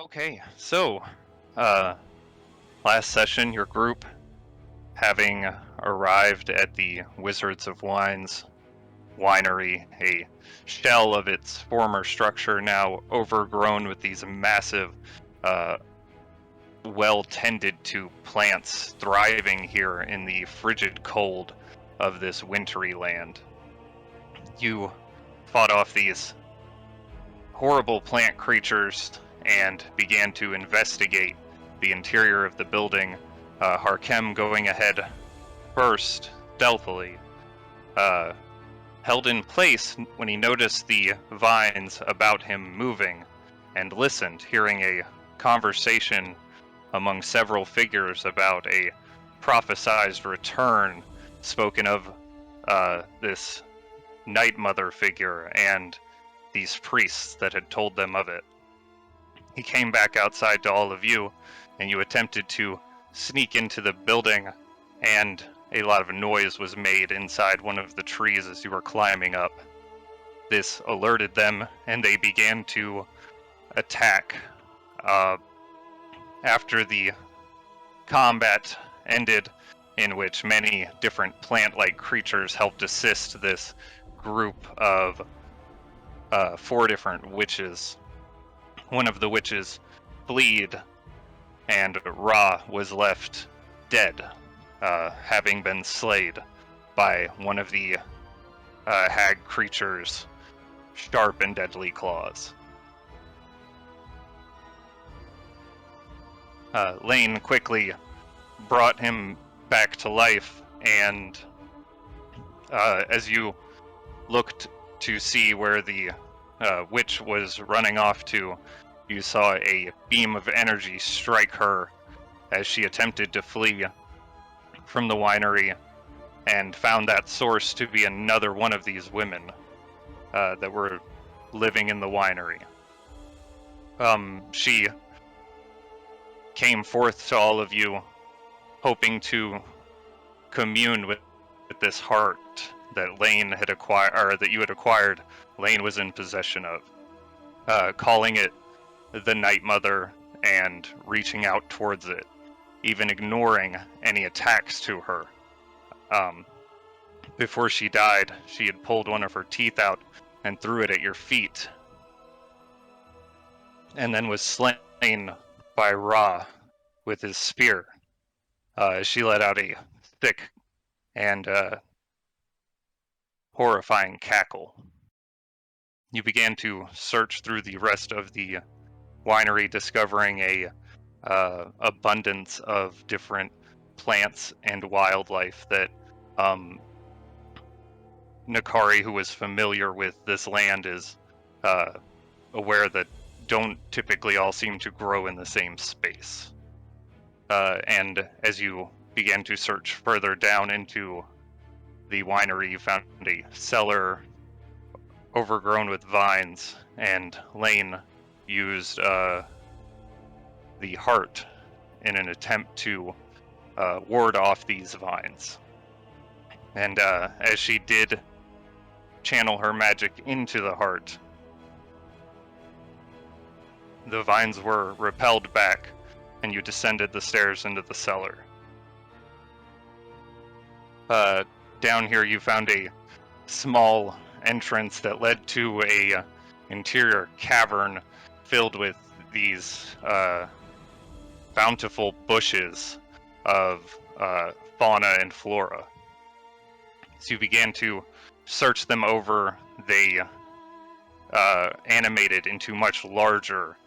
Okay, so, uh, last session, your group, having arrived at the Wizards of Wine's winery, a shell of its former structure now overgrown with these massive, uh, well-tended to plants thriving here in the frigid cold of this wintry land. You fought off these horrible plant creatures and began to investigate the interior of the building. Harkem going ahead first, stealthily, uh, held in place when he noticed the vines about him moving, and listened, hearing a conversation among several figures about a prophesized return spoken of this Night Mother figure and these priests that had told them of it. He came back outside to all of you, and you attempted to sneak into the building, and a lot of noise was made inside one of the trees as you were climbing up. This alerted them, and they began to attack. After the combat ended, in which many different plant-like creatures helped assist this group of 4 different witches. One of the witches fled, and Ra was left dead, having been slayed by one of the hag creature's sharp and deadly claws. Lane quickly brought him back to life, and as you looked to see where the witch was running off to, you saw a beam of energy strike her as she attempted to flee from the winery, and found that source to be another one of these women that were living in the winery. She came forth to all of you, hoping to commune with this heart that Lane had acquired, or that you had acquired. Lane was in possession of, calling it the Night Mother and reaching out towards it, even ignoring any attacks to her. Before she died, she had pulled one of her teeth out and threw it at your feet, and then was slain by Ra with his spear. She let out a thick and horrifying cackle. You began to search through the rest of the winery, discovering a abundance of different plants and wildlife that Nakari, who is familiar with this land, is aware that don't typically all seem to grow in the same space. And as you began to search further down into the winery, you found a cellar overgrown with vines, and Lane used the heart in an attempt to ward off these vines. And as she did channel her magic into the heart, the vines were repelled back, and you descended the stairs into the cellar. Down here you found a small entrance that led to a interior cavern filled with these bountiful bushes of fauna and flora. So you began to search them over. They animated into much larger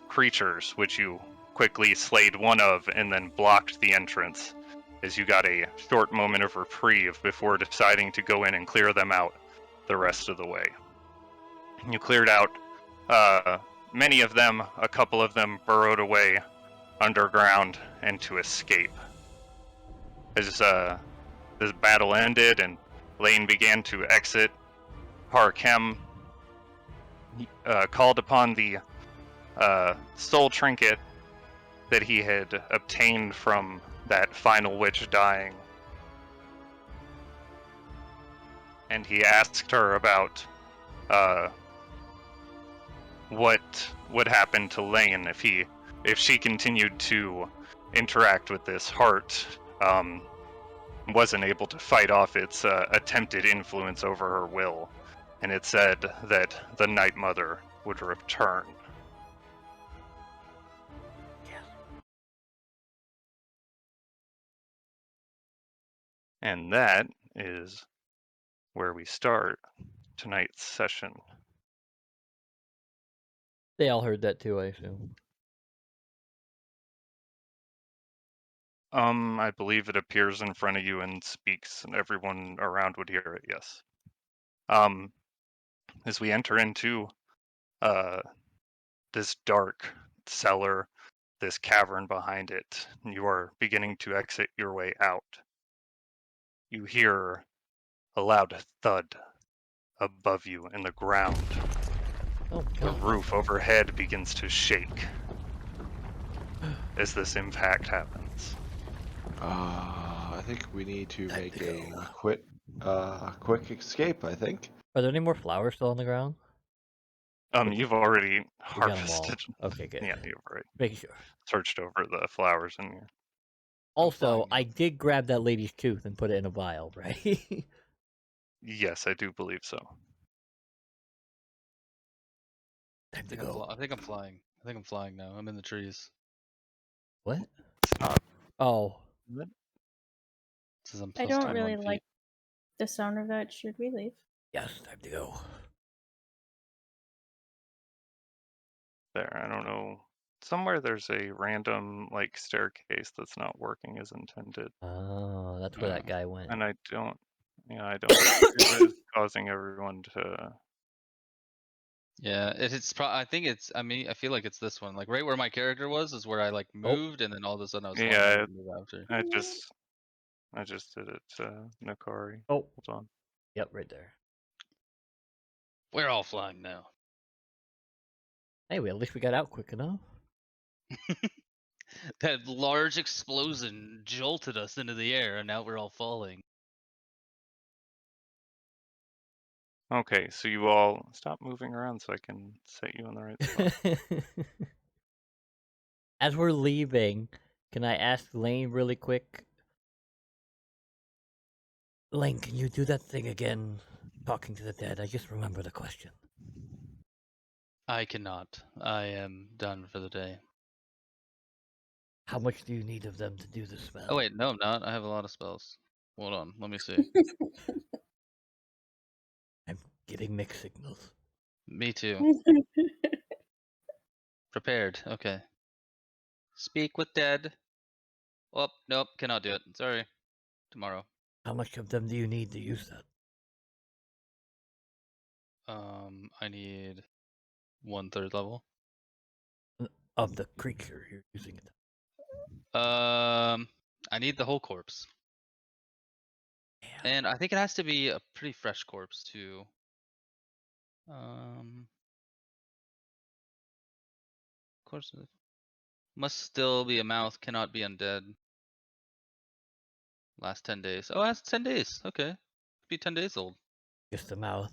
creatures, which you quickly slayed one of and then blocked the entrance, as you got a short moment of reprieve before deciding to go in and clear them out the rest of the way. You cleared out many of them. A couple of them burrowed away underground and to escape. As this battle ended and Lane began to exit, Harkem called upon the soul trinket that he had obtained from that final witch dying, and he asked her about what would happen to Lane if he if she continued to interact with this heart, wasn't able to fight off its attempted influence over her will, and it said that the Night Mother would return. Yes. And that is where we start tonight's session. They all heard that too, I assume. I believe it appears in front of you and speaks, and everyone around would hear it, yes. As we enter into this dark cellar, this cavern behind it, you are beginning to exit your way out. You hear a loud thud above you in the ground. Oh, The God. roof overhead begins to shake as this impact happens. I think we need to Time make to a quick escape, I think. Are there any more flowers still on the ground? You've already We got them all. harvested. Okay, good. Yeah, you've already Making sure. searched over the flowers in here. Also, flying. I did grab that lady's tooth and put it in a vial, right? Yes, I do believe so. Time to go. I think I'm flying. I think I'm flying now. I'm in the trees. What? It's not. Oh. It says I'm I plus don't 21 really feet. like the sound of that. Should we leave? Yes, time to go. There, I don't know. Somewhere there's a random like staircase that's not working as intended, Oh, that's where that guy went. and I don't see what is causing everyone to. Yeah, I think it's. I mean, I feel like it's this one. Like right where my character was is where I like moved, and then all of a sudden I was flying. Yeah, I didn't move after. I just did it, Nakari. Oh, Hold on. yep, right there. We're all flying now. Anyway, at least we got out quick enough. That large explosion jolted us into the air, and now we're all falling. Okay, so you all stop moving around so I can set you in the right spot. As we're leaving, can I ask Lane really quick? Lane, can you do that thing again? Talking to the dead. I just remember the question. I cannot. I am done for the day. How much do you need of them to do the spell? Oh wait, no, I'm not. I have a lot of spells. Hold on, let me see. I'm getting mixed signals. Me too. Prepared. Okay. Speak with dead. Oh, nope, cannot do it. Sorry. Tomorrow. How much of them do you need to use that? I need 1/3 level. Of the creature you're using it. I need the whole corpse. Yeah. And I think it has to be a pretty fresh corpse too. Corpse must still be a mouth, cannot be undead. Last 10 days. Oh, that's 10 days. Okay. Could be 10 days old. Just the mouth.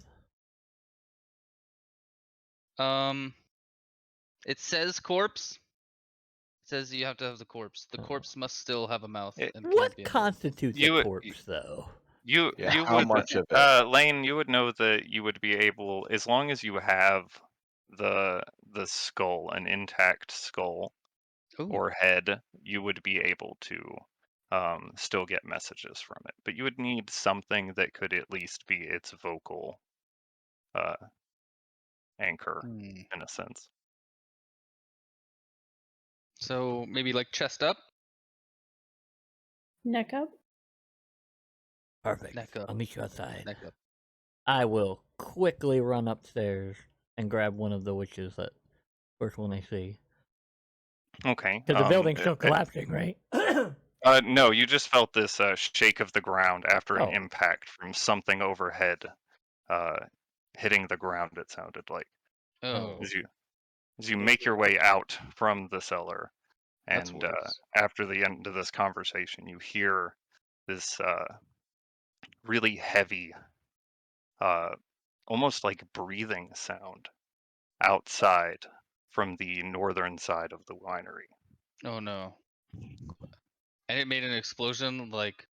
It says corpse. It says you have to have the corpse. The corpse must still have a mouth and can't What be undead. constitutes You a would- corpse, though? You How would much of it? Lane, you would know that you would be able, as long as you have the skull, an intact skull Ooh. or head, you would be able to still get messages from it. But you would need something that could at least be its vocal anchor in a sense. So maybe like chest up? Neck up. Perfect. Neck up. I'll meet you outside. Neck up. I will quickly run upstairs and grab one of the witches, that first one I see. Okay. Because the building's still collapsing, right? No, you just felt this shake of the ground after an Oh. impact from something overhead hitting the ground, it sounded like. Oh. As you make your way out from the cellar, That's and worse. after the end of this conversation, you hear this really heavy, almost like breathing sound outside from the northern side of the winery. Oh no. And it made an explosion. Like,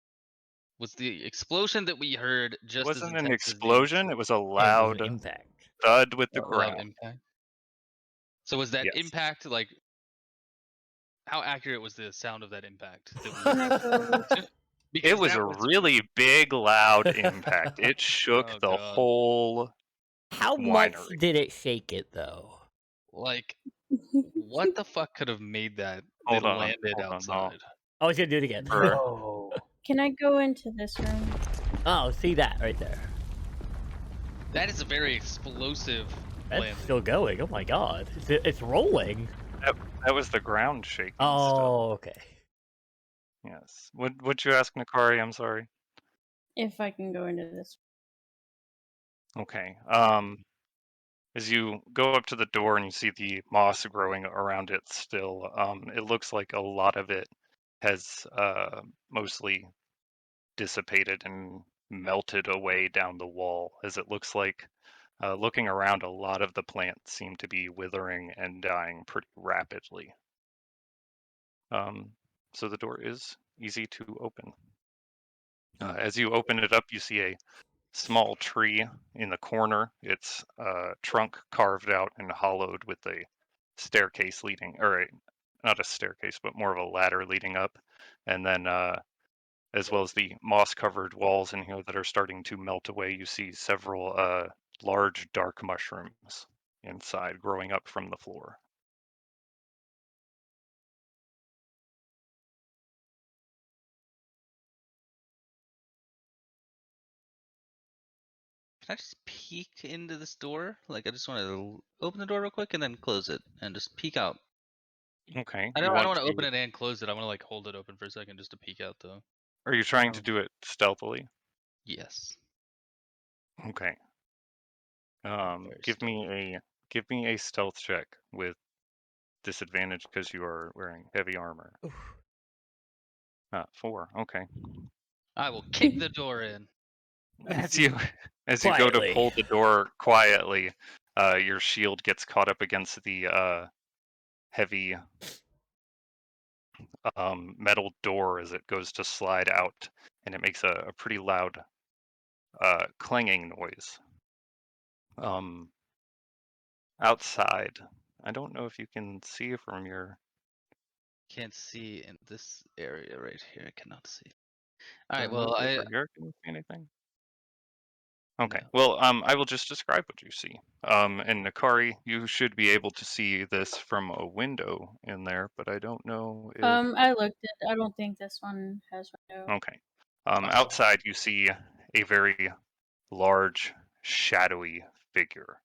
was the explosion that we heard It just as wasn't an intense as explosion, it was a It was loud an impact. thud with the the loud ground. impact? So was that Yes. impact like? How accurate was the sound of that impact? That we Can I go? because It was that a really big, loud impact. It shook Oh, the God. whole How much winery. did it shake it though? Like, what the fuck could have made that Hold on, landed hold on, outside? I was gonna do it again. For- No. Can I go into this room? Oh, see that right there. That is a very explosive That's landing. still going. Oh my god, it's rolling. That was the ground shaking still. Oh, okay. Yes. What'd you ask, Nakari? I'm sorry. If I can go into this. Okay. As you go up to the door and you see the moss growing around it still, it looks like a lot of it has mostly dissipated and melted away down the wall, as it looks like, looking around, a lot of the plants seem to be withering and dying pretty rapidly. So the door is easy to open. As you open it up, you see a small tree in the corner. Its trunk carved out and hollowed with a staircase leading, or not a staircase, but more of a ladder leading up. And then, as well as the moss-covered walls in here that are starting to melt away, you see several large dark mushrooms inside growing up from the floor. Can I just peek into this door? Like, I just want to open the door real quick and then close it and just peek out. Okay. I You don't want want to to? open it and close it. I want to like hold it open for a second just to peek out though. Are you trying to do it stealthily? Yes. Okay. Very Give me a stealth check with disadvantage because you are wearing heavy armor. Oof. 4. Okay. I will kick the door in. As you go to Quietly. pull the door quietly, your shield gets caught up against the heavy metal door as it goes to slide out, and it makes a pretty loud clanging noise. Outside, I don't know if you can see from your. Can't see in this area right here. I cannot see. All right. Look Well, over here. Can you see anything? Okay. No. Well, I will just describe what you see. And Nakari, you should be able to see this from a window in there, but I don't know if. I looked at. I don't think this one has window. Okay. Outside, you see a very large, shadowy figure,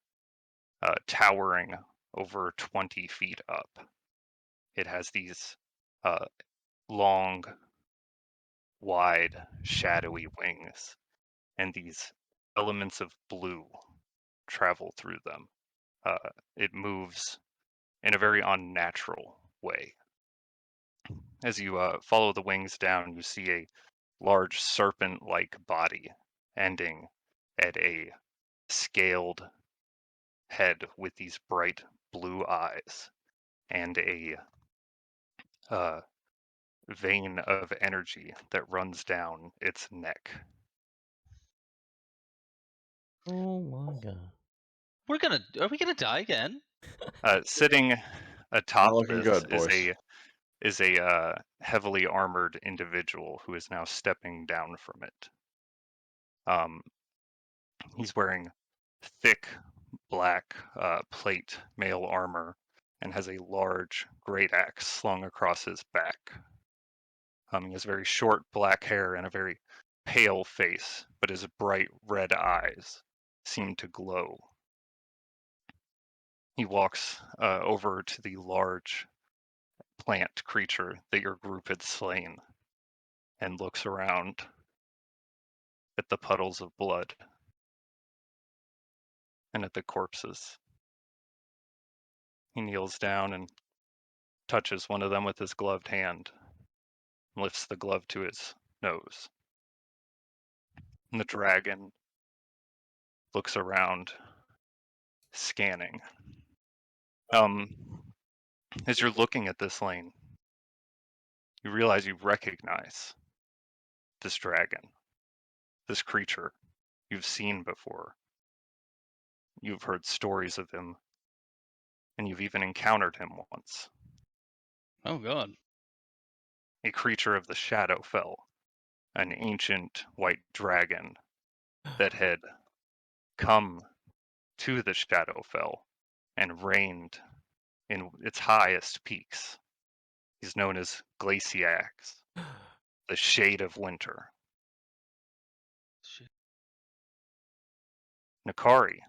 towering over 20 feet up. It has these long, wide, shadowy wings, and these elements of blue travel through them. It moves in a very unnatural way. As you follow the wings down, you see a large serpent-like body ending at a scaled head with these bright blue eyes and a vein of energy that runs down its neck. Oh my god. Are we gonna die again? Sitting atop Not looking this good, boys. is a heavily armored individual who is now stepping down from it. He's wearing thick black plate mail armor and has a large great axe slung across his back. He has very short black hair and a very pale face, but his bright red eyes seem to glow. He walks over to the large plant creature that your group had slain and looks around at the puddles of blood and at the corpses. He kneels down and touches one of them with his gloved hand, and lifts the glove to his nose. And the dragon looks around, scanning. As you're looking at this lane, you realize you recognize this dragon, this creature you've seen before. You've heard stories of him, and you've even encountered him once. Oh god. A creature of the Shadowfell, an ancient white dragon that had come to the Shadowfell and reigned in its highest peaks. He's known as Glaciax, the Shade of Winter. Shit. Nakari,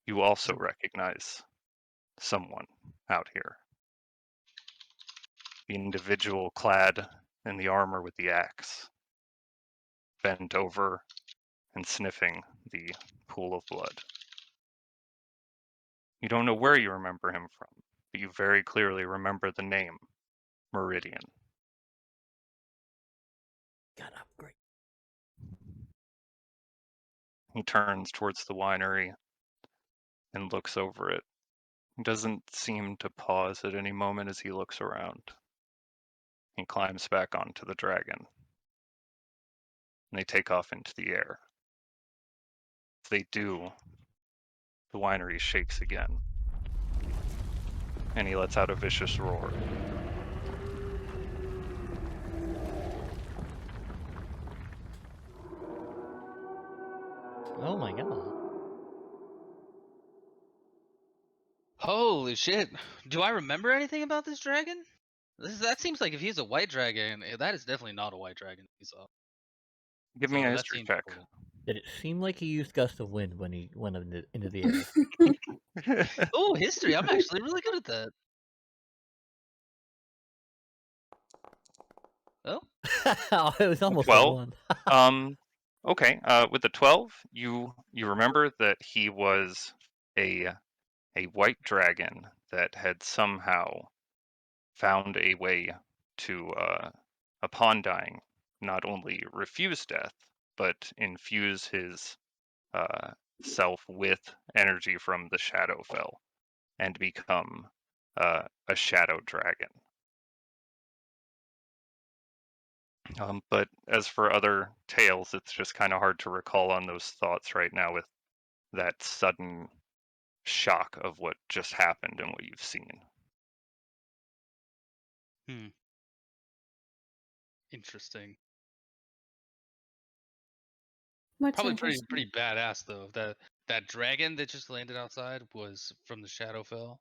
you also recognize someone out here. The individual clad in the armor with the axe, bent over and sniffing the pool of blood. You don't know where you remember him from, but you very clearly remember the name, Meridian. Got upgrade. He turns towards the winery and looks over it. He doesn't seem to pause at any moment as he looks around. He climbs back onto the dragon, and they take off into the air. As they do, the winery shakes again, and he lets out a vicious roar. Oh my god. Holy shit. Do I remember anything about this dragon? That seems like if he's a white dragon, that is definitely not a white dragon we saw. Give me a So that history seems check. cool. Did it seem like he used gust of wind when he went into the air? Oh, history. I'm actually really good at that. Oh, Oh, it was almost a 12. 1. Okay. With the 12, you remember that he was a white dragon that had somehow found a way to, upon dying, not only refuse death, but infuse his self with energy from the Shadowfell and become a shadow dragon. But as for other tales, it's just kind of hard to recall on those thoughts right now with that sudden shock of what just happened and what you've seen. interesting. What's Probably interesting? pretty badass though. That dragon that just landed outside was from the Shadowfell.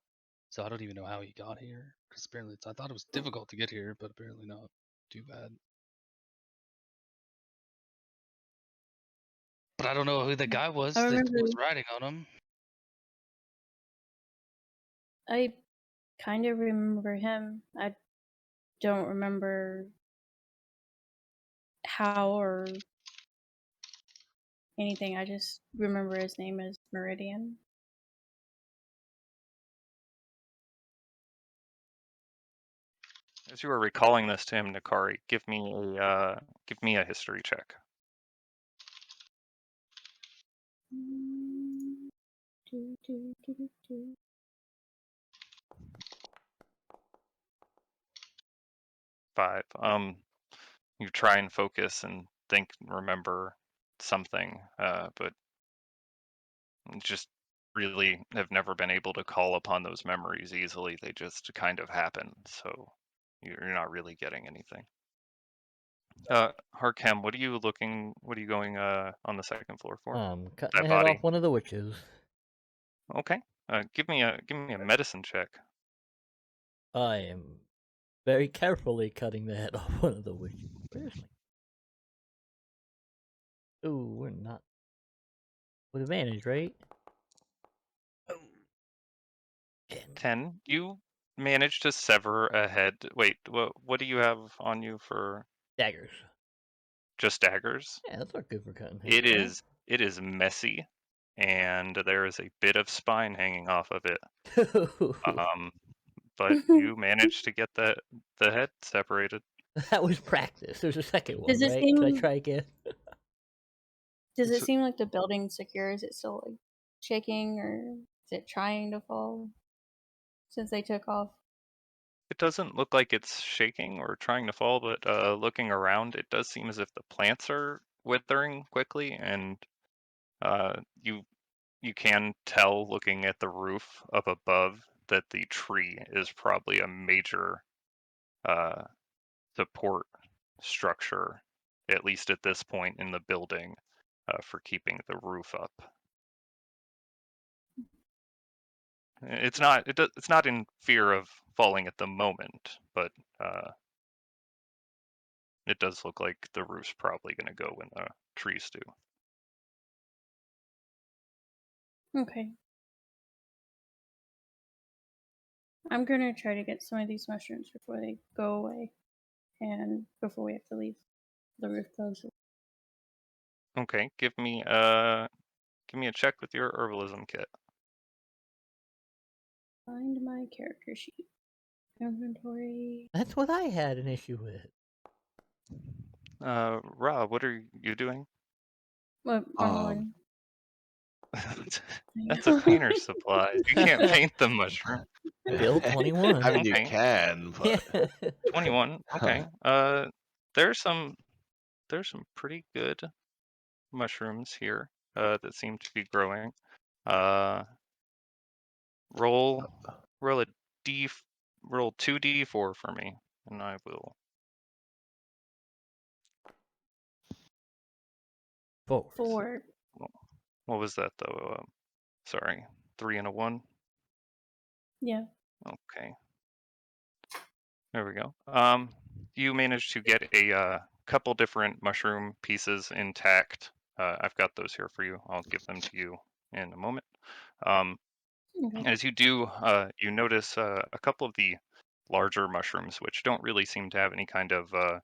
So I don't even know how he got here. Because apparently I thought it was difficult to get here, but apparently not too bad. But I don't know who the guy was I that remember. was riding on him. I kind of remember him. I don't remember how or anything. I just remember his name as Meridian. As you are recalling this to him, Nakari, give me a history check. Do, do, do, do, do. 5. You try and focus and think and remember something, but just really have never been able to call upon those memories easily. They just kind of happen, so you're not really getting anything. Harkem, what are you going on the second floor for? Cutting That the head body. off one of the witches. Okay. Give me a medicine check. I am very carefully cutting the head off one of the witches. Where's my... Ooh, we're not... With advantage, right? Oh. 10. You managed to sever a head. Wait, what do you have on you for Daggers. just daggers? Yeah, that's not good for cutting heads. It is messy, and there is a bit of spine hanging off of it. But you managed to get the head separated. That was practice. There's a second one, Does it right? seem? Can I try again? Does it seem like the building's secure? Is it still like shaking, or is it trying to fall? since they took off. It doesn't look like it's shaking or trying to fall, but looking around, it does seem as if the plants are withering quickly, and you can tell looking at the roof up above that the tree is probably a major support structure, at least at this point in the building, for keeping the roof up. It's not. It's not in fear of falling at the moment, but it does look like the roof's probably going to go when the trees do. Okay. I'm gonna try to get some of these mushrooms before they go away, and before we have to leave. The roof closes. Okay, give me a check with your herbalism kit. Find my character sheet. Inventory. That's what I had an issue with. Rob, what are you doing? What? One. That's a painter's supplies. You can't paint the mushroom. Bill 21. I mean, you Okay. can, but Yeah. 21. Okay. There's some pretty good mushrooms here that seem to be growing. Roll a roll 2d4 for me, and I will. 4. What was that though? Sorry, 3 and a 1. Yeah. Okay. There we go. You managed to get a couple different mushroom pieces intact. I've got those here for you. I'll give them to you in a moment. Okay. As you do, you notice a couple of the larger mushrooms, which don't really seem to have any kind of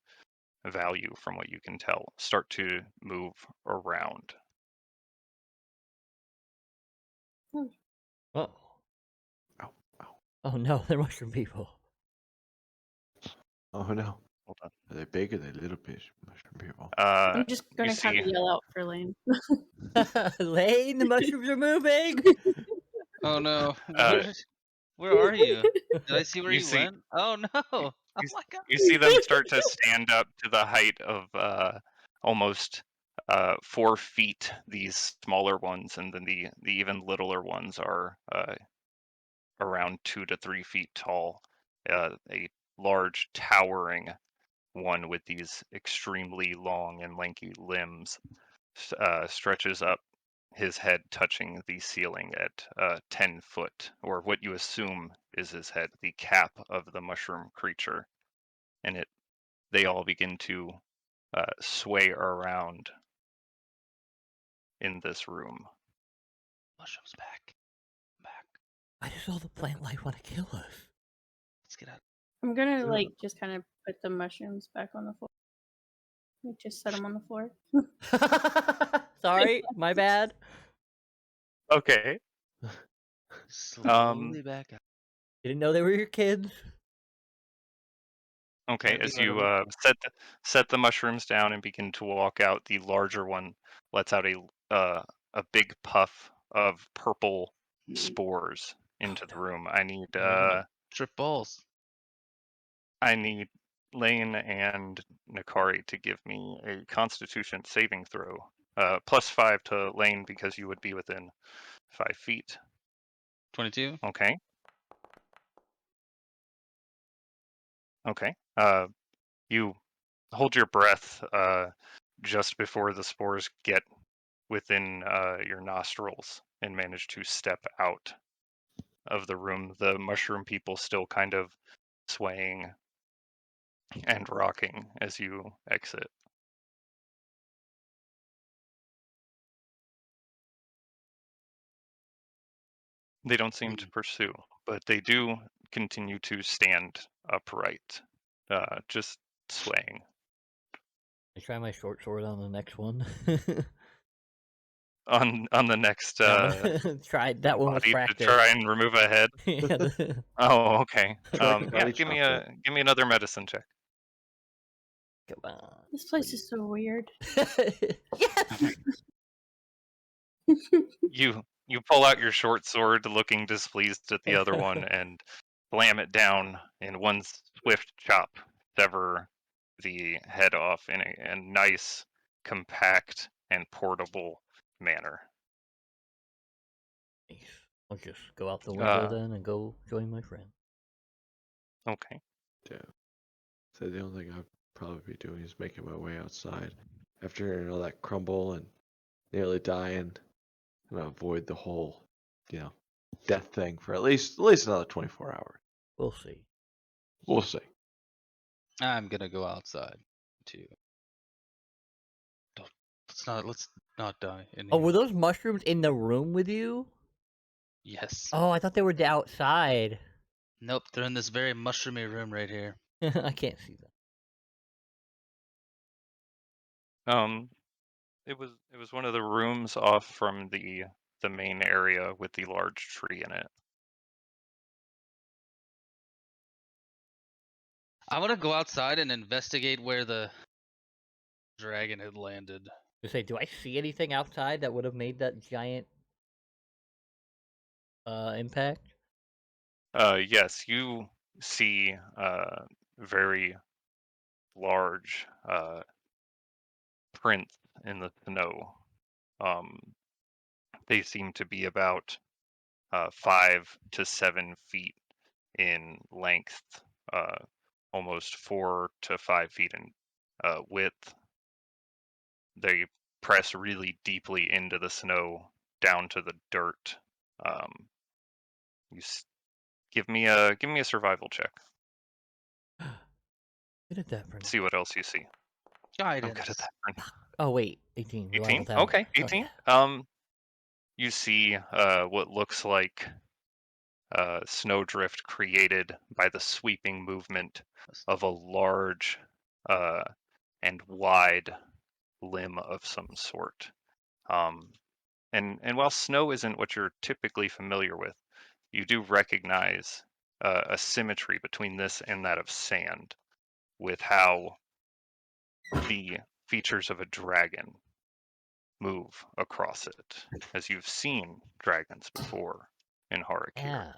value from what you can tell, start to move around. Oh. Ow, ow. Oh no, they're mushroom people. Oh no. Hold on. Are they big or are they little bit mushroom people? I'm just You gonna kind see, of yell out for Lane. Lane, the mushrooms are moving. Oh no. Uh, Where are you? Did I see where you you see, went? Oh no. Oh you, my god. you see them start to stand up to the height of almost 4 feet. These smaller ones, and then the even littler ones are around 2 to 3 feet tall. A large towering one with these extremely long and lanky limbs stretches up, his head touching the ceiling at 10 foot, or what you assume is his head, the cap of the mushroom creature. And they all begin to sway around in this room. Mushroom's back. Back. Why does all the plant life want to kill us? Let's get out. I'm gonna like just kind of put the mushrooms back on the floor. Like just set them on the floor. Sorry, my bad. Okay. Slowly back out. Didn't know they were your kids. Okay, Can't be as you hurt 'em. set the mushrooms down and begin to walk out, the larger one lets out a big puff of purple spores into the room. I need We're gonna trip balls. Lane and Nakari to give me a Constitution saving throw. +5 to Lane because you would be within 5 feet. 22. Okay. Okay. You hold your breath just before the spores get within your nostrils and manage to step out of the room. The mushroom people still kind of swaying and rocking as you exit. They don't seem to pursue, but they do continue to stand upright, just swaying. I try my short sword on the next one. On the next Tried that one was body to practice. try and remove a head. Yeah, Oh, okay. Try Yeah, body give me chop another medicine check. come on. This place is so weird. Yes. You pull out your short sword, looking displeased at the other one, and slam it down in one swift chop, sever the head off in a nice, compact, and portable manner. Nice. I'll just go out the window Uh, then and go join my friend. Okay. Yeah. So the only thing I'd probably be doing is making my way outside after hearing all that crumble and nearly dying, and avoid the whole, death thing for at least another 24 hours. We'll see. We'll see. I'm gonna go outside too. Let's not die in Oh, here. were those mushrooms in the room with you? Yes. Oh, I thought they were outside. Nope, they're in this very mushroomy room right here. I can't see them. It was one of the rooms off from the main area with the large tree in it. I want to go outside and investigate where the dragon had landed. To say, do I see anything outside that would have made that giant impact? Yes, you see very large prints in the snow. They seem to be about 5 to 7 feet in length, almost 4 to 5 feet in width. They press really deeply into the snow, down to the dirt. Give me a survival check. Good at that, Brendan. See what else you see. I'm Guidance. good at that. Brendan. Oh wait, 18. 18. Reliable talent. Okay, Oh, 18. yeah. You see what looks like snowdrift created by the sweeping movement of a large and wide limb of some sort. And while snow isn't what you're typically familiar with, you do recognize a symmetry between this and that of sand, with how the features of a dragon move across it, as you've seen dragons before in Harakir. Yeah.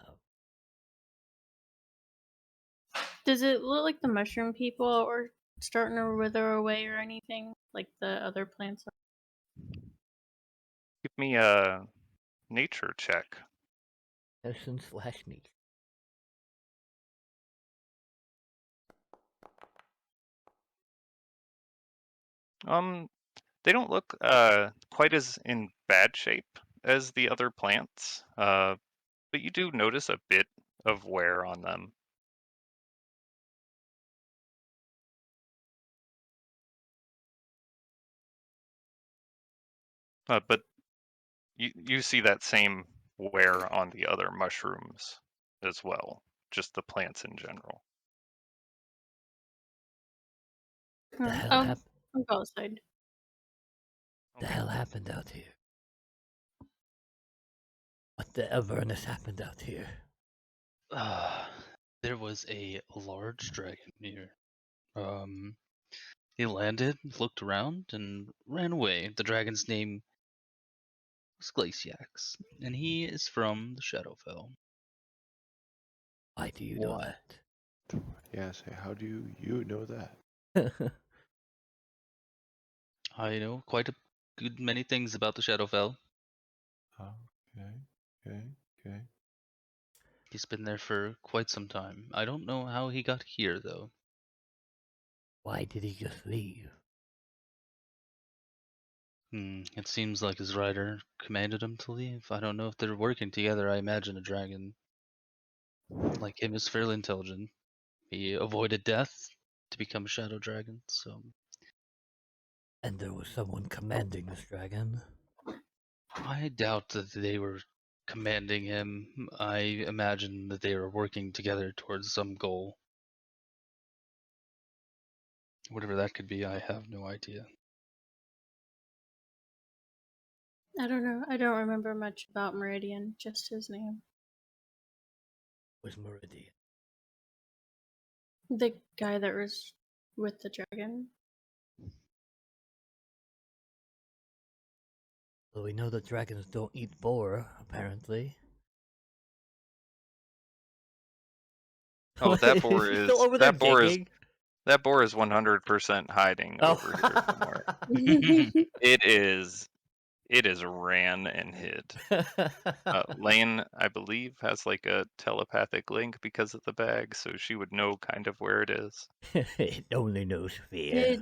Does it look like the mushroom people are starting to wither away or anything like the other plants are? Give me a nature check. Medicine/nature. They don't look quite as in bad shape as the other plants, but you do notice a bit of wear on them. But you see that same wear on the other mushrooms as well, just the plants in general. The hell I'll happened? go outside. The hell happened out here? What the everness happened out here? There was a large dragon here. He landed, looked around, and ran away. The dragon's name was Glaciax, and he is from the Shadowfell. Why do you know Why? Yeah, say, how do you know that? that? I know quite a good many things about the Shadowfell. Oh, okay. He's been there for quite some time. I don't know how he got here, though. Why did he just leave? It seems like his rider commanded him to leave. I don't know if they're working together. I imagine a dragon like him is fairly intelligent. He avoided death to become a shadow dragon, so And there was someone commanding this dragon. I doubt that they were commanding him. I imagine that they were working together towards some goal. Whatever that could be, I have no idea. I don't know. I don't remember much about Meridian, just his name. Was Meridian. The guy that was with the dragon. Well, we know that dragons don't eat boar, apparently. Oh, that Is boar he is still over there digging? that boar is 100% hiding Oh. over here somewhere. It is ran and hid. Lane, I believe, has like a telepathic link because of the bag, so she would know kind of where it is. It only knows fear.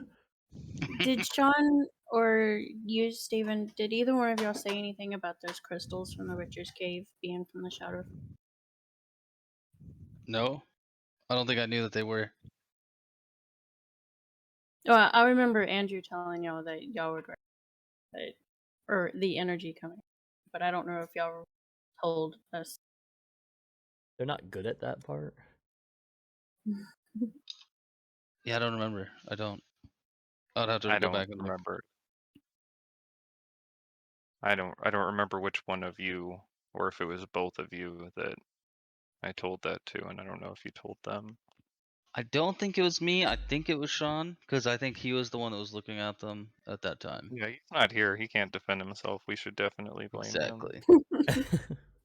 Did Sean or you, Steven, did either one of y'all say anything about those crystals from the Witcher's Cave being from the Shadow? No, I don't think I knew that they were. Well, I remember Andrew telling y'all that y'all would that, or the energy coming, but I don't know if y'all told us. They're not good at that part. Yeah, I don't remember. I don't. I'd have to I go don't back and look. remember. I don't remember which one of you, or if it was both of you that I told that to, and I don't know if you told them. I don't think it was me. I think it was Sean, because I think he was the one that was looking at them at that time. Yeah, he's not here. He can't defend himself. We should definitely blame him. Exactly.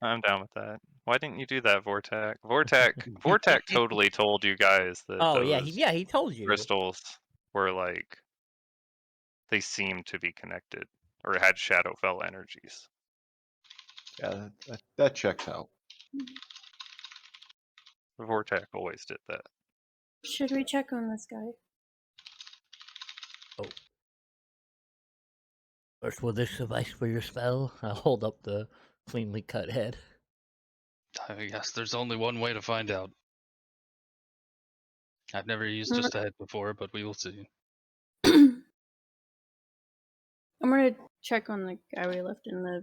I'm down with that. Why didn't you do that, Vortak? Vortak totally told you guys that Oh those yeah, he told you. crystals were like, they seemed to be connected or had Shadowfell energies. Yeah, that checks out. Vortak always did that. Should we check on this guy? Oh. First, will this suffice for your spell? I'll hold up the cleanly cut head. I guess there's only one way to find out. I've never used just a head before, but we will see. I'm gonna check on the guy we left in the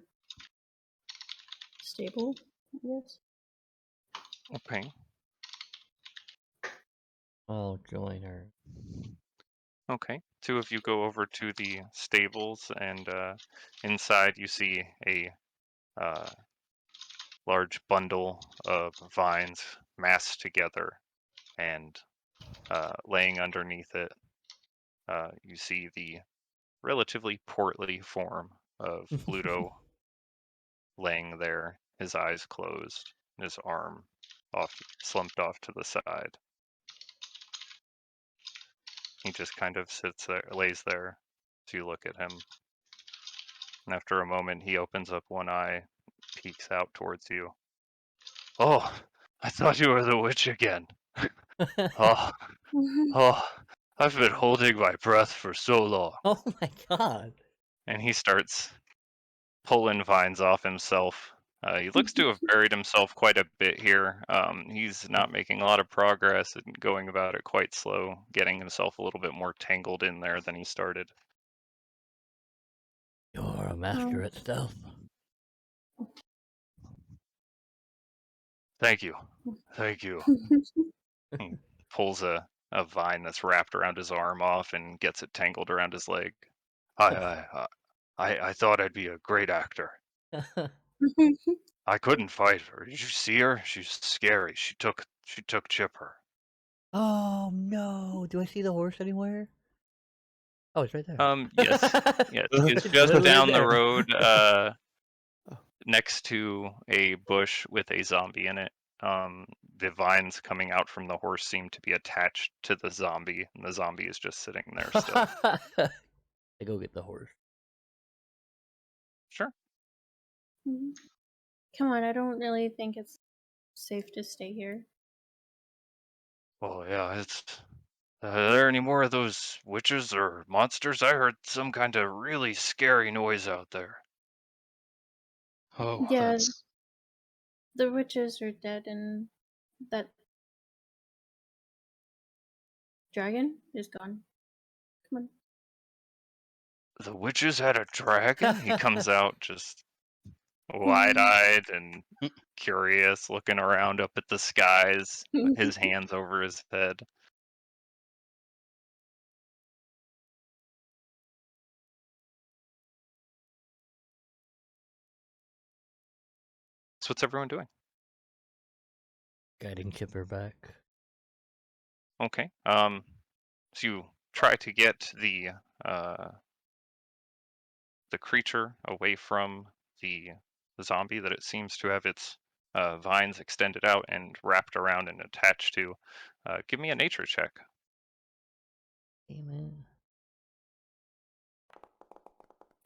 stable, I guess. Okay. I'll join her. Okay. Two of you go over to the stables, and inside you see a large bundle of vines massed together, and laying underneath it, you see the relatively portly form of Bluto laying there, his eyes closed, his arm slumped off to the side. He just kind of sits there, lays there, as you look at him. And after a moment, he opens up one eye, peeks out towards you. Oh, I thought you were the witch again. Oh, I've been holding my breath for so long. Oh my god. And he starts pulling vines off himself. He looks to have buried himself quite a bit here. He's not making a lot of progress and going about it quite slow, getting himself a little bit more tangled in there than he started. You're a master at stealth. Thank you. Thank you. He pulls a vine that's wrapped around his arm off and gets it tangled around his leg. I thought I'd be a great actor. I couldn't fight her. Did you see her? She's scary. She took Chipper. Oh no. Do I see the horse anywhere? Oh, it's right there. Yes. Yes. He's It's just literally down the there. road, next to a bush with a zombie in it. The vines coming out from the horse seem to be attached to the zombie, and the zombie is just sitting there still. I go get the horse. Sure. Come on, I don't really think it's safe to stay here. Well, yeah, it's. Are there any more of those witches or monsters? I heard some kind of really scary noise out there. Oh, Yeah. that's The witches are dead, and that dragon is gone. Come on. The witches had a dragon? He comes out just wide-eyed and curious, looking around up at the skies, his hands over his head. So what's everyone doing? Guiding Chipper back. Okay. So you try to get the the creature away from the zombie that it seems to have its vines extended out and wrapped around and attached to. Give me a nature check. Amen.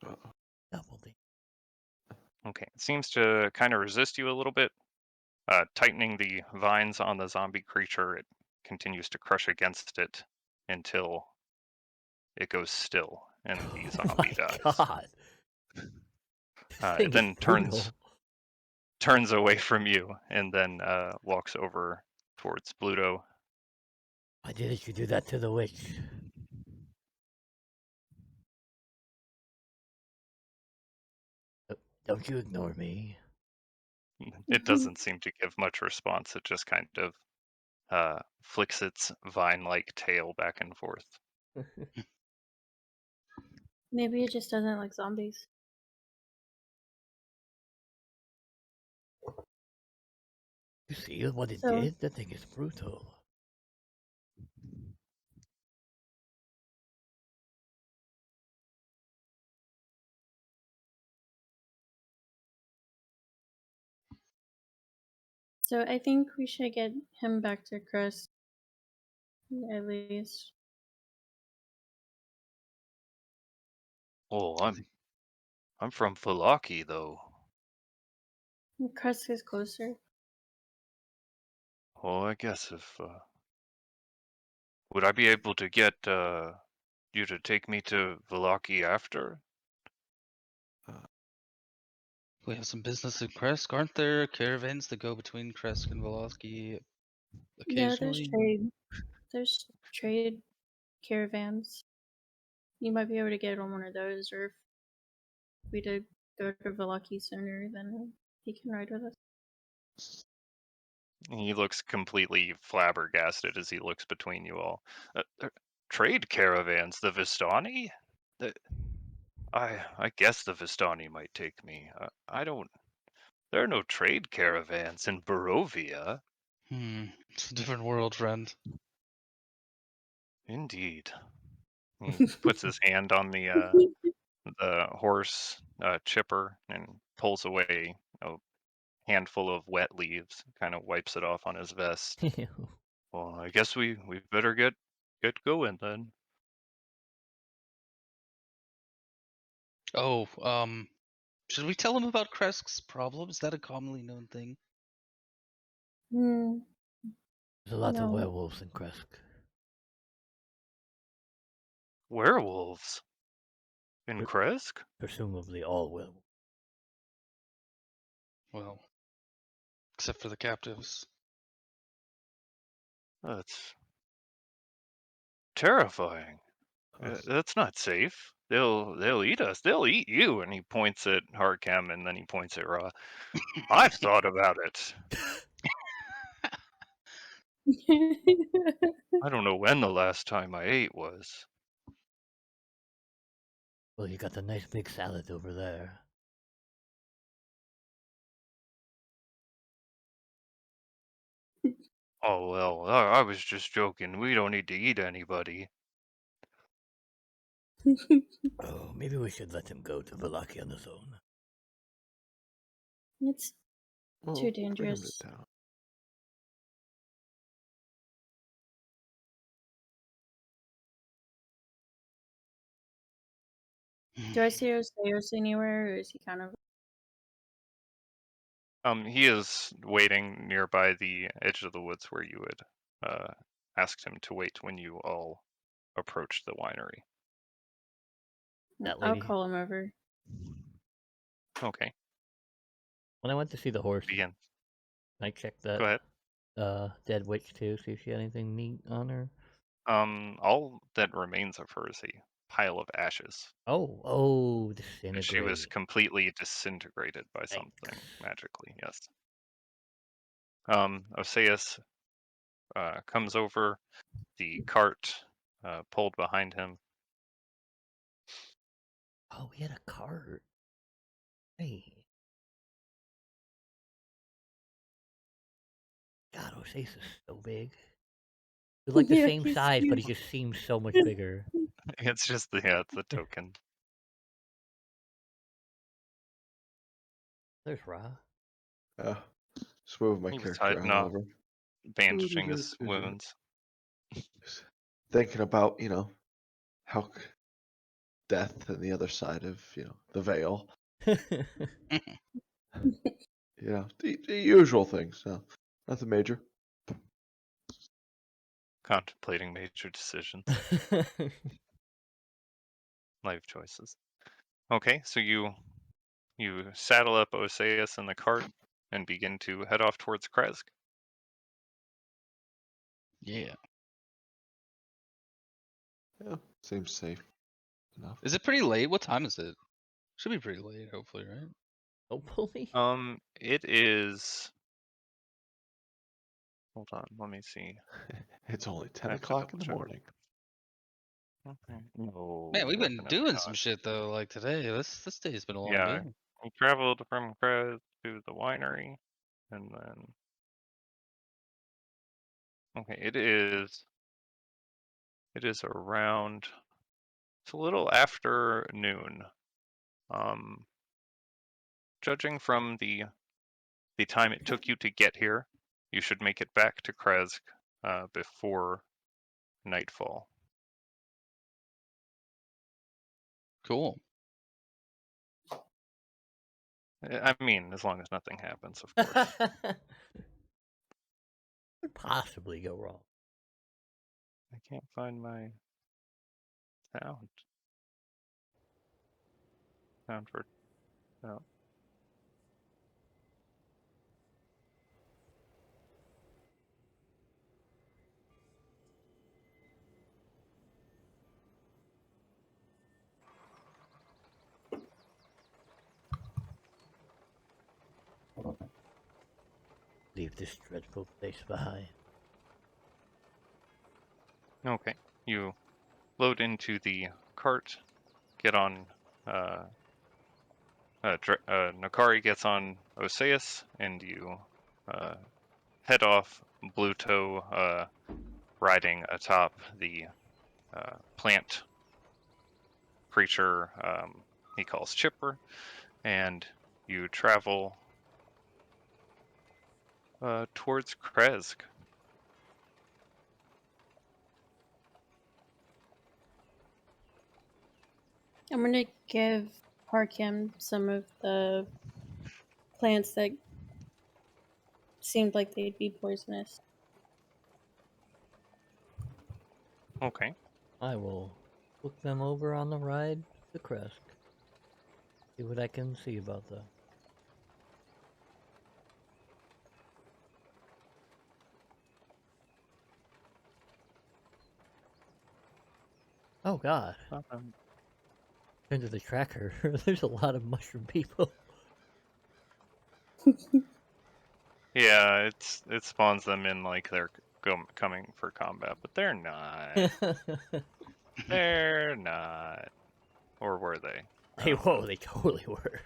Uh-oh. Double D. Okay, it seems to kind of resist you a little bit. Tightening the vines on the zombie creature, it continues to crush against it until it goes still and the Oh zombie my dies. god. This It thing then is brutal. turns away from you and then walks over towards Bluto. Why didn't you do that to the witch? Don't you ignore me. It doesn't seem to give much response. It just kind of flicks its vine-like tail back and forth. Maybe it just doesn't like zombies. You see what it So- did? That thing is brutal. So I think we should get him back to Krezk, at least. Oh, I'm from Falaki though. Krezk is closer. Well, I guess if would I be able to get you to take me to Valaki after? We have some business in Krezk. Aren't there caravans that go between Krezk and Voloski Yeah, there's occasionally? trade. There's trade caravans. You might be able to get on one of those, or if we did go to Valaki sooner, then he can ride with us. He looks completely flabbergasted as he looks between you all. Trade caravans, the Vistani? The, I guess the Vistani might take me. I don't. There are no trade caravans in Barovia. It's a different world, friend. Indeed. He puts his hand on the horse chipper and pulls away a handful of wet leaves. Kind of wipes it off on his vest. Well, I guess we better get going then. Oh, should we tell him about Kresk's problem? Is that a commonly known thing? Hmm. There's a lot of No. werewolves in Krezk. Werewolves in But- Krezk? Presumably all werewolves. Well, except for the captives. That's terrifying. That's not safe. They'll eat us. They'll eat you. And he points at Harkem and then he points at Ra. I've thought about it. I don't know when the last time I ate was. Well, you got a nice big salad over there. Oh well, I was just joking. We don't need to eat anybody. Oh, maybe we should let him go to Valaki on his own. It's Well, too bring him to dangerous. town. Do I see Oseos anywhere, or is he kind of? He is waiting nearby the edge of the woods where you had asked him to wait when you all approached the winery. That I'll lady. call him over. Okay, When I went to see the horse, begin. I checked that Go ahead. dead witch too, see if she had anything neat on her. All that remains of her is a pile of ashes. Oh, She was disintegrate. completely disintegrated by something Thanks. magically. Yes. Oseus comes over, the cart pulled behind him. Oh, we had a cart. Hey. God, Osace is so big. He's like the Yeah, same he's size, but he huge. just seems so much bigger. It's just it's the token. There's Ra. Just move my He was character hiding on off, over. bandaging his wounds. Just thinking about, how death and the other side of, the veil. The usual things. No, nothing major. Contemplating major decisions, life choices. Okay, so you saddle up Oseus in the cart and begin to head off towards Krezk. Yeah. Yeah, seems safe enough. Is it pretty late? What time is it? Should be pretty late, hopefully, right? Hopefully. It is. Hold on, let me see. It's only 10 I have to o'clock in the double-check. morning. Okay. No, Man, we've been definitely doing some not. shit though, like today. This day's been a long Yeah, day. we traveled from Krezk to the winery, and then. Okay, it is. It is around. It's a little after noon. Judging from the time it took you to get here, you should make it back to Krezk before nightfall. Cool. I mean, as long as nothing happens, of course. Could possibly go wrong. I can't find my sound. Sound for no. Leave this dreadful place behind. Okay, you load into the cart, get on. Nakari gets on Oseus, and you head off. Bluto riding atop the plant creature he calls Chipper, and you travel towards Krezk. I'm gonna give Parkim some of the plants that seemed like they'd be poisonous. Okay. I will look them over on the ride to Krezk. See what I can see about them. Oh god. Into the tracker, there's a lot of mushroom people. Yeah, it spawns them in like they're coming for combat, but they're not. They're not. Or were they? Hey, whoa, they totally were.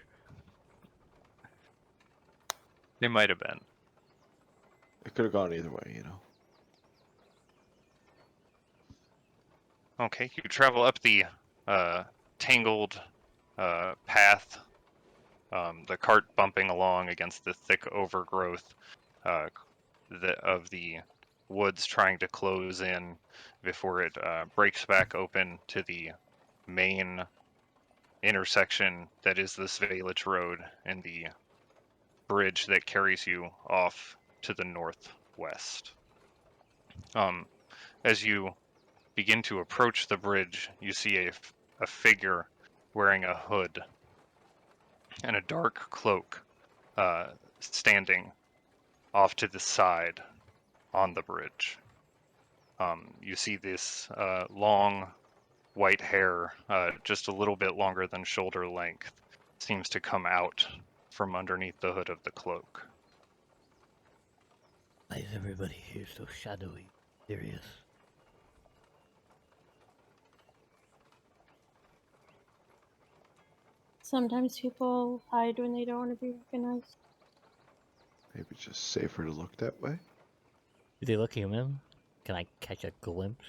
They might have been. It could have gone either way, Okay, you travel up the tangled path, the cart bumping along against the thick overgrowth of the woods, trying to close in before it breaks back open to the main intersection that is this village road and the bridge that carries you off to the northwest. As you begin to approach the bridge, you see a figure wearing a hood and a dark cloak standing off to the side on the bridge. You see this long white hair, just a little bit longer than shoulder length, seems to come out from underneath the hood of the cloak. Why is everybody here so shadowy, serious? Sometimes people hide when they don't want to be recognized. Maybe it's just safer to look that way. Do they look human? Can I catch a glimpse?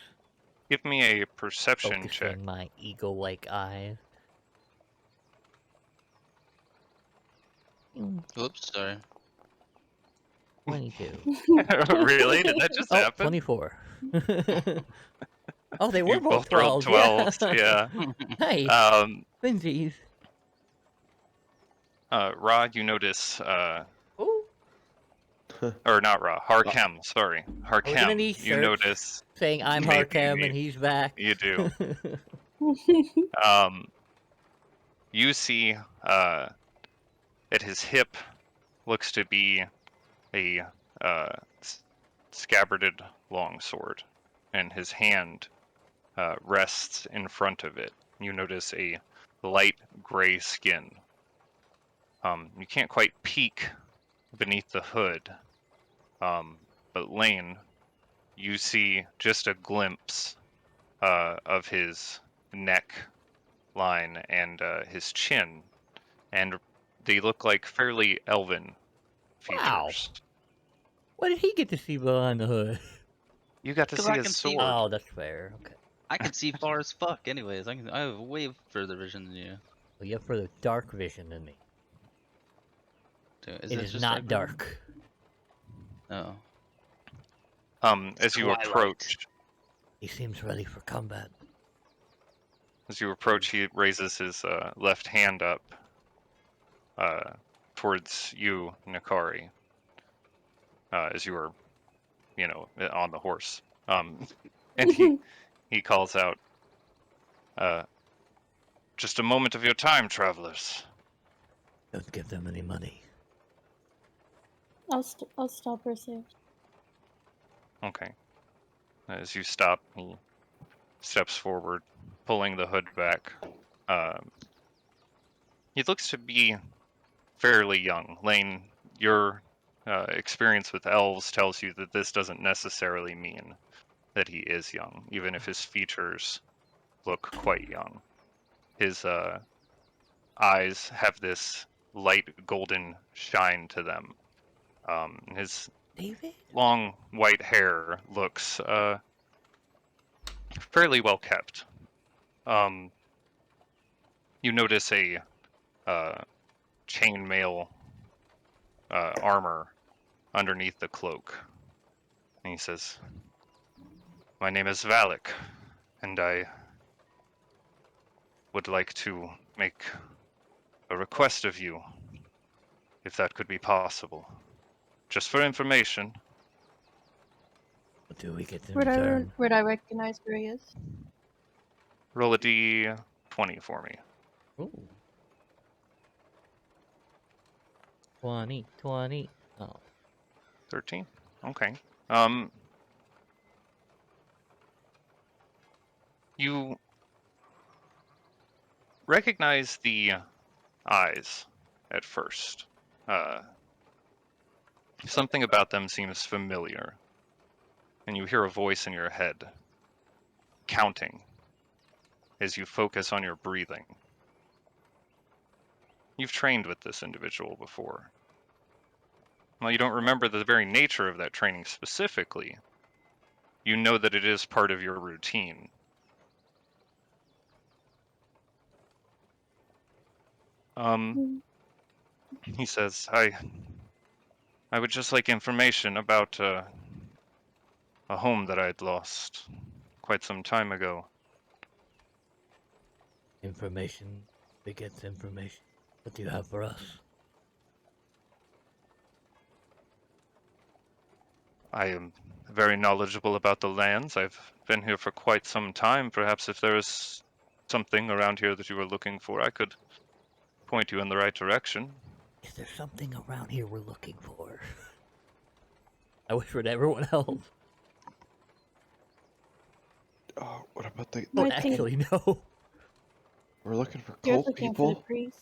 Give me a perception check. Focusing my eagle-like eyes. Oops, sorry. 22. Really? Did that just Oh, happen? 24. Oh, they were You both both rolled 12s. 12s, yeah. Nice. Um, Twinsies. Ra, you notice, Ooh. or not Ra, Harkem, sorry. Are we gonna Harkem, need you shirts notice, saying I'm maybe you Harkem and need, he's back? you do. You see, at his hip looks to be a scabbarded longsword, and his hand rests in front of it. You notice a light gray skin. You can't quite peek beneath the hood, but Lane, you see just a glimpse of his neck line and his chin, and they look like fairly elven Wow. features. What did he get to see behind the hood? You got to 'Cause see I his can see- sword. Oh, that's fair. Okay. I can see far as fuck. Anyways, I have way further vision than you. Well, you have further dark vision than me. Dude, It that is just not dark vision? dark. Oh. As you Twilight. approach, He seems ready for combat. he raises his left hand up towards you, Nakari, as you are, on the horse. And he calls out, "Just a moment of your time, travelers." Don't give them any money. I'll stop her safe. Okay. As you stop, he steps forward, pulling the hood back. He looks to be fairly young. Lane, your experience with elves tells you that this doesn't necessarily mean that he is young, even if his features look quite young. His eyes have this light golden shine to them. His David? long white hair looks fairly well kept. You notice a chainmail armor underneath the cloak. And he says, "My name is Valak, and I would like to make a request of you, if that could be possible. Just for information." What do we get in return? Would I recognize where he is? Roll a d20 for me. Ooh. 20, 20. Oh. 13? Okay. You recognize the eyes at first. Something about them seems familiar, and you hear a voice in your head, counting, as you focus on your breathing. You've trained with this individual before. While you don't remember the very nature of that training specifically, you know that it is part of your routine. He says, I would just like information about a home that I'd lost quite some time ago. Information begets information. What do you have for us? I am very knowledgeable about the lands. I've been here for quite some time. Perhaps if there is something around here that you were looking for, I could point you in the right direction. Is there something around here we're looking for? I whispered to everyone else. Oh, what about the? Don't I think actually know. We're looking for you're cult looking for the people. priest.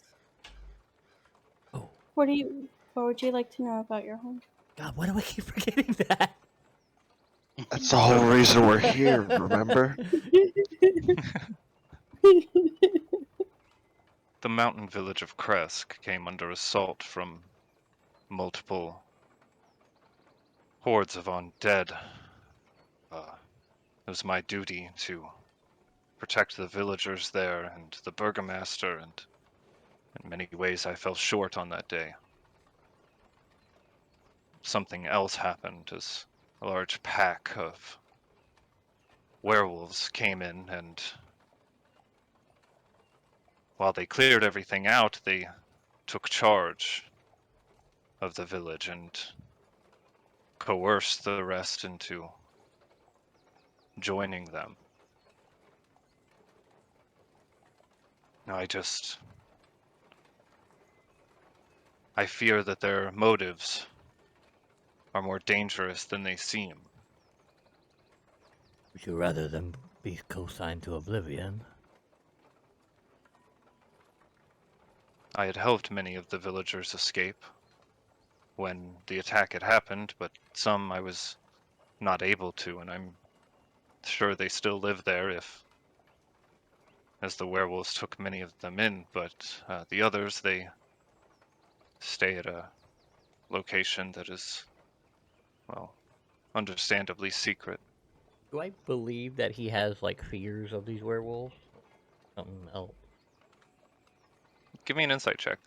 Oh, What would you like to know about your home? God, why do I keep forgetting that? That's the whole reason we're here. Remember? The mountain village of Krezk came under assault from multiple hordes of undead. It was my duty to protect the villagers there and the burgomaster, and in many ways I fell short on that day. something else happened as a large pack of werewolves came in, and while they cleared everything out, they took charge of the village and coerced the rest into joining them. I fear that their motives are more dangerous than they seem. Would you rather them be co-signed to oblivion? I had helped many of the villagers escape when the attack had happened, but some I was not able to, and I'm sure they still live there as the werewolves took many of them in, but the others, they stay at a location that is, well, understandably secret. Do I believe that he has like fears of these werewolves? Something else. Give me an insight check.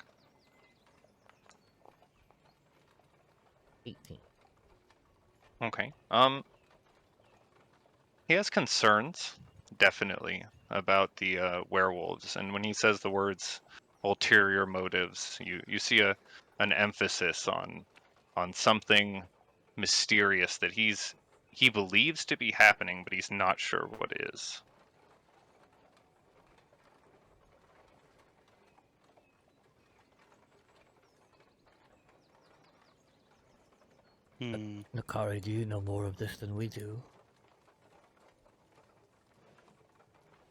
18. Okay. He has concerns, definitely, about the werewolves, and when he says the words ulterior motives, you see an emphasis on something mysterious that he believes to be happening, but he's not sure what is. Nakari, do you know more of this than we do?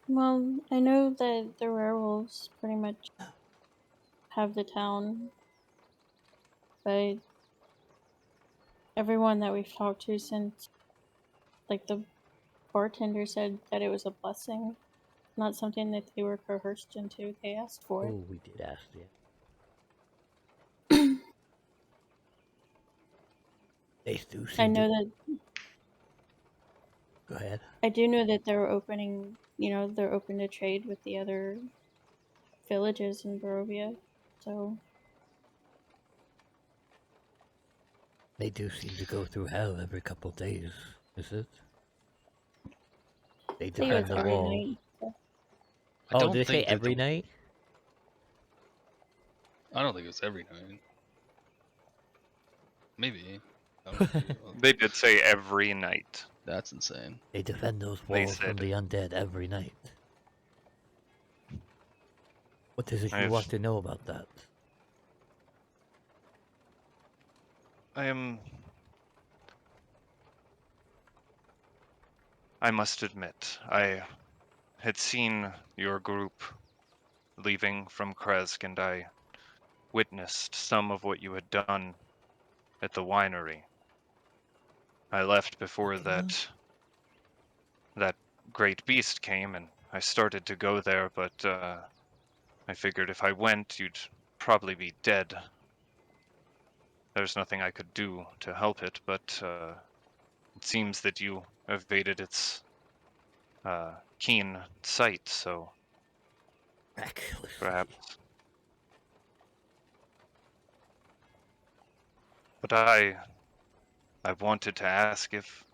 Well, I know that the werewolves pretty much have the town, but everyone that we've talked to since, like the bartender said that it was a blessing, not something that they were coerced into. They asked for it. Oh, we did ask you. They do I seem know to... that. Go ahead. I do know that they're opening. They're open to trade with the other villages in Barovia. So They do seem to go through hell every couple days, is it? They I think it was defend the every walls. night. So. I Oh, don't did they say think that every night? I don't think it's every night. Maybe. I don't know. They did say every night. That's insane. They defend those They walls from said, the undead every night. What is it you I've want to know about that? I must admit, I had seen your group leaving from Krezk, and I witnessed some of what you had done at the winery. I left before Okay. that great beast came, and I started to go there, but I figured if I went, you'd probably be dead. There's nothing I could do to help it, but it seems that you evaded its keen sight, so Miraculously. perhaps. But I wanted to ask if,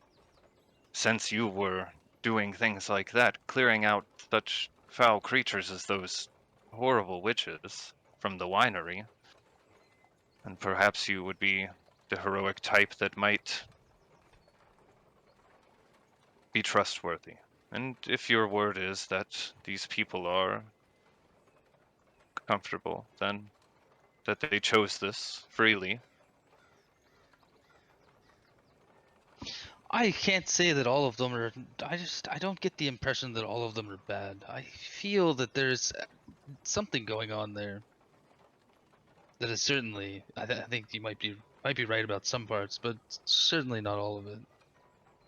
since you were doing things like that, clearing out such foul creatures as those horrible witches from the winery, and perhaps you would be the heroic type that might be trustworthy. And if your word is that these people are comfortable, then that they chose this freely. I can't say that all of them are. I don't get the impression that all of them are bad. I feel that there's something going on there. That is certainly. I think you might be right about some parts, but certainly not all of it.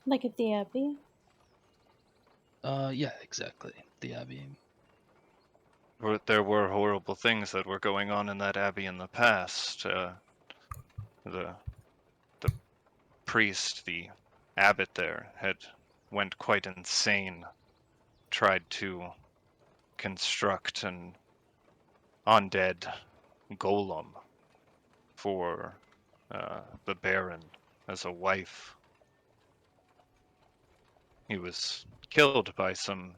Like at the Abbey. Yeah, exactly. The Abbey. There were horrible things that were going on in that abbey in the past. The priest, the abbot there, had went quite insane, tried to construct an undead golem for the Baron as a wife. He was killed by some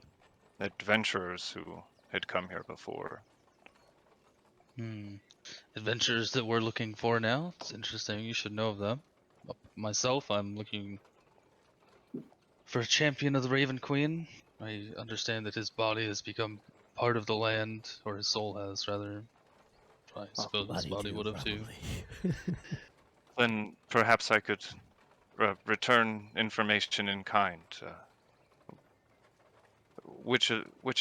adventurers who had come here before. Adventures that we're looking for now. It's interesting. You should know of them. Myself, I'm looking for a champion of the Raven Queen. I understand that his body has become part of the land, or his soul has, rather. I suppose his body would have too. Then perhaps I could return information in kind. Which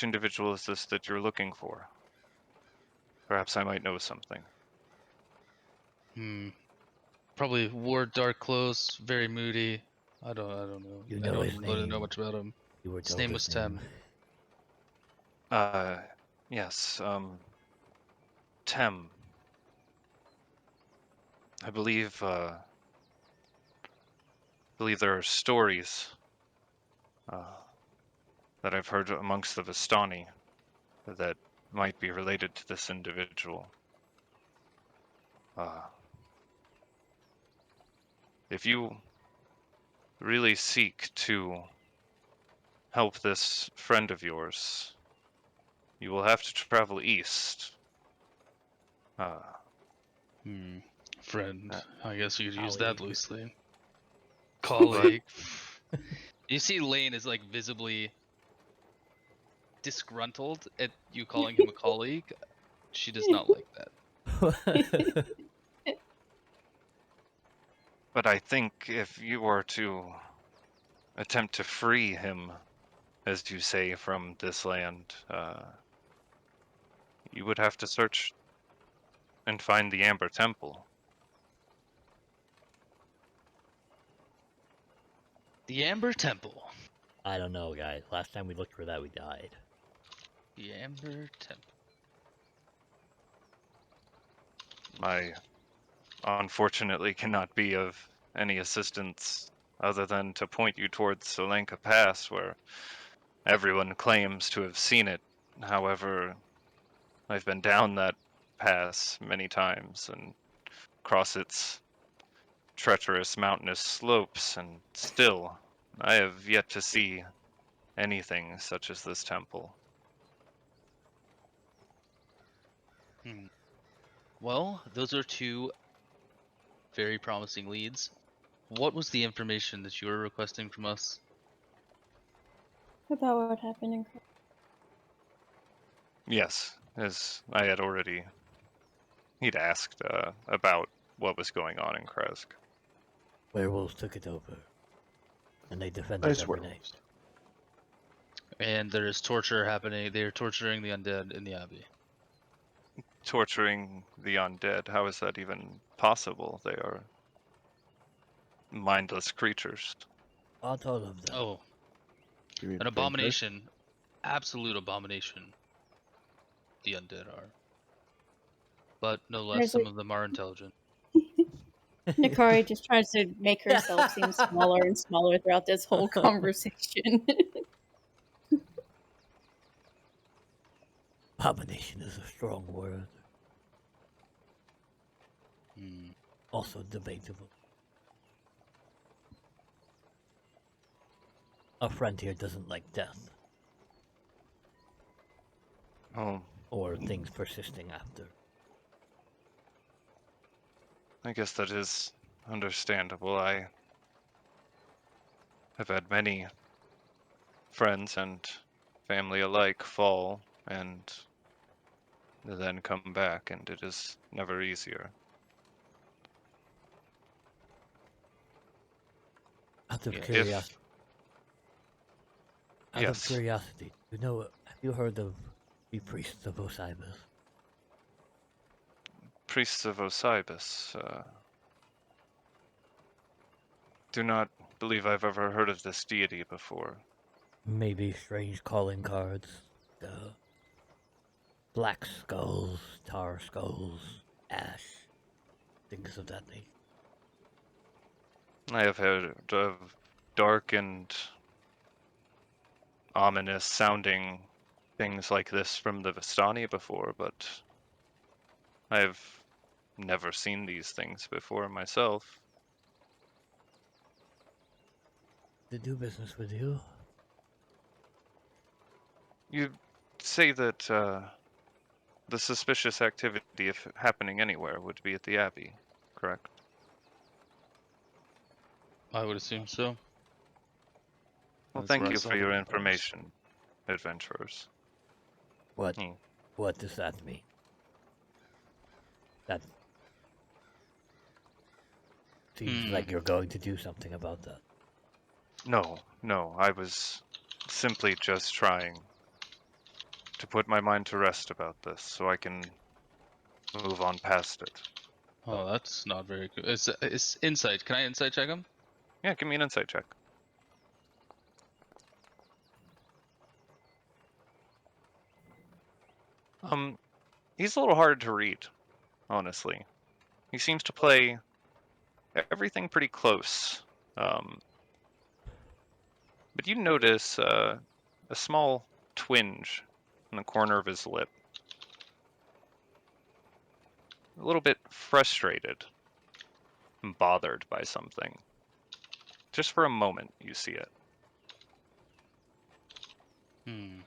individual is this that you're looking for? Perhaps I might know something. Probably wore dark clothes, very moody. I don't know. You I know don't his really know name. much about him. You were His told name was Tem. Yes, Tem. I believe there are stories that I've heard amongst the Vistani that might be related to this individual. If you really seek to help this friend of yours, you will have to travel east. Friend. I guess you could use that Colleague. loosely. Colleague. You see Lane is like visibly disgruntled at you calling him a colleague. She does not like that. But I think if you were to attempt to free him, as you say, from this land, you would have to search and find the Amber Temple. The Amber Temple. I don't know, guys. Last time we looked for that, we died. The Amber Temple. I unfortunately cannot be of any assistance other than to point you towards Solanka Pass, where everyone claims to have seen it. However, I've been down that pass many times and across its treacherous mountainous slopes, and still I have yet to see anything such as this temple. Well, those are two very promising leads. What was the information that you were requesting from us? About what happened in Krezk. Yes, as I had he'd asked about what was going on in Krezk. Werewolves took it over, and they defended Nice every day. werewolves. And there is torture happening. They are torturing the undead in the Abbey. Torturing the undead, how is that even possible? They are mindless creatures. Not all of them. Oh, You mean an vampires? abomination. Absolute abomination. The undead are. But no less, There's some of them are intelligent. Nikari just tries to make herself seem smaller and smaller throughout this whole conversation. Abomination is a strong word. Hmm. Also debatable. A friend here doesn't like death. Oh, Or things persisting after. I guess that is understandable. I have had many friends and family alike fall and then come back, and it is never easier. Out of Yes. curiosity. Out Yes. of curiosity, have you heard of the priests of Osiris? Priests of Osiris, do not believe I've ever heard of this deity before. Maybe strange calling cards. Black skulls, tar skulls, ash, things of that nature. I have heard of dark and ominous sounding things like this from the Vistani before, but I have never seen these things before myself. To do business with you. You say that the suspicious activity, if happening anywhere, would be at the Abbey, correct? I would assume so. Well, That's thank where I you saw for the your reports. information, adventurers. What? Hmm. What does that mean? That seems Hmm. like you're going to do something about that. No, I was simply just trying to put my mind to rest about this so I can move on past it. Oh, that's not very good. It's insight. Can I insight check him? Yeah, give me an insight check. He's a little hard to read, honestly. He seems to play everything pretty close. But you notice a small twinge in the corner of his lip. A little bit frustrated and bothered by something. Just for a moment, you see it. Hmm.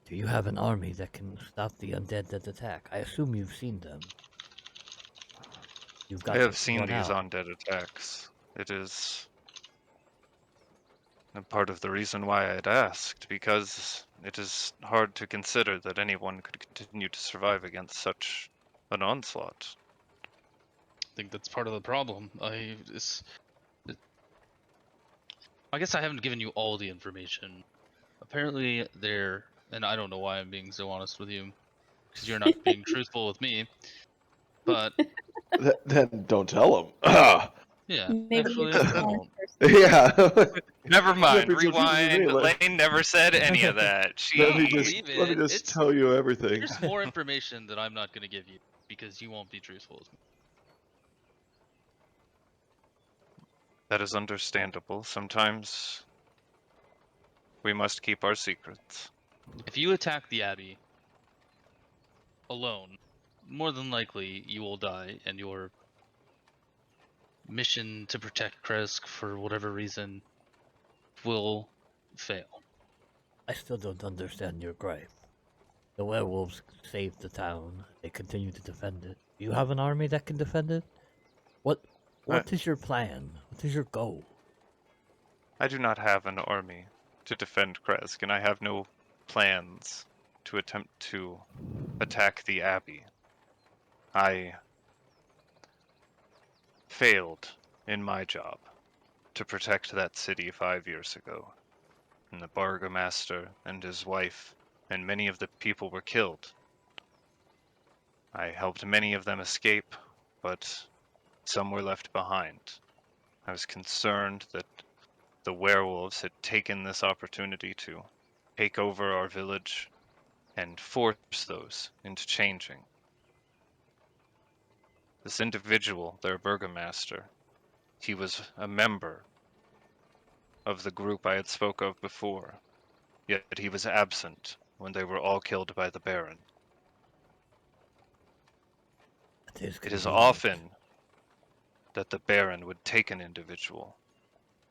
Do you have an army that can stop the undead that attack? I assume you've seen them. You've got I have to seen one these out. undead attacks. It is a part of the reason why I'd asked, because it is hard to consider that anyone could continue to survive against such an onslaught. I think that's part of the problem. I guess I haven't given you all the information. Apparently, and I don't know why I'm being so honest with you, because you're not being truthful with me. But Then don't tell him. Ah, yeah, Maybe you're actually, just I an honest won't. person. yeah. Never mind, That'd be so true to me, rewind. like- Lane never said any of that. Let No, me She. just leave let me it. just tell you everything. Here's more information that I'm not going to give you because you won't be truthful with me. That is understandable. Sometimes we must keep our secrets. If you attack the Abbey alone, more than likely you will die, and your mission to protect Krezk for whatever reason will fail. I still don't understand your gripe. The werewolves saved the town. They continue to defend it. Do you have an army that can defend it? What I- is your plan? What is your goal? I do not have an army to defend Krezk, and I have no plans to attempt to attack the Abbey. I failed in my job to protect that city 5 years ago, and the burgomaster and his wife and many of the people were killed. I helped many of them escape, but some were left behind. I was concerned that the werewolves had taken this opportunity to take over our village and force those into changing. This individual, their burgomaster, he was a member of the group I had spoke of before, yet he was absent when they were all killed by the Baron. It is It is convenient. often that the Baron would take an individual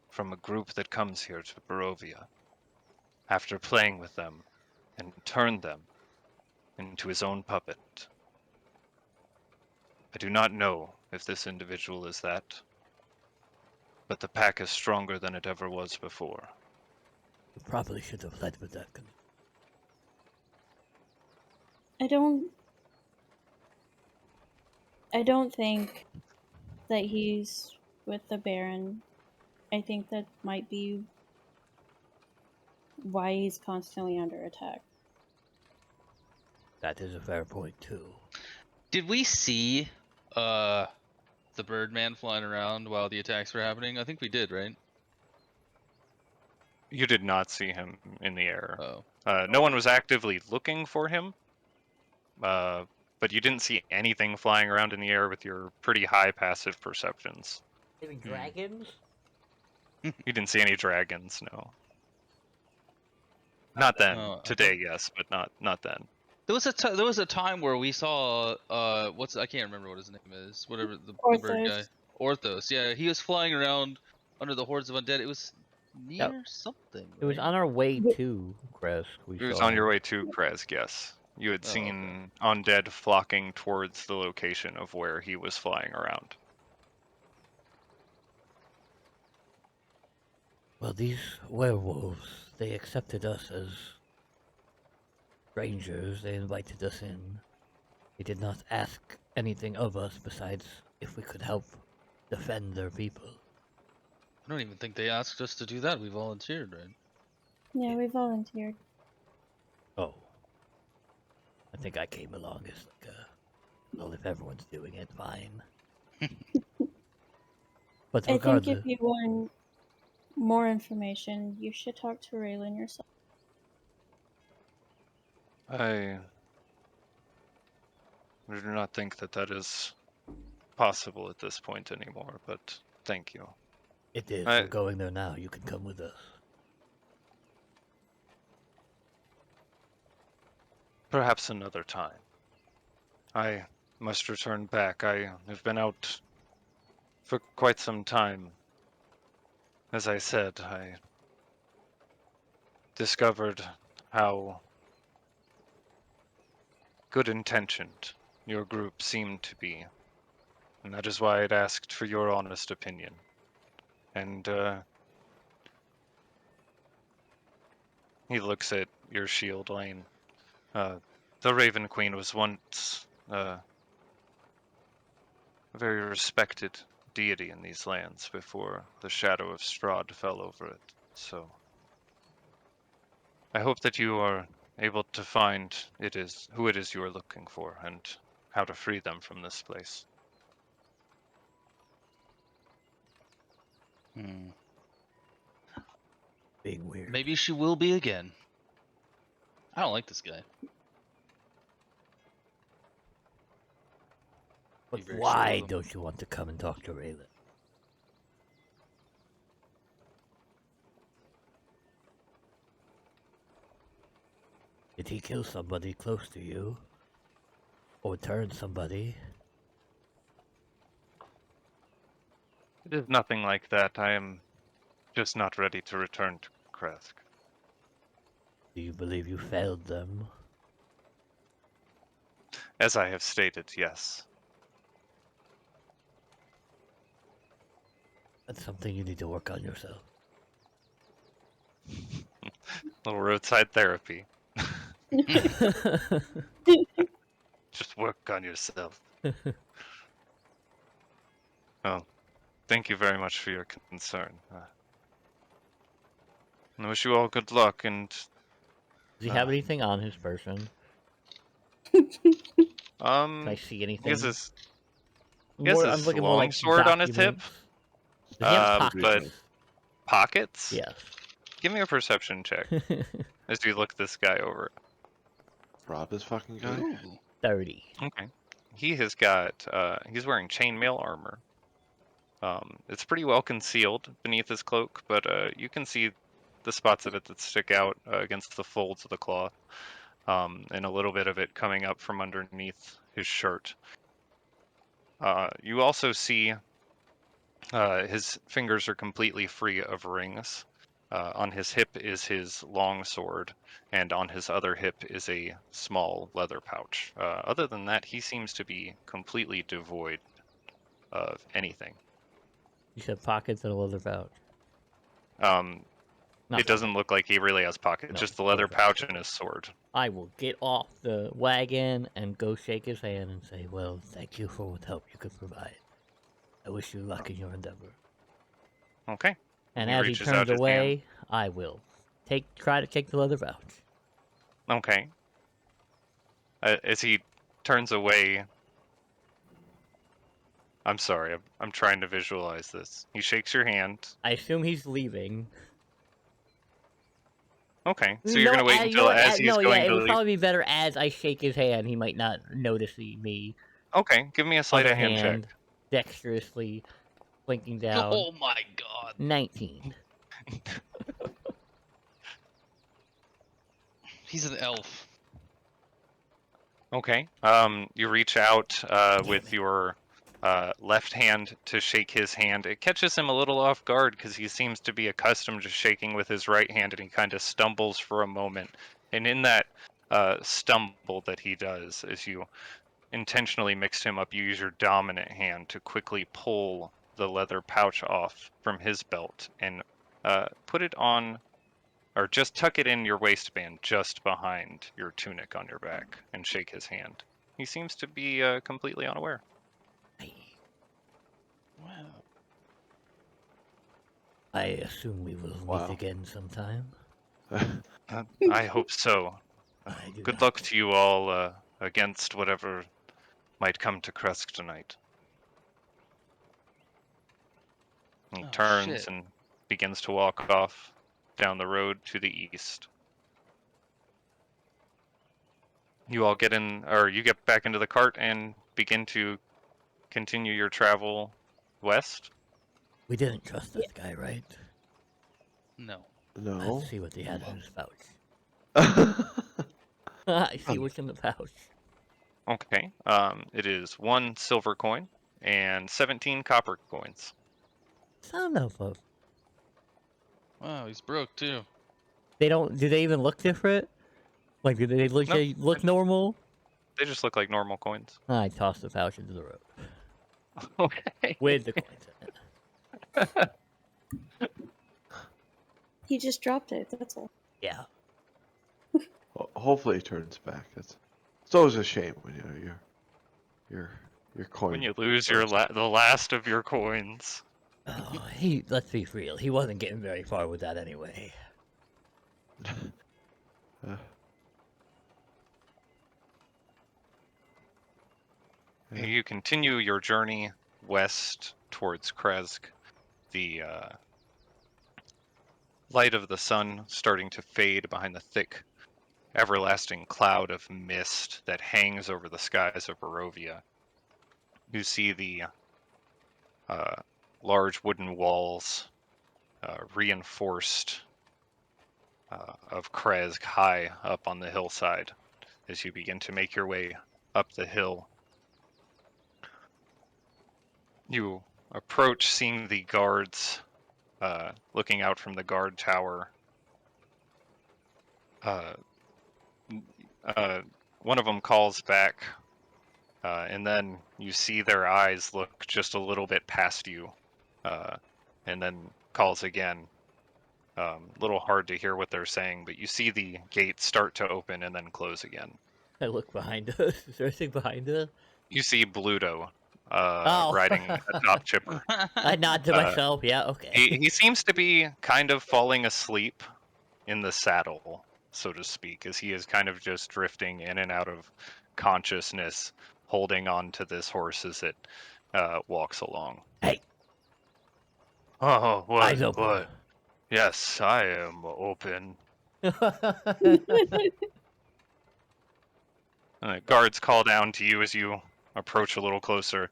from a group that comes here to Barovia, after playing with them, and turn them into his own puppet. I do not know if this individual is that, but the pack is stronger than it ever was before. You probably should have led with that. I don't think that he's with the Baron. I think that might be why he's constantly under attack. That is a fair point too. Did we see the Birdman flying around while the attacks were happening? I think we did, right? You did not see him in the air. Oh. No one was actively looking for him, but you didn't see anything flying around in the air with your pretty high passive perceptions. Maybe dragons? You didn't see any dragons, no. Not then. Oh, I Today, yes, but not then. There was a time where we saw I can't remember what his name is. Whatever the bird guy. Orthos. Orthos. Yeah, he was flying around under the hordes of undead. It was Yep. near something. It was right? on our way Ye- to Krezk. We It was saw on your him. way to Krezk, yes. You had Oh, okay. seen undead flocking towards the location of where he was flying around. Well, these werewolves, they accepted us as strangers. They invited us in. They did not ask anything of us besides if we could help defend their people. I don't even think they asked us to do that. We volunteered, right? Yeah, we volunteered. Oh. I think I came along as like well, if everyone's doing it, fine. But I think regardless, if you want more information, you should talk to Raylan yourself. I do not think that that is possible at this point anymore, but thank you. it is. I- We're going there now. You can come with us. Perhaps another time. I must return back. I have been out for quite some time. As I said, I discovered how good intentioned your group seemed to be, and that is why I'd asked for your honest opinion. And he looks at your shield, Lane. The Raven Queen was once a very respected deity in these lands before the shadow of Strahd fell over it. So I hope that you are able to find who it is you are looking for and how to free them from this place. Hmm. Being weird. Maybe she will be again. I don't like this guy. But Be very short why with him. don't you want to come and talk to Raylan? Did he kill somebody close to you? Or turn somebody? It is nothing like that. I am just not ready to return to Krezk. Do you believe you failed them? As I have stated, yes. That's something you need to work on yourself. Little roadside therapy. Just work on yourself. Oh, thank you very much for your concern. I wish you all good luck, and Does he have anything on his person? Can I see he anything? has his I'm looking more long like sword on his hip. documents. Does he have But- pockets? Pockets? Yes. Give me a perception check as you look this guy over. Rob this fucking guy? Ooh. 30. Okay. He has got he's wearing chainmail armor. It's pretty well concealed beneath his cloak, but you can see the spots of it that stick out against the folds of the cloth, and a little bit of it coming up from underneath his shirt. You also see his fingers are completely free of rings. On his hip is his long sword, and on his other hip is a small leather pouch. Other than that, he seems to be completely devoid of anything. You said pockets and a leather pouch. It doesn't look like he really has pockets, No, just the leather leather pouch pouch. and his sword. I will get off the wagon and go shake his hand and say, well, thank you for what help you could provide. I wish you luck in your endeavor. Okay. And He as he reaches turns out his away, I will try to take the leather pouch. Okay. As he turns away, I'm sorry, I'm trying to visualize this. He shakes your hand. I assume he's leaving. Okay, so you're gonna wait until as he's going it to would leave. probably be better as I shake his hand. He might not notice me. Okay, give me a sleight Other of hand hand, check. dexterously blinking down. Oh my god. 19. He's an elf. Okay. You reach out with your left hand to shake his hand. It catches him a little off guard because he seems to be accustomed to shaking with his right hand, and he kind of stumbles for a moment. And in that stumble that he does, as you intentionally mixed him up, you use your dominant hand to quickly pull the leather pouch off from his belt and put it on, or just tuck it in your waistband just behind your tunic on your back and shake his hand. He seems to be completely unaware. Wow. I assume we will meet Wow. again sometime. I hope so. I do Good not. luck to you all against whatever might come to Krezk tonight. He Oh turns shit. and begins to walk off down the road to the east. You all get in, or you get back into the cart and begin to continue your travel west. We didn't trust this guy, right? No. No. Let's see what he had in his pouch. Oh, I see what's in the pouch. Okay. It is 1 silver coin and 17 copper coins. Son of a. Wow, he's broke too. They don't. Do they even look different? Like, do they look? Nope. They look normal? They just look like normal coins. I tossed the pouch into the road Okay. with the coins in it. He just dropped it. That's all. Yeah. hopefully he turns back. It's always a shame when your coin. When you lose goes. the last of your coins. Oh, let's be real. He wasn't getting very far with that anyway. Uh, yeah. You continue your journey west towards Krezk. The light of the sun starting to fade behind the thick, everlasting cloud of mist that hangs over the skies of Barovia. You see the large wooden walls, reinforced of Krezk, high up on the hillside as you begin to make your way up the hill. You approach, seeing the guards looking out from the guard tower. One of them calls back, and then you see their eyes look just a little bit past you, and then calls again. Little hard to hear what they're saying, but you see the gates start to open and then close again. I look behind us. Is there anything behind us? You see Bluto Oh. riding atop Chipper. I nod to Uh, myself. Yeah, okay. He seems to be kind of falling asleep in the saddle, so to speak, as he is kind of just drifting in and out of consciousness, holding on to this horse as it walks along. Hey, Oh, eyes open. Yes, I am open. Guards call down to you as you approach a little closer.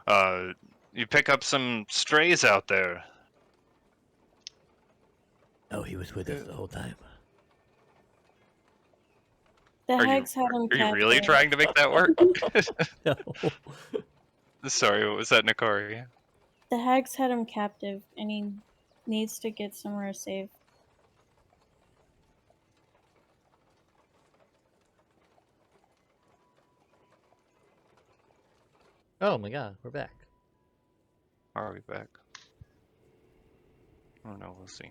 You pick up some strays out there. Oh, he was with us the whole time. The Are you hags had him are you really captive. trying to make that work? No. Sorry, what was that, Nikari? The hags had him captive, and he needs to get somewhere safe. Oh my god, we're back. Are we back? Oh no, we'll see.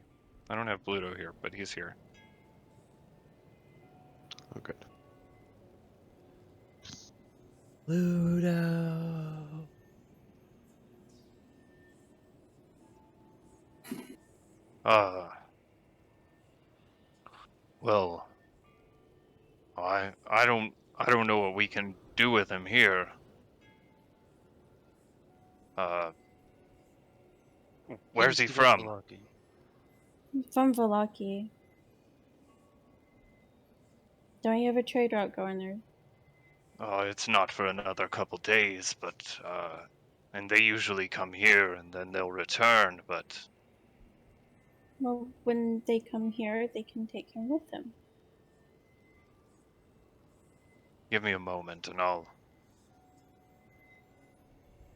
I don't have Bluto here, but he's here. Oh, good. Ludo. Well, I don't know what we can do with him here. Where's he Seems to be from? Velaki. From Velaki. Don't you have a trade route going there? It's not for another couple days, but and they usually come here and then they'll return, but Well, when they come here, they can take him with them. give me a moment and I'll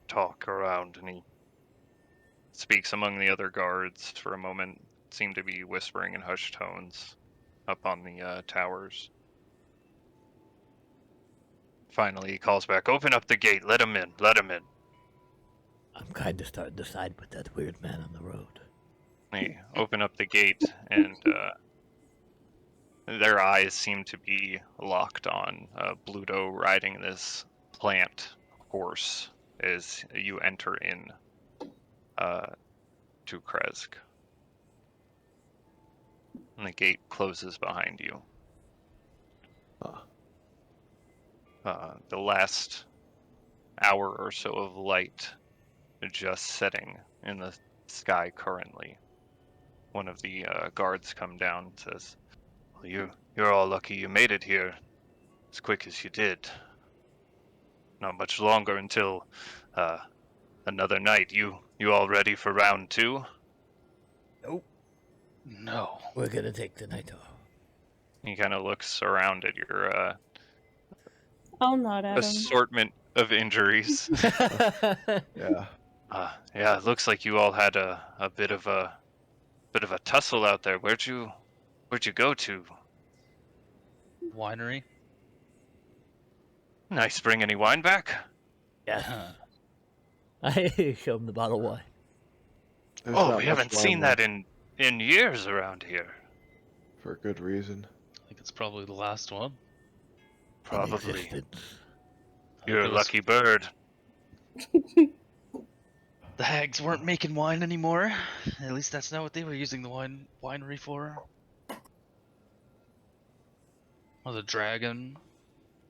talk around. And he speaks among the other guards for a moment, seem to be whispering in hushed tones up on the towers. Finally, he calls back, "Open up the gate, let him in, let him in." I'm kind of starting to side with that weird man on the road. They open up the gate, and their eyes seem to be locked on Bluto riding this plant horse as you enter in to Krezk. And the gate closes behind you. The last hour or so of light just setting in the sky currently. One of the guards come down and says, "Well, you're all lucky you made it here as quick as you did. Not much longer until another night. You all ready for round 2? Nope. No. We're gonna take the night off. He kind of looks around at your I'll nod at him. assortment of injuries. Yeah. Yeah, it looks like you all had a bit of a tussle out there. Where'd you go to? Winery? Nice. Bring any wine back? Yes. I show him the bottle of wine. There's Oh, not we much haven't wine seen that left, in years around here. for good reason. I think it's probably the last one. In Probably. existence. You're a There was- lucky bird. The hags weren't making wine anymore. At least that's not what they were using the winery for. Or the dragon.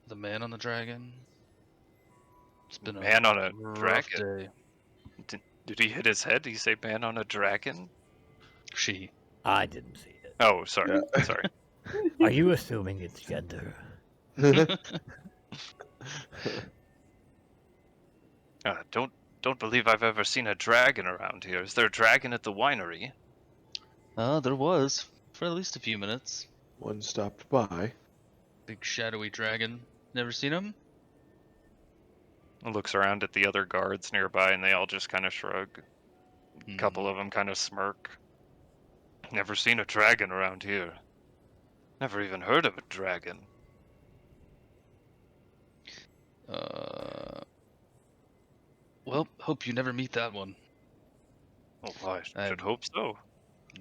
The man on the dragon. It's been Man on a rough dragon? day. Did he hit his head? Did he say man on a dragon? She. I didn't see it. Oh, sorry. Yeah. Sorry. Are you assuming it's gender? Don't believe I've ever seen a dragon around here. Is there a dragon at the winery? There was. For at least a few minutes. One stopped by. Big shadowy dragon. Never seen him? Looks around at the other guards nearby, and they all just kind of shrug. A Hmm. couple of them kind of smirk. Never seen a dragon around here. Never even heard of a dragon. Well, hope you never meet that one. Well, I I've should hope so.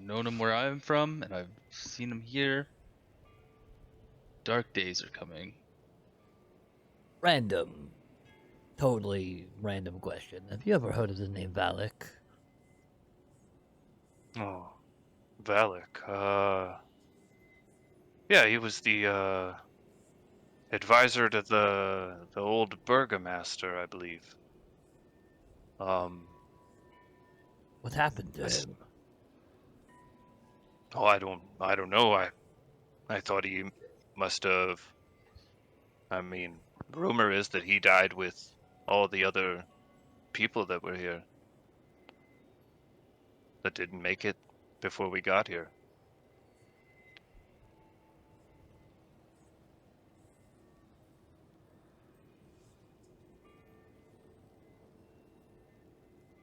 known him where I'm from, and I've seen him here. Dark days are coming. Random. Totally random question. Have you ever heard of the name Valak? Oh, Valak. Yeah, he was the advisor to the old burgomaster, I believe. What happened to Yes. him? Oh, I don't know. I thought he must have. I mean, rumor is that he died with all the other people that were here that didn't make it before we got here.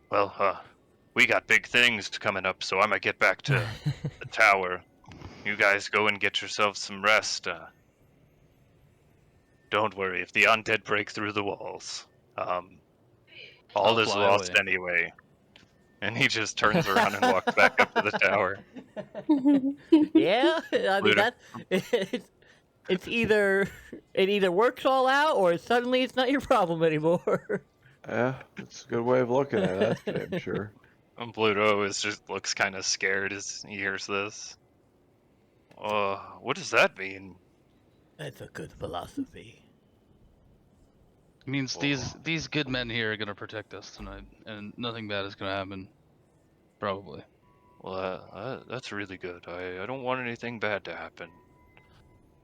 Well, we got big things coming up, so I'm gonna get back to the tower. You guys go and get yourselves some rest. Don't worry, if the undead break through the walls, all I'll is fly lost away. anyway. And he just turns around and walks back up to the tower. Yeah, I mean Luda. that it's either it either works all out or suddenly it's not your problem anymore. Yeah, that's a good way of looking at it, that's damn sure. And Bluto looks kind of scared as he hears this. What does that mean? That's a good philosophy. It means Oh. these good men here are gonna protect us tonight, and nothing bad is gonna happen. Probably. Well, that's really good. I don't want anything bad to happen.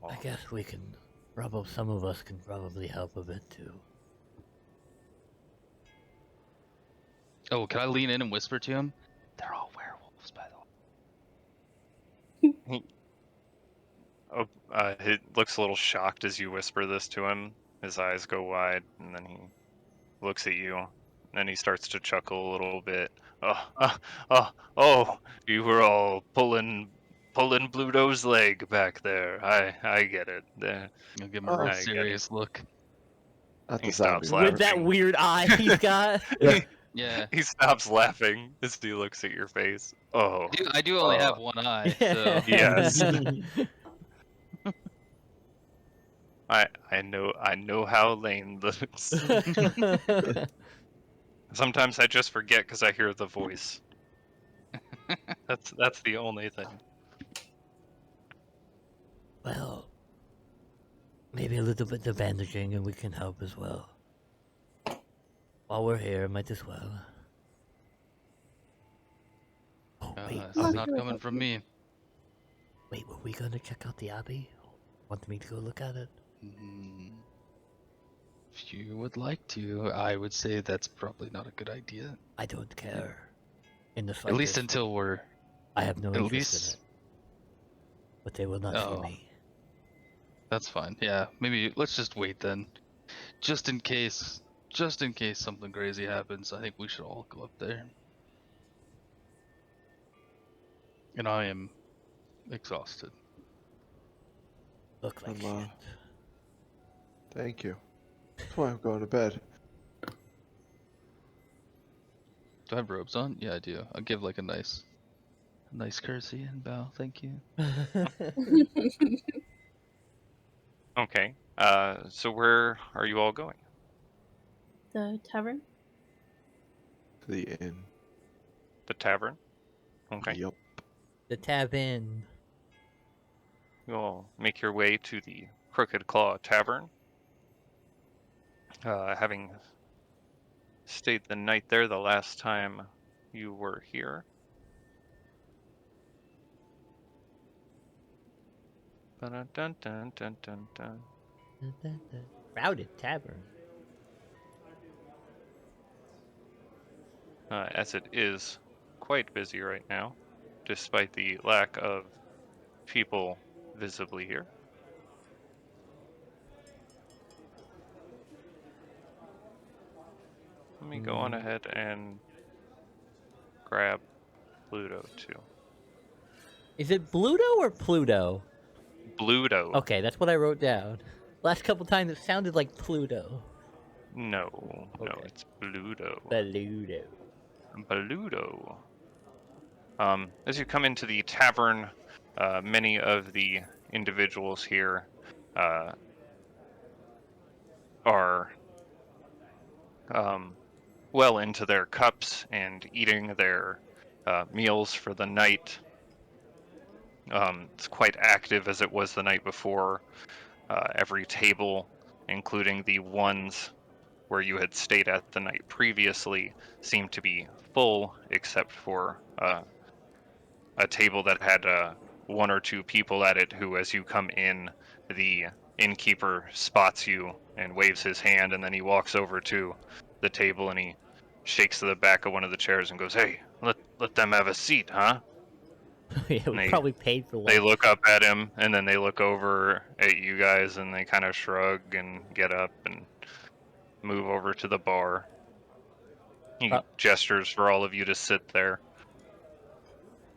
I guess we can. Some of us can probably help a bit too. Oh, can I lean in and whisper to him? They're all werewolves, by the way. He looks a little shocked as you whisper this to him. His eyes go wide, and then he looks at you. And he starts to chuckle a little bit. Oh, you were all pulling Bluto's leg back there. I get it. I'll give him a real I get it. serious look. Not the He zombie stops part. With that laughing. weird eye he's got. Yeah. Yeah. He stops laughing as he looks at your face. Oh, I do only have one eye, so yes. I know how Lane looks. Sometimes I just forget because I hear the voice. That's the only thing. Well, maybe a little bit of bandaging and we can help as well. While we're here, might as well. Oh, wait, it's are we, not coming from me. wait, were we gonna check out the Abbey? Want me to go look at it? If you would like to, I would say that's probably not a good idea. I don't care. In the At least slightest. until we're. I have no At interest least. in it. But they will not Oh. see me. That's fine. Yeah, maybe let's just wait then. Just in case something crazy happens, I think we should all go up there. And I am exhausted. Look like I'm, shit. Thank you. That's why I'm going to bed. Do I have robes on? Yeah, I do. I'll give like a nice courtesy and bow. Thank you. Okay. So where are you all going? The tavern? To the inn. The tavern? Okay. Yup. The tavern. You'll make your way to the Crooked Claw Tavern. Having stayed the night there the last time you were here. Dun-dun-dun-dun-dun-dun. Crowded tavern. As it is quite busy right now, despite the lack of people visibly here. Let me go on ahead and grab Pluto too. Is it Bluto or Pluto? Bluto. Okay, that's what I wrote down. Last couple times it sounded like Pluto. No, Okay. it's Bluto. Bluto. Bluto. As you come into the tavern, many of the individuals here are well into their cups and eating their meals for the night. It's quite active as it was the night before. Every table, including the ones where you had stayed at the night previously, seemed to be full, except for a table that had one or two people at it who, as you come in, the innkeeper spots you and waves his hand, and then he walks over to the table and he shakes the back of one of the chairs and goes, "Hey, let them have a seat, huh?" Yeah, we They- probably paid for lunch. They look up at him, and then they look over at you guys, and they kind of shrug and get up and move over to the bar. He gestures for all of you to sit there.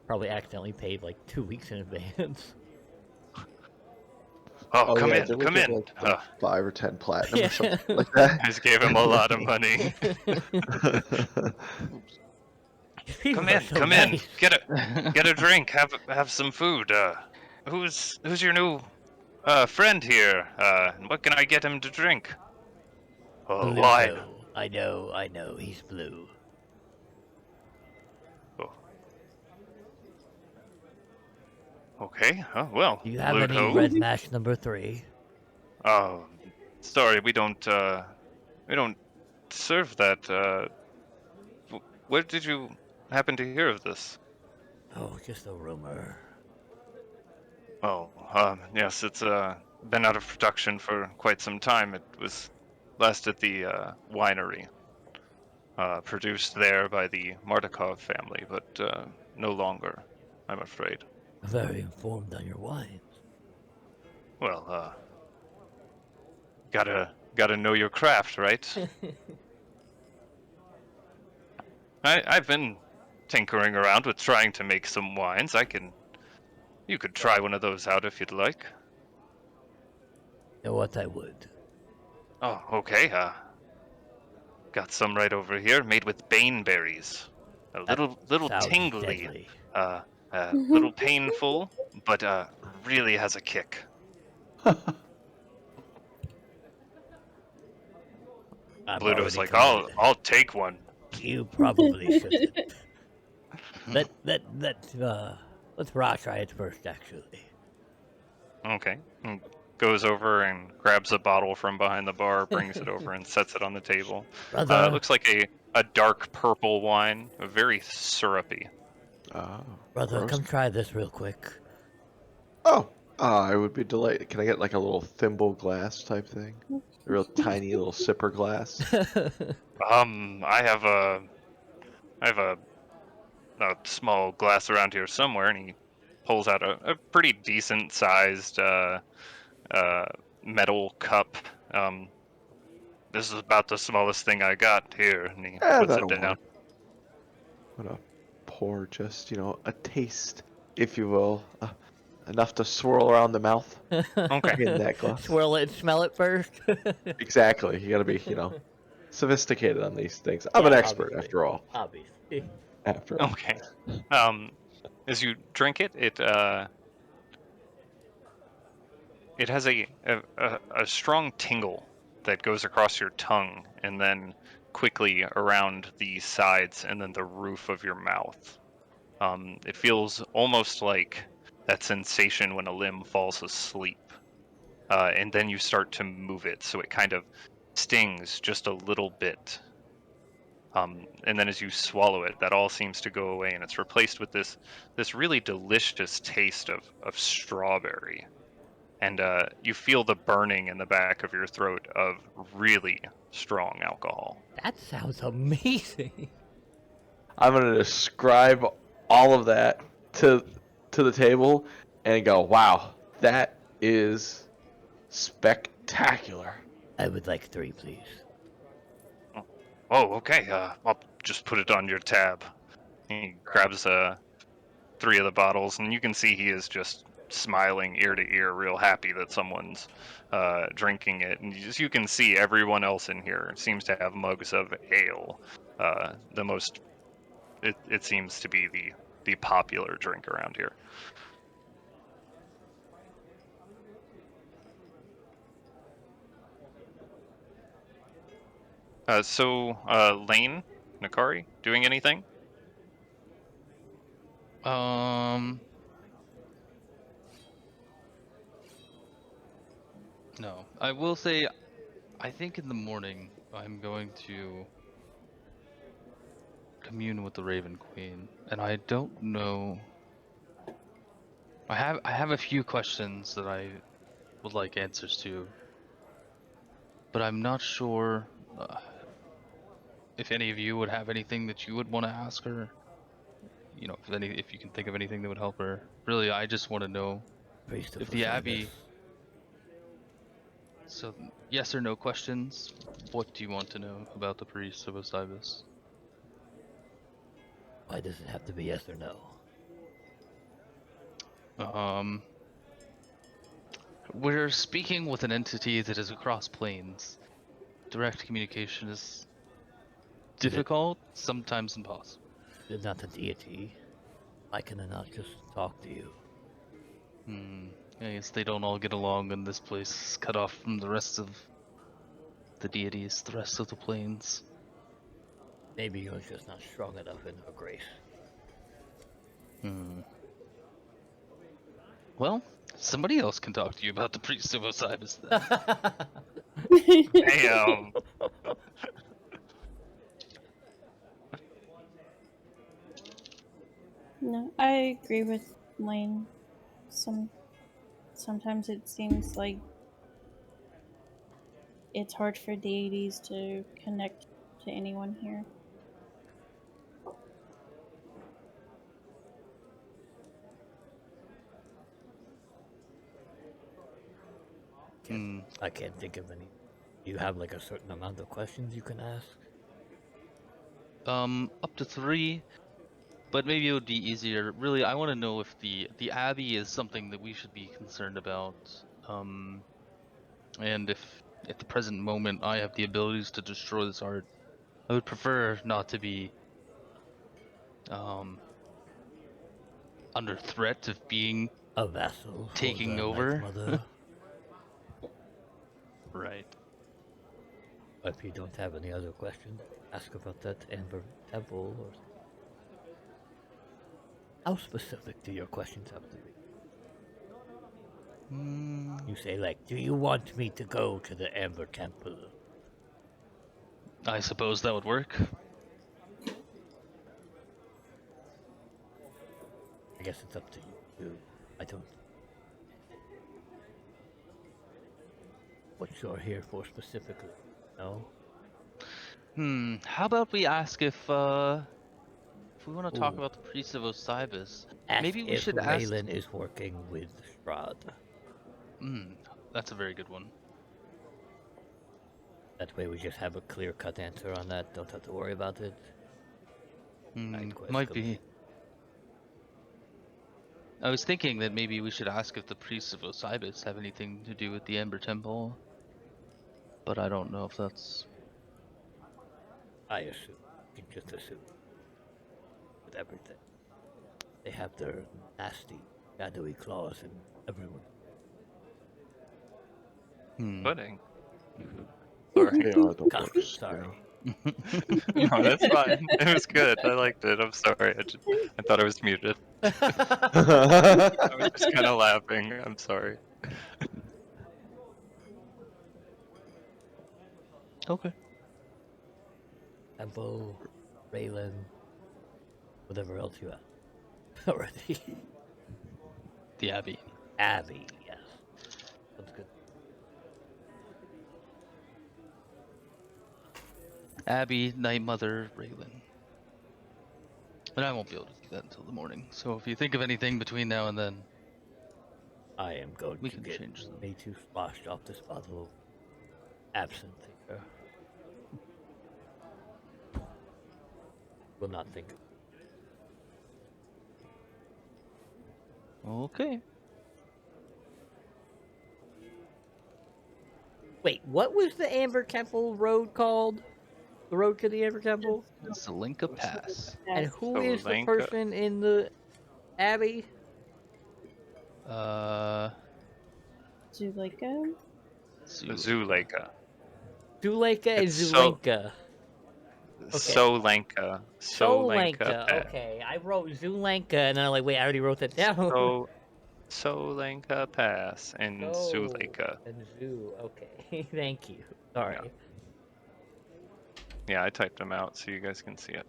Probably accidentally paid like 2 weeks in advance. Oh, come yeah, in, didn't we come get, in. Like 5 or 10 platinum Yeah. or something like that? I just gave him a lot of money. People Come are in, so come nice. in. Get a drink. Have some food. Who's your new friend here? What can I get him to drink? Oh, wine. Bluto. I know, he's blue. Oh. Okay. Oh well. Do you have any Bluto. red mash number 3? Oh, sorry, we don't serve that. Where did you happen to hear of this? Oh, just a rumor. Oh, yes, it's been out of production for quite some time. It was last at the winery, produced there by the Martikov family, but no longer, I'm afraid. Very informed on your wines. Well, gotta know your craft, right? I've been tinkering around with trying to make some wines. You could try one of those out if you'd like. You know what, I would. Oh, okay. Got some right over here, made with bane berries. A That little sounds tingly, deadly. little painful, but really has a kick. I'm Bluto's already like, committed. I'll take one. You probably shouldn't. Let's raw try it first, actually. Okay. And goes over and grabs a bottle from behind the bar, brings it over and sets it on the table. It Brother, looks like a dark purple wine, very syrupy. Oh, brother, gross. come try this real quick. Oh, I would be delighted. Can I get like a little thimble glass type thing? A real tiny little sipper glass? I have a small glass around here somewhere, and he pulls out a pretty decent sized uh, metal cup. Um, this is about the smallest thing I got here, and he puts it That'll down. work. I'm gonna pour just, a taste, if you will. Enough to swirl around the mouth Okay. in that glass. Swirl it and smell it first. Exactly. You gotta be, sophisticated on these things. I'm an Yeah, expert, obviously. after all. Obviously. After all. Okay. As you drink it, it has a strong tingle that goes across your tongue and then quickly around the sides and then the roof of your mouth. It feels almost like that sensation when a limb falls asleep. And then you start to move it, so it kind of stings just a little bit. And then as you swallow it, that all seems to go away, and it's replaced with this really delicious taste of strawberry. And you feel the burning in the back of your throat of really strong alcohol. That sounds amazing. I'm gonna describe all of that to the table and go, wow, that is spectacular. I would like 3, please. Oh, okay. I'll just put it on your tab. He grabs 3 of the bottles, and you can see he is just smiling ear to ear, real happy that someone's drinking it. And you can see everyone else in here seems to have mugs of ale. It seems to be the popular drink around here. Lane, Nakari, doing anything? No. I will say, I think in the morning I'm going to commune with the Raven Queen, and I don't know. I have a few questions that I would like answers to, but I'm not sure if any of you would have anything that you would want to ask her. If you can think of anything that would help her. Really, I just want to know Priest of if the Abbey. Osiris. So, yes or no questions. What do you want to know about the priest of Osiris? Why does it have to be yes or no? We're speaking with an entity that is across planes. Direct communication is difficult, sometimes impossible. You're not a deity. Why can I not just talk to you? I guess they don't all get along, and this place is cut off from the rest of the deities, the rest of the planes. Maybe you're just not strong enough in her grace. Well, somebody else can talk to you about the priest of Osiris then. Hey, No, I agree with Lane. Sometimes it seems like it's hard for deities to connect to anyone here. I can't think of any. You have like a certain amount of questions you can ask. Up to 3, but maybe it would be easier. Really, I want to know if the Abbey is something that we should be concerned about. And if at the present moment I have the abilities to destroy this art, I would prefer not to be under threat of being A vassal for taking the over. Night Mother. Right. If you don't have any other questions, ask about that Amber Temple. Or... How specific do your questions have to be? You say like, do you want me to go to the Amber Temple? I suppose that would work. I guess it's up to you. I don't. What you're here for specifically? No. How about we ask if we want to talk Ooh. about the priest of Osiris, Ask maybe we if should ask. Raylan is working with Strahd. That's a very good one. That way we just have a clear-cut answer on that. Don't have to worry about it. Might be. I was thinking that maybe we should ask if the priests of Osiris have anything to do with the Ember Temple, but I don't know if that's. I assume. You can just assume. With everything. They have their nasty, shadowy claws in everyone. Pudding. They are the God, worst. sorry. No, that's fine. It was good. I liked it. I'm sorry. I thought I was muted. I was just kind of laughing. I'm sorry. Okay. Temple, Raylan, whatever else you have. Already. The Abbey. Abby, yes. That's good. Abbey, Night Mother, Raylan. But I won't be able to do that until the morning. So if you think of anything between now and then, I am going we to can get change them. way too sloshed off this bottle of absinthe here. Will not think of Okay. Wait, what was the Amber Temple road called? The road to the Amber Temple? Zelenka Pass. And who is the Solenka. person in the Abbey? Zuleika? Zuleka. Zuleika and It's so- Zulenka. Solenka. Solenka. Pet. Okay, I wrote Zulenka, and then I'm like, wait, I already wrote that down. Solenka Pass and Zuleka. And Zoo. Okay, thank you. Sorry. Yeah, I typed them out so you guys can see it.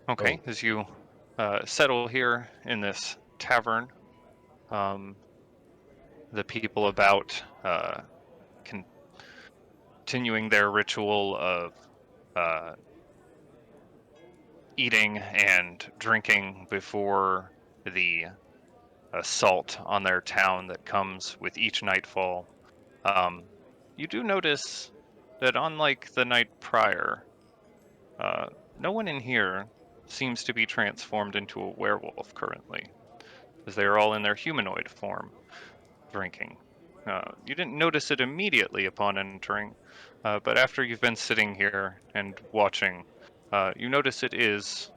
Okay, as you settle here in this tavern, the people about continuing their ritual of eating and drinking before the assault on their town that comes with each nightfall. You do notice that unlike the night prior, no one in here seems to be transformed into a werewolf currently, as they are all in their humanoid form, drinking. You didn't notice it immediately upon entering, but after you've been sitting here and watching, you notice it is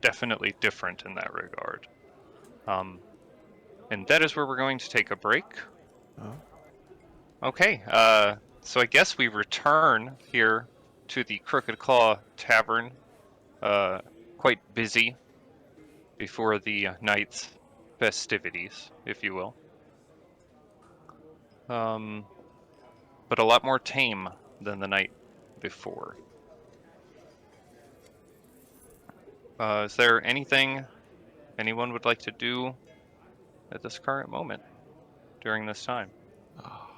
definitely different in that regard. And that is where we're going to take a break. Oh. Okay, so I guess we return here to the Crooked Claw Tavern, quite busy before the night's festivities, if you will. But a lot more tame than the night before. Is there anything anyone would like to do at this current moment during this time?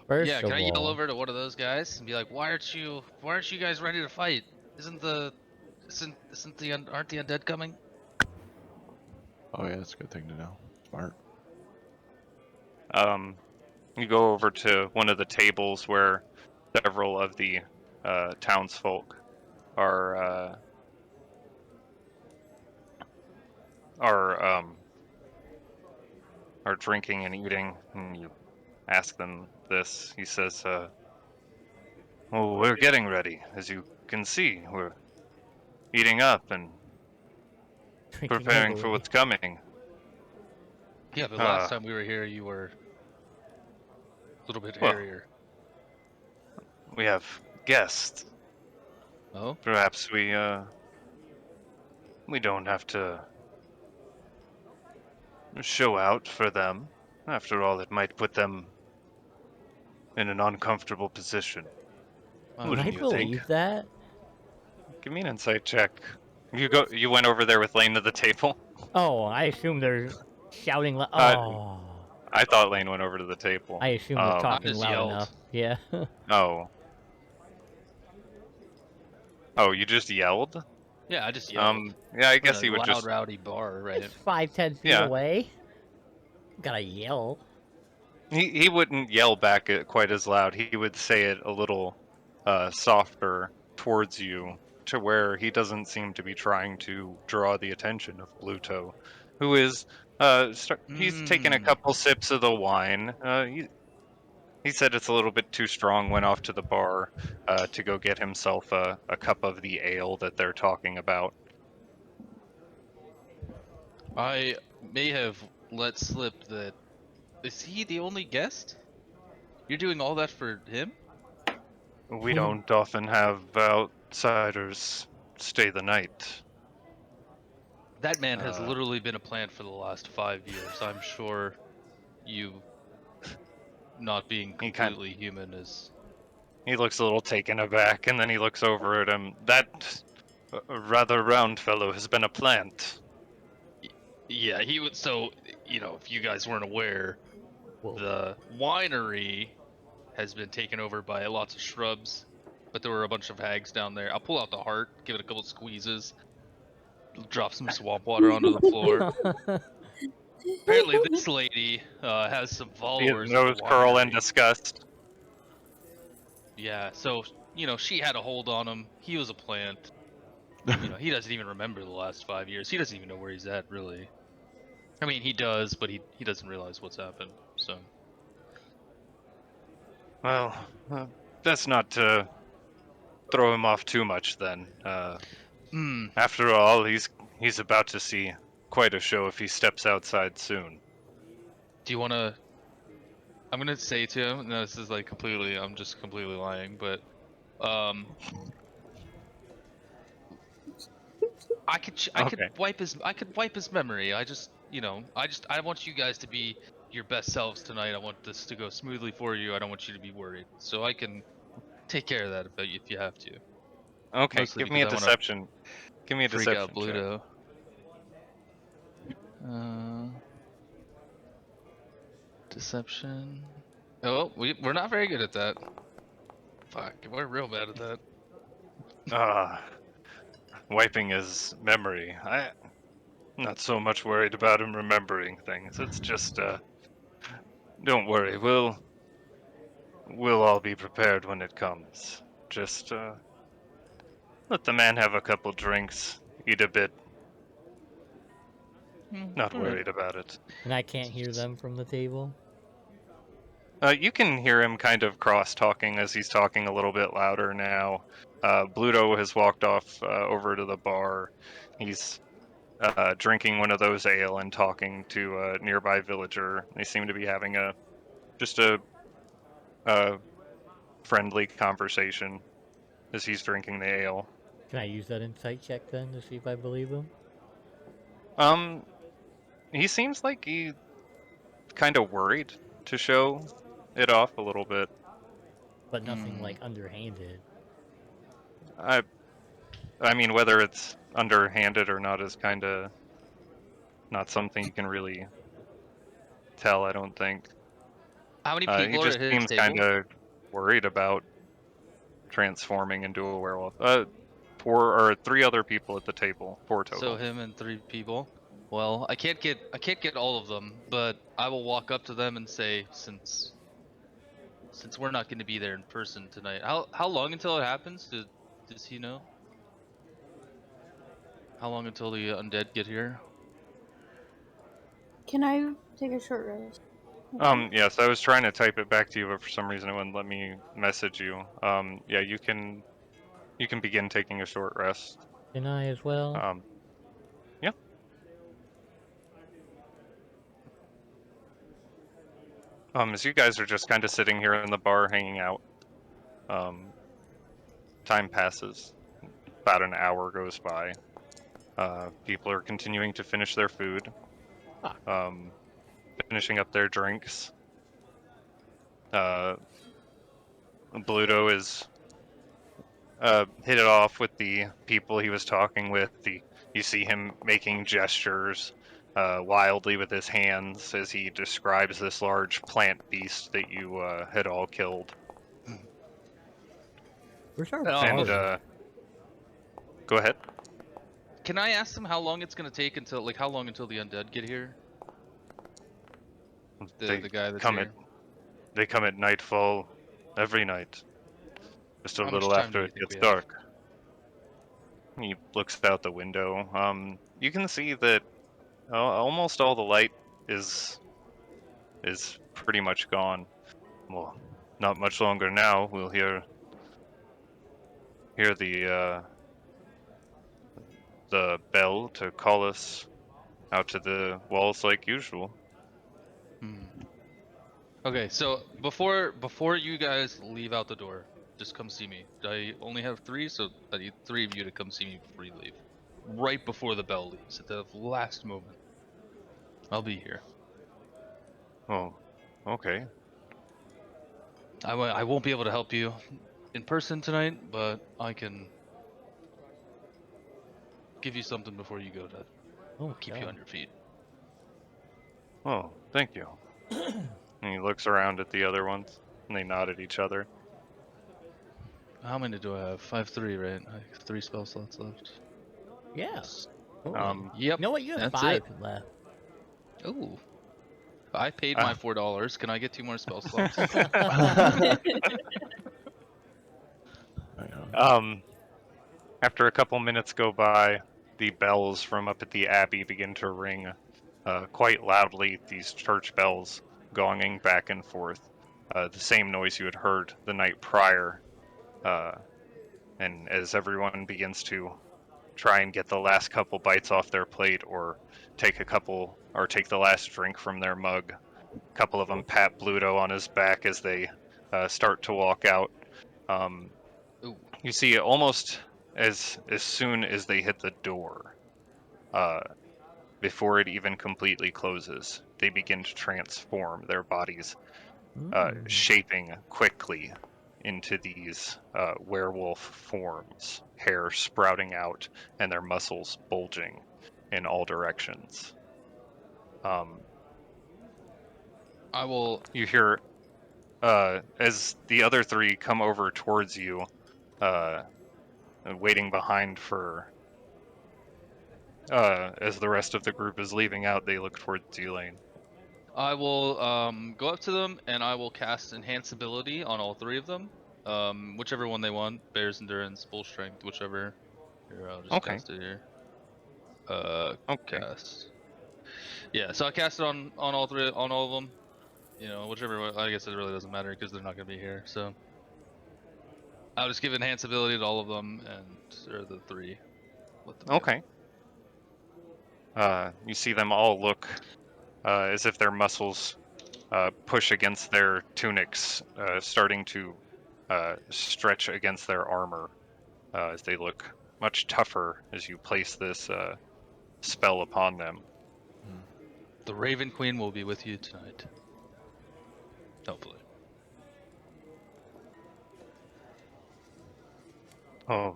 First Yeah, of can I yell all, over to one of those guys and be like, "Why aren't you guys ready to fight? Aren't the undead coming?" Oh yeah, that's a good thing to know. Smart. You go over to one of the tables where several of the townsfolk are are are drinking and eating, and you ask them this. He says, "Well, we're getting ready, as you can see. We're eating up and Drinking preparing for heavily. what's coming. Yeah, but Uh, last time we were here, you were a little bit well, hairier. we have guests. Oh? Perhaps we don't have to show out for them. After all, it might put them in an uncomfortable position. Oh, And I Wouldn't you think? believe that. Give me an insight check. You went over there with Lane to the table? Oh, I assume they're shouting. Uh, Oh, I thought Lane went over to the table. I assume they're I talking just loud yelled. enough. Yeah. Oh. Oh, you just yelled? Yeah, I just yelled. Yeah, I We're in guess a he would loud, just, rowdy bar, right? It's 5-10 feet yeah. away. Gotta yell. He wouldn't yell back it quite as loud. He would say it a little softer towards you, to where he doesn't seem to be trying to draw the attention of Bluto, who is he's taken a Mm. couple sips of the wine. He said it's a little bit too strong. Went off to the bar to go get himself a cup of the ale that they're talking about. I may have let slip that. Is he the only guest? You're doing all that for him? We don't often have outsiders stay the night. That man has Uh, literally been a plant for the last 5 years. I'm sure you not being he kind completely human is. he looks a little taken aback, and then he looks over at him. That rather round fellow has been a plant. Yeah, he would. So, if you guys weren't aware, Whoa. the winery has been taken over by lots of shrubs, but there were a bunch of hags down there. I'll pull out the heart, give it a couple squeezes, drop some swamp water onto the floor. Apparently, this lady has some His followers at the nose curl in winery. disgust. Yeah, so she had a hold on him. He was a plant. He doesn't even remember the last 5 years. He doesn't even know where he's at, really. I mean, he does, but he doesn't realize what's happened. So. Well, that's not to throw him off too much then. Hmm. After all, he's about to see quite a show if he steps outside soon. Do you want to? I'm gonna say to him. No, this is like completely. I'm just completely lying, but I could Okay. wipe his memory. I want you guys to be your best selves tonight. I want this to go smoothly for you. I don't want you to be worried. So I can take care of that if you have to. Okay, Mostly give me because a I want to deception. Give me a freak out deception check. Bluto. Deception. Oh, we're not very good at that. Fuck, we're real bad at that. Wiping his memory. I'm not so much worried about him remembering things. It's just, don't worry. We'll all be prepared when it comes. Just, let the man have a couple drinks, eat a bit. Not All right. worried about it. And I can't hear them from the table. You can hear him kind of cross-talking as he's talking a little bit louder now. Bluto has walked off over to the bar. He's drinking one of those ale and talking to a nearby villager. They seem to be having just a friendly conversation as he's drinking the ale. Can I use that insight check then to see if I believe him? Um, he seems like he's kind of worried to show it off a little bit. But nothing like underhanded. I mean, whether it's underhanded or not is kind of not something you can really tell, I don't think. How many He people are just at his seems kind table? of worried about transforming into a werewolf. Four or three other people at the table, four So total. him and 3 people. Well, I can't get all of them, but I will walk up to them and say, since we're not going to be there in person tonight, how long until it happens? Does he know? How long until the undead get here? Can I take a short rest? Yes, I was trying to type it back to you, but for some reason it wouldn't let me message you. Yeah, you can begin taking a short rest. Can I as well? Yeah. As you guys are just kind of sitting here in the bar hanging out, time passes. About an hour goes by. People are continuing to finish their food, finishing up their drinks. Bluto is hit it off with the people he was talking with. You see him making gestures wildly with his hands as he describes this large plant beast that you had all killed. Where's our And bar? go ahead. Can I ask them how long it's going to take until how long until the undead get here? They The guy that's come here. they come at nightfall every night, just a How much little time do after you it think gets we have? dark. He looks out the window. You can see that almost all the light is pretty much gone. Well, not much longer now. We'll hear the bell to call us out to the walls like usual. Hmm. Okay, so before you guys leave out the door, just come see me. I only have 3, so I need 3 of you to come see me before you leave. Right before the bell leaves, at the last moment. I'll be here. Oh, okay. I won't be able to help you in person tonight, but I can give you something before you go to Oh, keep you on your feet. Oh, thank you. And he looks around at the other ones, and they nod at each other. How many do I have? I have 3, right? I have 3 spell slots left. Yes. Totally. Yep. You know what? You have That's 5 it. left. Ooh. I paid Ah. my $4. Can I get 2 more spell slots? After a couple minutes go by, the bells from up at the abbey begin to ring quite loudly, these church bells gonging back and forth. The same noise you had heard the night prior. And as everyone begins to try and get the last couple bites off their plate or take the last drink from their mug, a couple of them pat Bluto on his back as they start to walk out. Ooh. You see, almost as soon as they hit the door, before it even completely closes, they begin to transform their bodies, shaping quickly into these werewolf forms, hair sprouting out and their muscles bulging in all directions. I will. You hear as the other 3 come over towards you, waiting behind for as the rest of the group is leaving out, they look towards you, Lane. I will go up to them and I will cast Enhance Ability on all 3 of them. Whichever one they want. Bear's Endurance, Bull Strength, whichever. Here, I'll just Okay. cast it here. Okay. Cast. Yeah, so I cast it on all 3, on all of them. You know, whichever one, I guess it really doesn't matter because they're not going to be here, so. I'll just give Enhance Ability to all of them, or the 3. Let them go. Okay. You see them all look as if their muscles push against their tunics, starting to stretch against their armor as they look much tougher as you place this spell upon them. The Raven Queen will be with you tonight. Hopefully. Oh,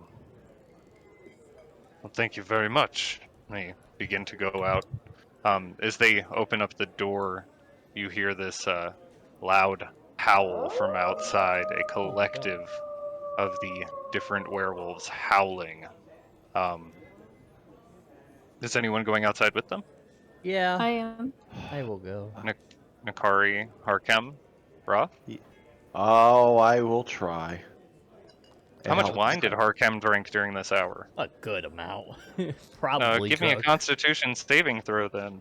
well, thank you very much. They begin to go out. As they open up the door, you hear this loud howl from outside, a collective of the different werewolves howling. Is anyone going outside with them? Yeah, I am. I will go. Nakari, Harkem, Ra? Oh, I will try. How And much help us wine did out. Harkem drink during this hour? A good amount. Probably Give me a drunk. Constitution saving throw then.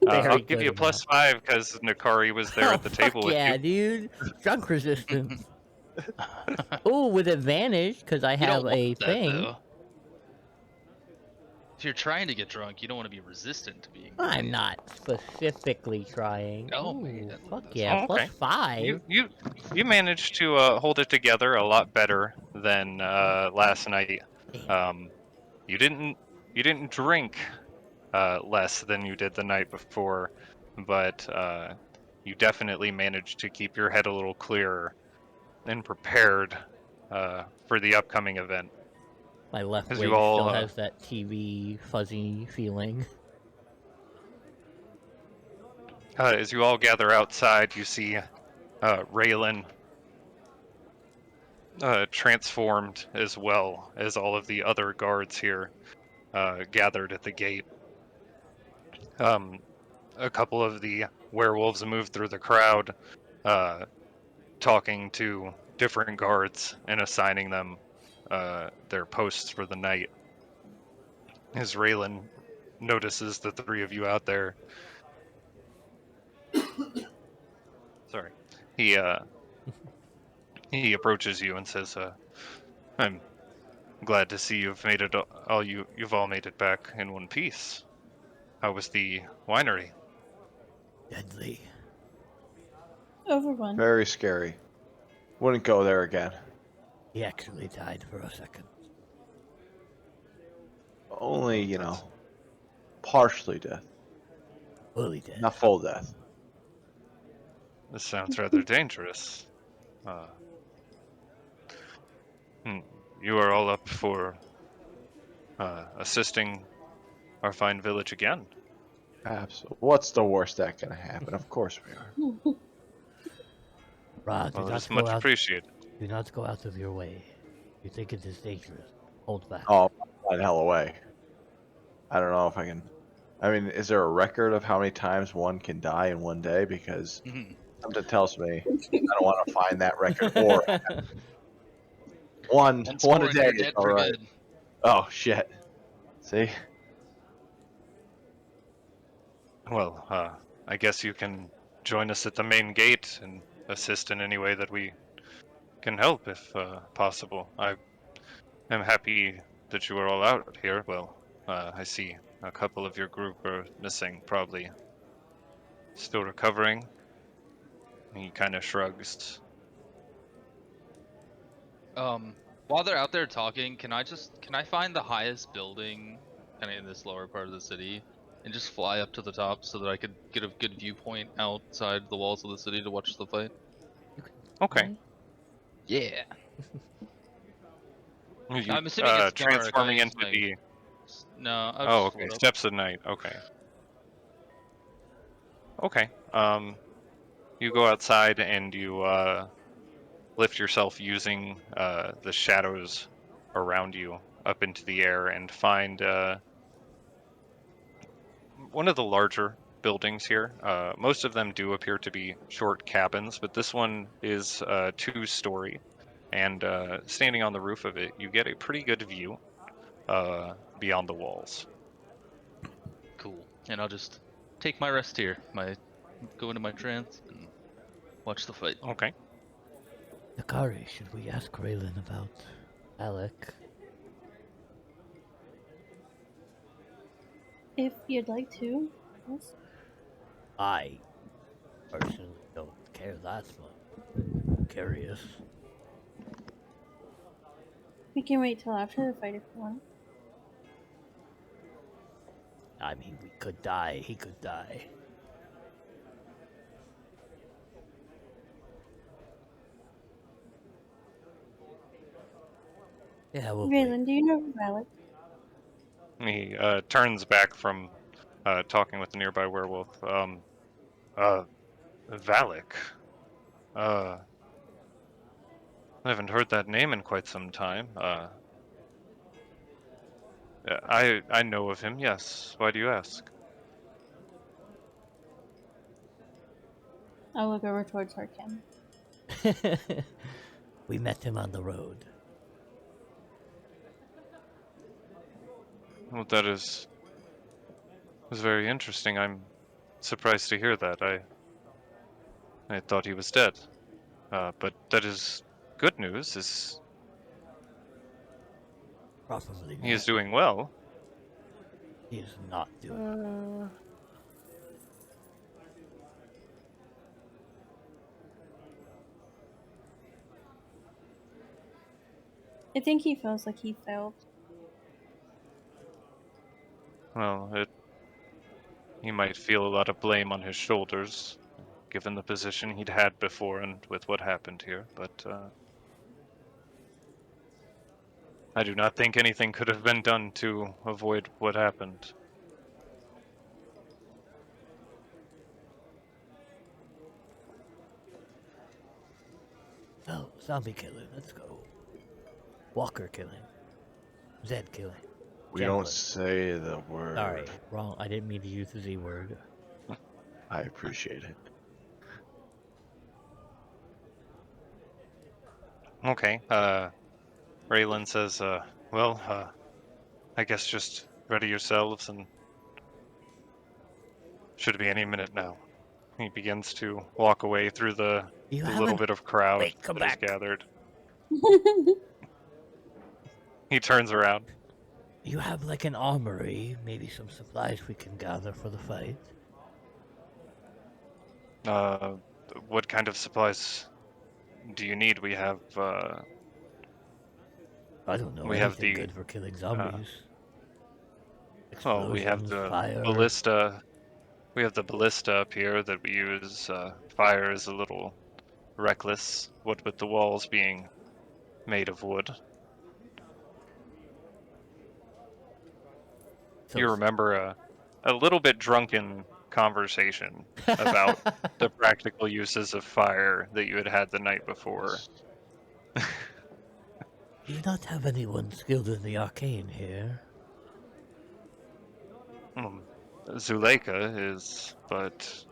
I'll Very give good you a amount. +5 because Nakari was there Oh, at the fuck table with yeah, you. dude. Drunk resistance. Oh, with advantage, because I You have don't a want that thing. though. If you're trying to get drunk, you don't want to be resistant to being I'm drunk. not specifically trying. Oh Ooh, man, fuck that's yeah, Oh, okay. +5. You managed to hold it together a lot better than last night. Damn. You didn't drink less than you did the night before, but you definitely managed to keep your head a little clearer and prepared for the upcoming event. My left As wing you all still has that TV fuzzy feeling. gather outside, you see Raylan transformed as well as all of the other guards here gathered at the gate. A couple of the werewolves move through the crowd, uh, talking to different guards and assigning them their posts for the night. As Raylan notices the three of you out there, sorry, he approaches you and says, "I'm glad to see you've made it you've all made it back in one piece. How was the winery?" Deadly. Overrun. Very scary. Wouldn't go there again. He actually died for a second. Only, Oh, that's- partially death. Fully dead. Not full death. This sounds rather dangerous. Uh, you are all up for assisting our fine village again. Absolutely. What's the worst that can happen? Of course we are. Ra, Well, it is much appreciated. do not go out of your way. You think it is dangerous. Hold back. Oh, I'm hell away. I don't know if I can. I mean, is there a record of how many times one can die in one day? Because something tells me I don't want to find that record. Or one once a more and day you're is dead all for right. good. Oh shit. See? Well, I guess you can join us at the main gate and assist in any way that we can help, if possible. I am happy that you are all out here. Well, I see a couple of your group are missing, probably still recovering. He kind of shrugs. While they're out there talking, can I find the highest building kind of in this lower part of the city and just fly up to the top so that I could get a good viewpoint outside the walls of the city to watch the fight? You can Okay. fly? Yeah. You I'm assuming it's dark. transforming I into use my... the. No, I'll Oh, just okay. float up. Steps of night. Okay. Okay. You go outside and you lift yourself using the shadows around you up into the air and find one of the larger buildings here. Most of them do appear to be short cabins, but this one is 2-story. And standing on the roof of it, you get a pretty good view beyond the walls. Cool. And I'll just take my rest here. Go into my trance and watch the fight. Okay. Nakari, should we ask Raylan about Alec? If you'd like to. Yes. I personally don't care that much. Curious. We can wait till after the fight if you want. I mean, we could die. He could die. Yeah, we'll wait. Raylan, do you know Relic? He turns back from talking with the nearby werewolf. Valak. I haven't heard that name in quite some time. I know of him, yes. Why do you ask? I look over towards Harkin. We met him on the road. Well, that is very interesting. I'm surprised to hear that. I thought he was dead. But that is good news. Is Probably he is not. doing well? He is not doing. I think he feels like he failed. Well, he might feel a lot of blame on his shoulders, given the position he'd had before and with what happened here. But I do not think anything could have been done to avoid what happened. Oh, zombie killing. Let's go. Walker killing. Zed killing. We don't Jacqueline. say the word. Sorry, wrong. I didn't mean to use the Z word. I appreciate it. Okay. Raylan says, well, I guess just ready yourselves and should be any minute now. He begins to walk away through the You little haven't. bit of crowd Wait, come that has back. gathered. He turns around. You have like an armory, maybe some supplies we can gather for the fight. What kind of supplies do you need? We have, I don't know, we have anything the, good for killing zombies. well, we have Explosions, the fire. ballista. We have the ballista up here that we use. Fire is a little reckless, what with the walls being made of wood. So You remember a little bit drunken conversation about the practical uses of fire that you had had the night before. Do you not have anyone skilled in the arcane here? Zuleika is, but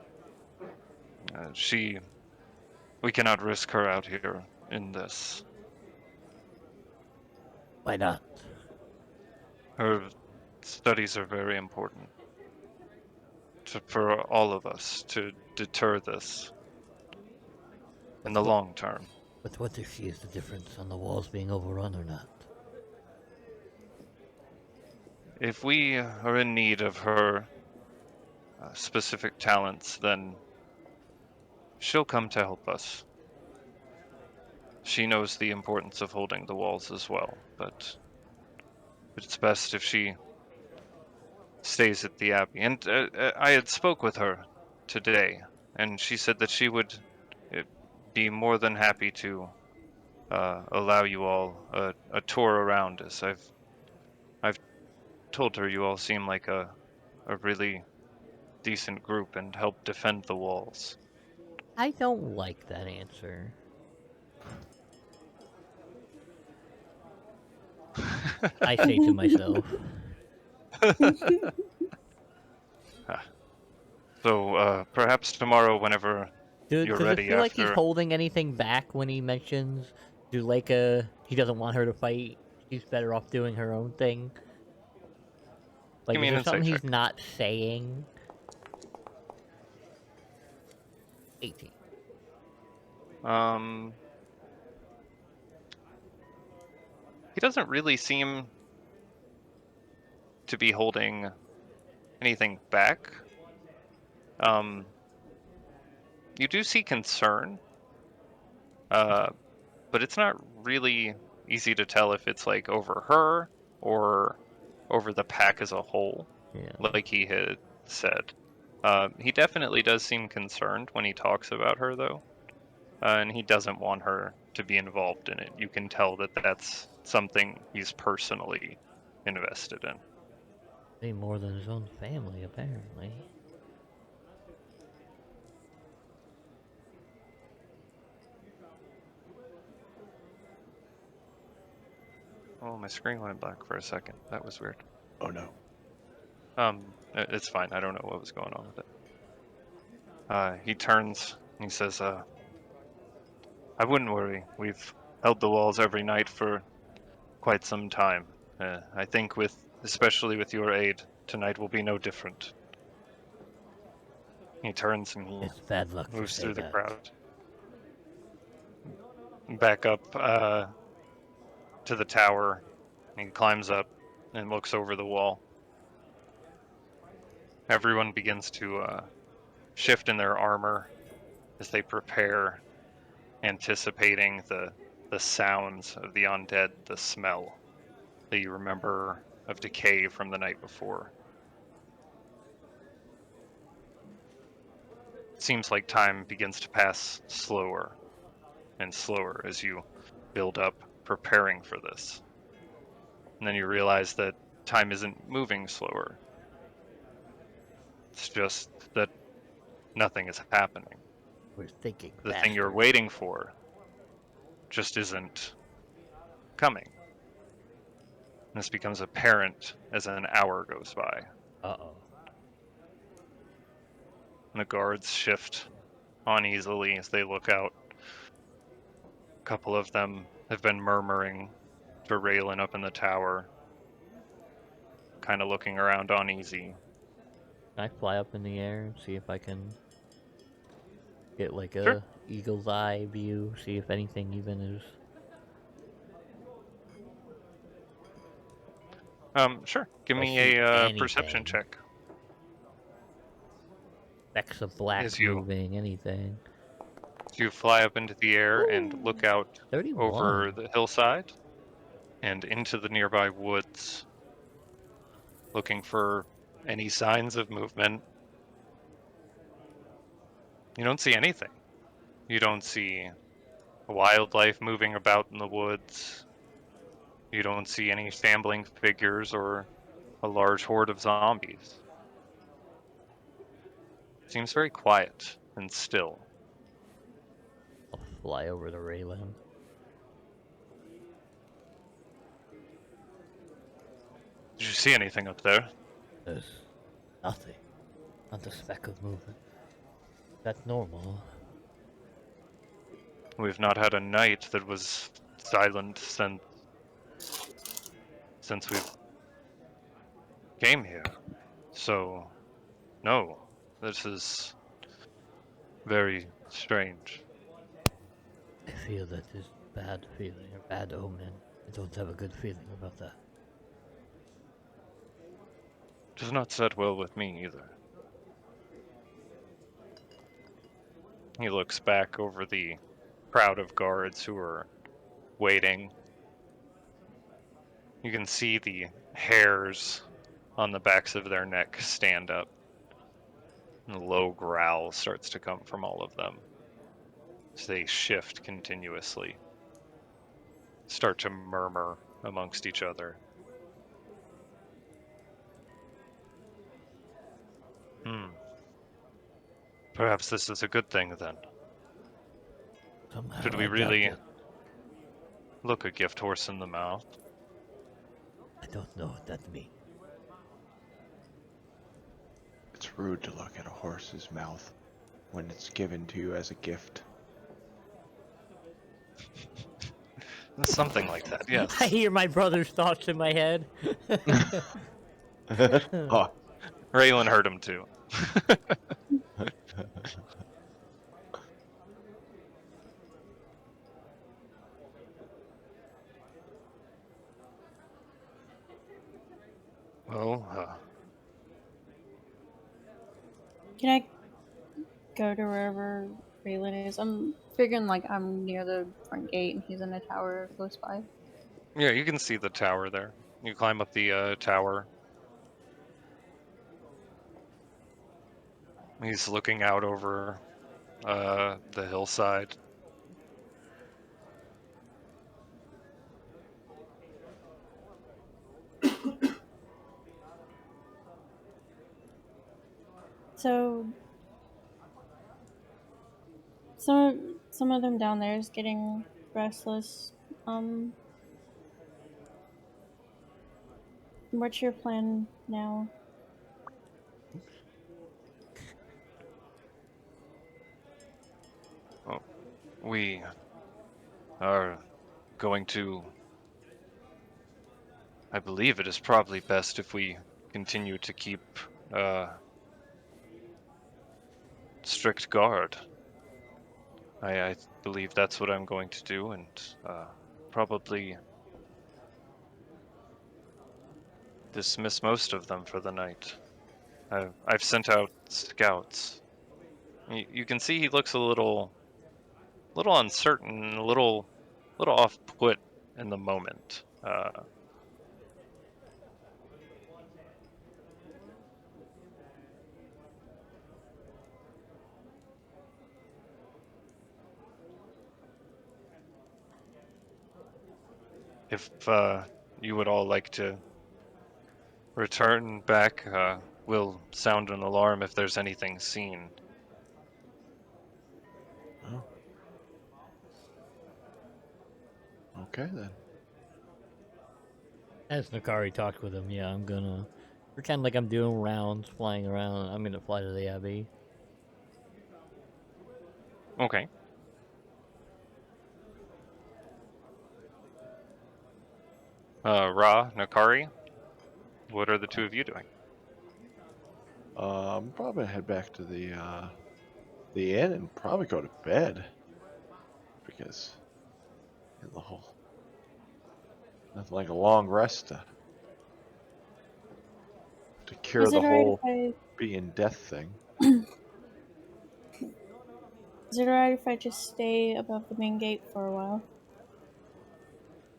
we cannot risk her out here in this. Why not? Her studies are very important for all of us to deter this in the long term. But what if she is the difference on the walls being overrun or not? If we are in need of her specific talents, then she'll come to help us. She knows the importance of holding the walls as well, but it's best if she stays at the Abbey. And I had spoke with her today, and she said that she would be more than happy to allow you all a tour around us. I've told her you all seem like a really decent group and help defend the walls. I don't like that answer. I say to myself. So perhaps tomorrow, whenever you're Does it ready feel like he's after. holding anything back when he mentions Zuleika? He doesn't want her to fight. She's better off doing her own thing. Like, Give me is an there insight something check. he's not saying? 18. He doesn't really seem to be holding anything back. You do see concern, but it's not really easy to tell if it's like over her or over the pack as a whole, Yeah. like he had said. He definitely does seem concerned when he talks about her, though, and he doesn't want her to be involved in it. You can tell that that's something he's personally invested in. Way more than his own family, apparently. Oh, my screen went black for a second. That was weird. Oh no. It's fine. I don't know what was going on with it. He turns He says, I wouldn't worry. We've held the walls every night for quite some time. I think especially with your aid, tonight will be no different. He turns and he It's bad luck to moves say through the that. crowd. Back up to the tower. He climbs up and looks over the wall. Everyone begins to shift in their armor as they prepare, anticipating the sounds of the undead, the smell that you remember of decay from the night before. It seems like time begins to pass slower and slower as you build up preparing for this. And then you realize that time isn't moving slower. It's just that nothing is happening. We're thinking The faster. thing you're waiting for just isn't coming. This becomes apparent as an hour goes by. Uh-oh. And the guards shift uneasily as they look out. A couple of them have been murmuring to Raylan up in the tower, kind of looking around uneasy. Can I fly up in the air and see if I can get like a Sure. eagle's eye view, see if anything even is... Sure. Give I me see a perception anything. check. Specks of black As you moving, anything. fly up into the air and Ooh, look out 31. over the hillside and into the nearby woods, looking for any signs of movement. You don't see anything. You don't see wildlife moving about in the woods. You don't see any shambling figures or a large horde of zombies. Seems very quiet and still. I'll fly over to Raylan. Did you see anything up there? There's nothing. Not a speck of movement. That's normal. We've not had a night that was silent since we came here. So, no, this is very strange. I feel that is bad feeling, or bad omen. I don't have a good feeling about that. Does not set well with me either. He looks back over the crowd of guards who are waiting. You can see the hairs on the backs of their neck stand up. And a low growl starts to come from all of them as they shift continuously, start to murmur amongst each other. Perhaps this is a good thing then. Somehow Should we I doubt really it. look a gift horse in the mouth? I don't know what that means. It's rude to look at a horse's mouth when it's given to you as a gift. Something like that, yes. I hear my brother's thoughts in my head. Oh, Raylan heard him too. Well, Can I go to wherever Raylan is? I'm figuring like I'm near the front gate and he's in a tower close by. yeah, you can see the tower there. You climb up the tower. He's looking out over the hillside. So some of them down there is getting restless. What's your plan now? we are going to... I believe it is probably best if we continue to keep strict guard. I believe that's what I'm going to do, and probably dismiss most of them for the night. I've sent out scouts. You can see he looks a little uncertain, a little off put in the moment. If you would all like to return back, we'll sound an alarm if there's anything seen. Oh. Okay then. As Nakari talked with him, yeah, I'm gonna pretend like I'm doing rounds, flying around. I'm gonna fly to the Abbey. Okay. Ra, Nakari, what are the two of you doing? I'm probably head back to the inn and probably go to bed because the whole nothing like a long rest to cure Is the it alright whole if being death thing. is it alright if I just stay above the main gate for a while?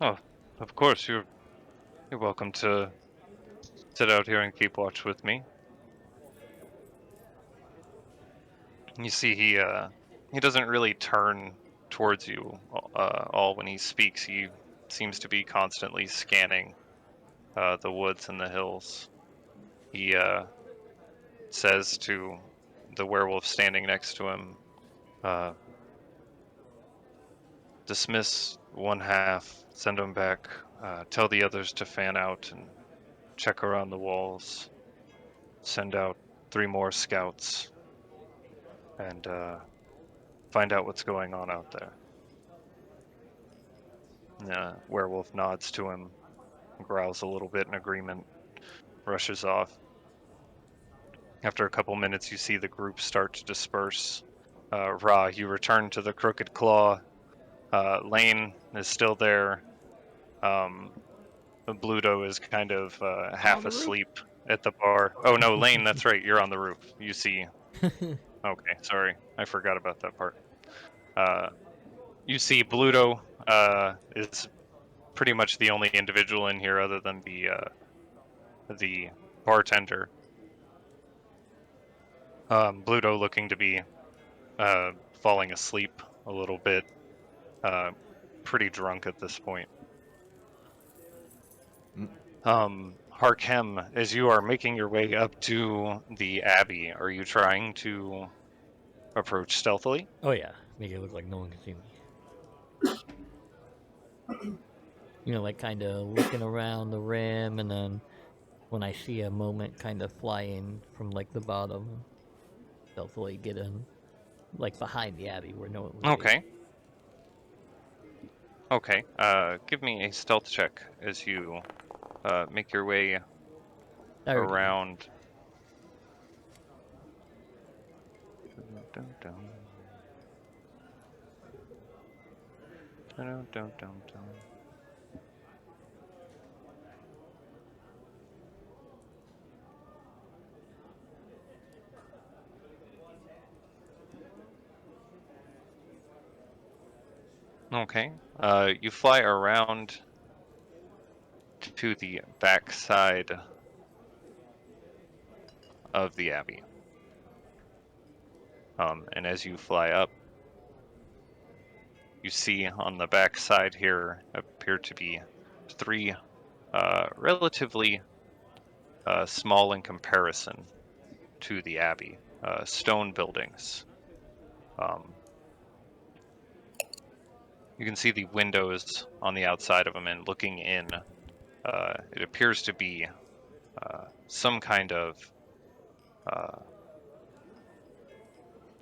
Oh, of course, you're welcome to sit out here and keep watch with me. You see, he doesn't really turn towards you all when he speaks. He seems to be constantly scanning the woods and the hills. He says to the werewolf standing next to him, dismiss one half, send them back, tell the others to fan out and check around the walls, send out 3 more scouts, and find out what's going on out there. Werewolf nods to him, growls a little bit in agreement, rushes off. After a couple minutes, you see the group start to disperse. Ra, you return to the Crooked Claw. Lane is still there. Bluto is kind of half asleep at the bar. Oh no, Lane, that's right, you're on the roof. You see. Okay, sorry, I forgot about that part. You see Bluto is pretty much the only individual in here other than the bartender. Bluto looking to be falling asleep a little bit, pretty drunk at this point. Harkem, as you are making your way up to the Abbey, are you trying to approach stealthily? Oh yeah, make it look like no one can see me. You know, like kind of looking around the rim, and then when I see a moment, kind of flying from like the bottom, stealthily get in, like behind the Abbey where no one would be. Okay. Okay. Give me a stealth check as you make your way 30. around. Okay. You fly around to the back side of the Abbey. And as you fly up, you see on the back side here appear to be 3 relatively small in comparison to the Abbey, stone buildings. You can see the windows on the outside of them, and looking in, it appears to be some kind of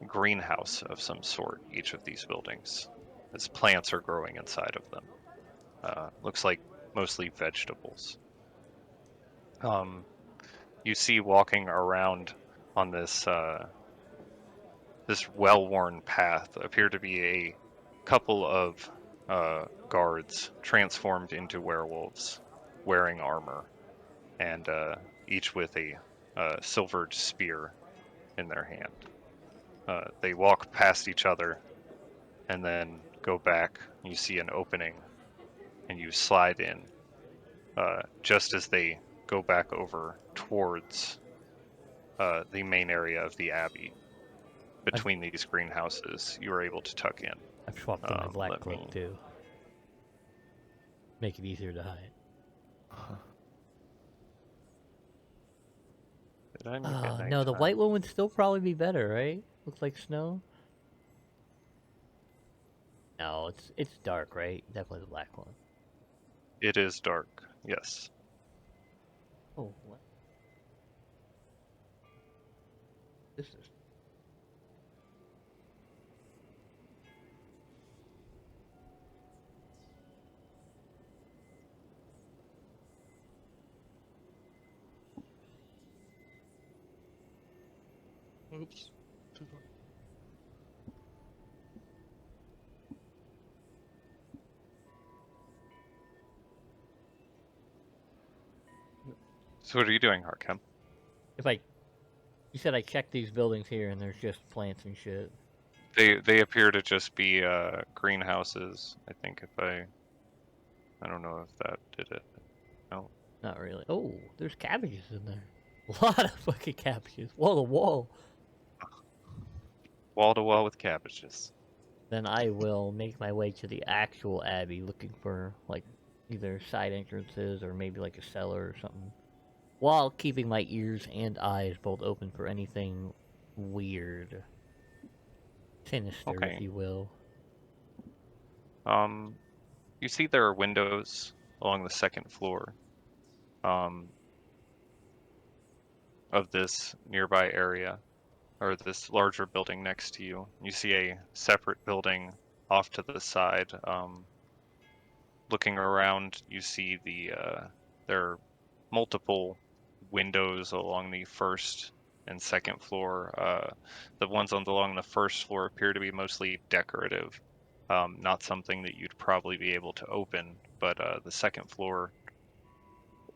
greenhouse of some sort, each of these buildings, as plants are growing inside of them. Looks like mostly vegetables. You see walking around on this this well-worn path appear to be a couple of guards transformed into werewolves, wearing armor, and each with a silvered spear in their hand. They walk past each other and then go back. You see an opening, and you slide in. Just as they go back over towards the main area of the abbey, between these greenhouses, you are able to tuck in. I've swapped to my black let cloak me- too. Make it easier to hide. Did I make it No, the nighttime? white one would still probably be better, right? Looks like snow. No, it's dark, right? Definitely the black one. It is dark, yes. Oh, what? This is. Oops. So what are you doing, Harkem? If I, you said I checked these buildings here, and there's just plants and shit. They appear to just be greenhouses. I think I don't know if that did it. No. Not really. Oh, there's cabbages in there. A lot of fucking cabbages, wall to wall. Wall to wall with cabbages. Then I will make my way to the actual abbey, looking for like either side entrances or maybe like a cellar or something, while keeping my ears and eyes both open for anything weird, sinister, Okay. if you will. You see there are windows along the second floor of this nearby area, or this larger building next to you. You see a separate building off to the side. Looking around, you see there are multiple windows along the first and second floor. The ones along the first floor appear to be mostly decorative, not something that you'd probably be able to open, but the second floor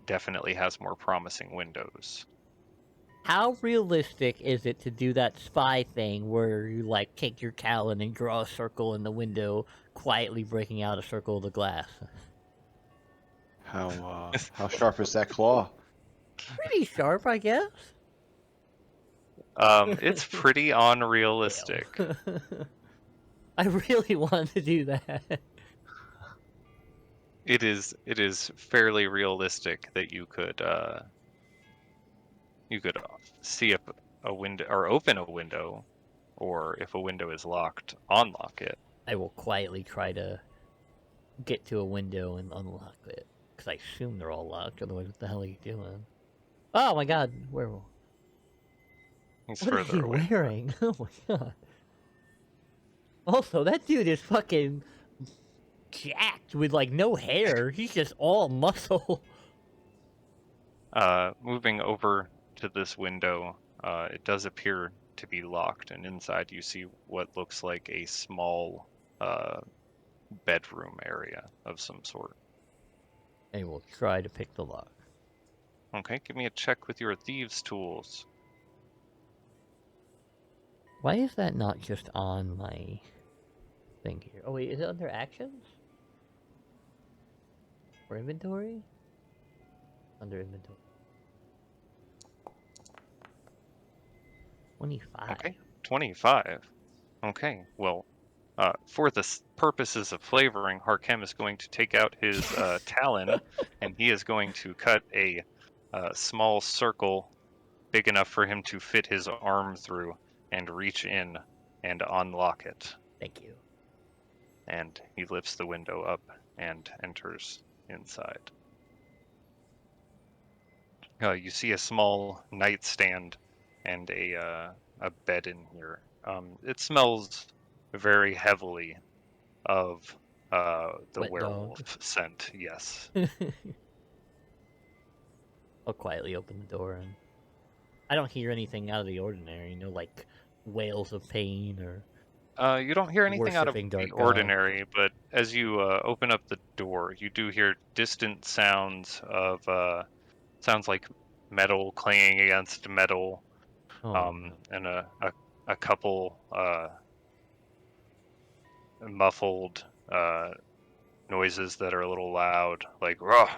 definitely has more promising windows. How realistic is it to do that spy thing where you like take your talon and draw a circle in the window, quietly breaking out a circle of the glass? How sharp is that claw? Pretty sharp, I guess. It's pretty unrealistic. Damn. I really wanted to do that. It is fairly realistic that you could see if a window or open a window, or if a window is locked, unlock it. I will quietly try to get to a window and unlock it, because I assume they're all locked. Otherwise, what the hell are you doing? Oh my god, werewolf! He's What is further he away. wearing? Oh my god. Also, that dude is fucking jacked with like no hair. He's just all muscle. Moving over to this window, it does appear to be locked, and inside you see what looks like a small bedroom area of some sort. I will try to pick the lock. Okay, give me a check with your thieves' tools. Why is that not just on my thing here? Oh wait, is it under actions? Or inventory? Under inventory. 25. Okay, 25. Okay, well, for the purposes of flavoring, Harkem is going to take out his talon, and he is going to cut a small circle big enough for him to fit his arm through and reach in and unlock it. Thank you. And he lifts the window up and enters inside. You see a small nightstand and a bed in here. It smells very heavily of the Wet dog. werewolf scent. Yes. I'll quietly open the door and I don't hear anything out of the ordinary, like wails of pain or You don't hear anything out of worshipping the dark god. ordinary, but as you open up the door, you do hear distant sounds of sounds like metal clanging against metal, Oh, no. and a couple muffled noises that are a little loud, like "Rah,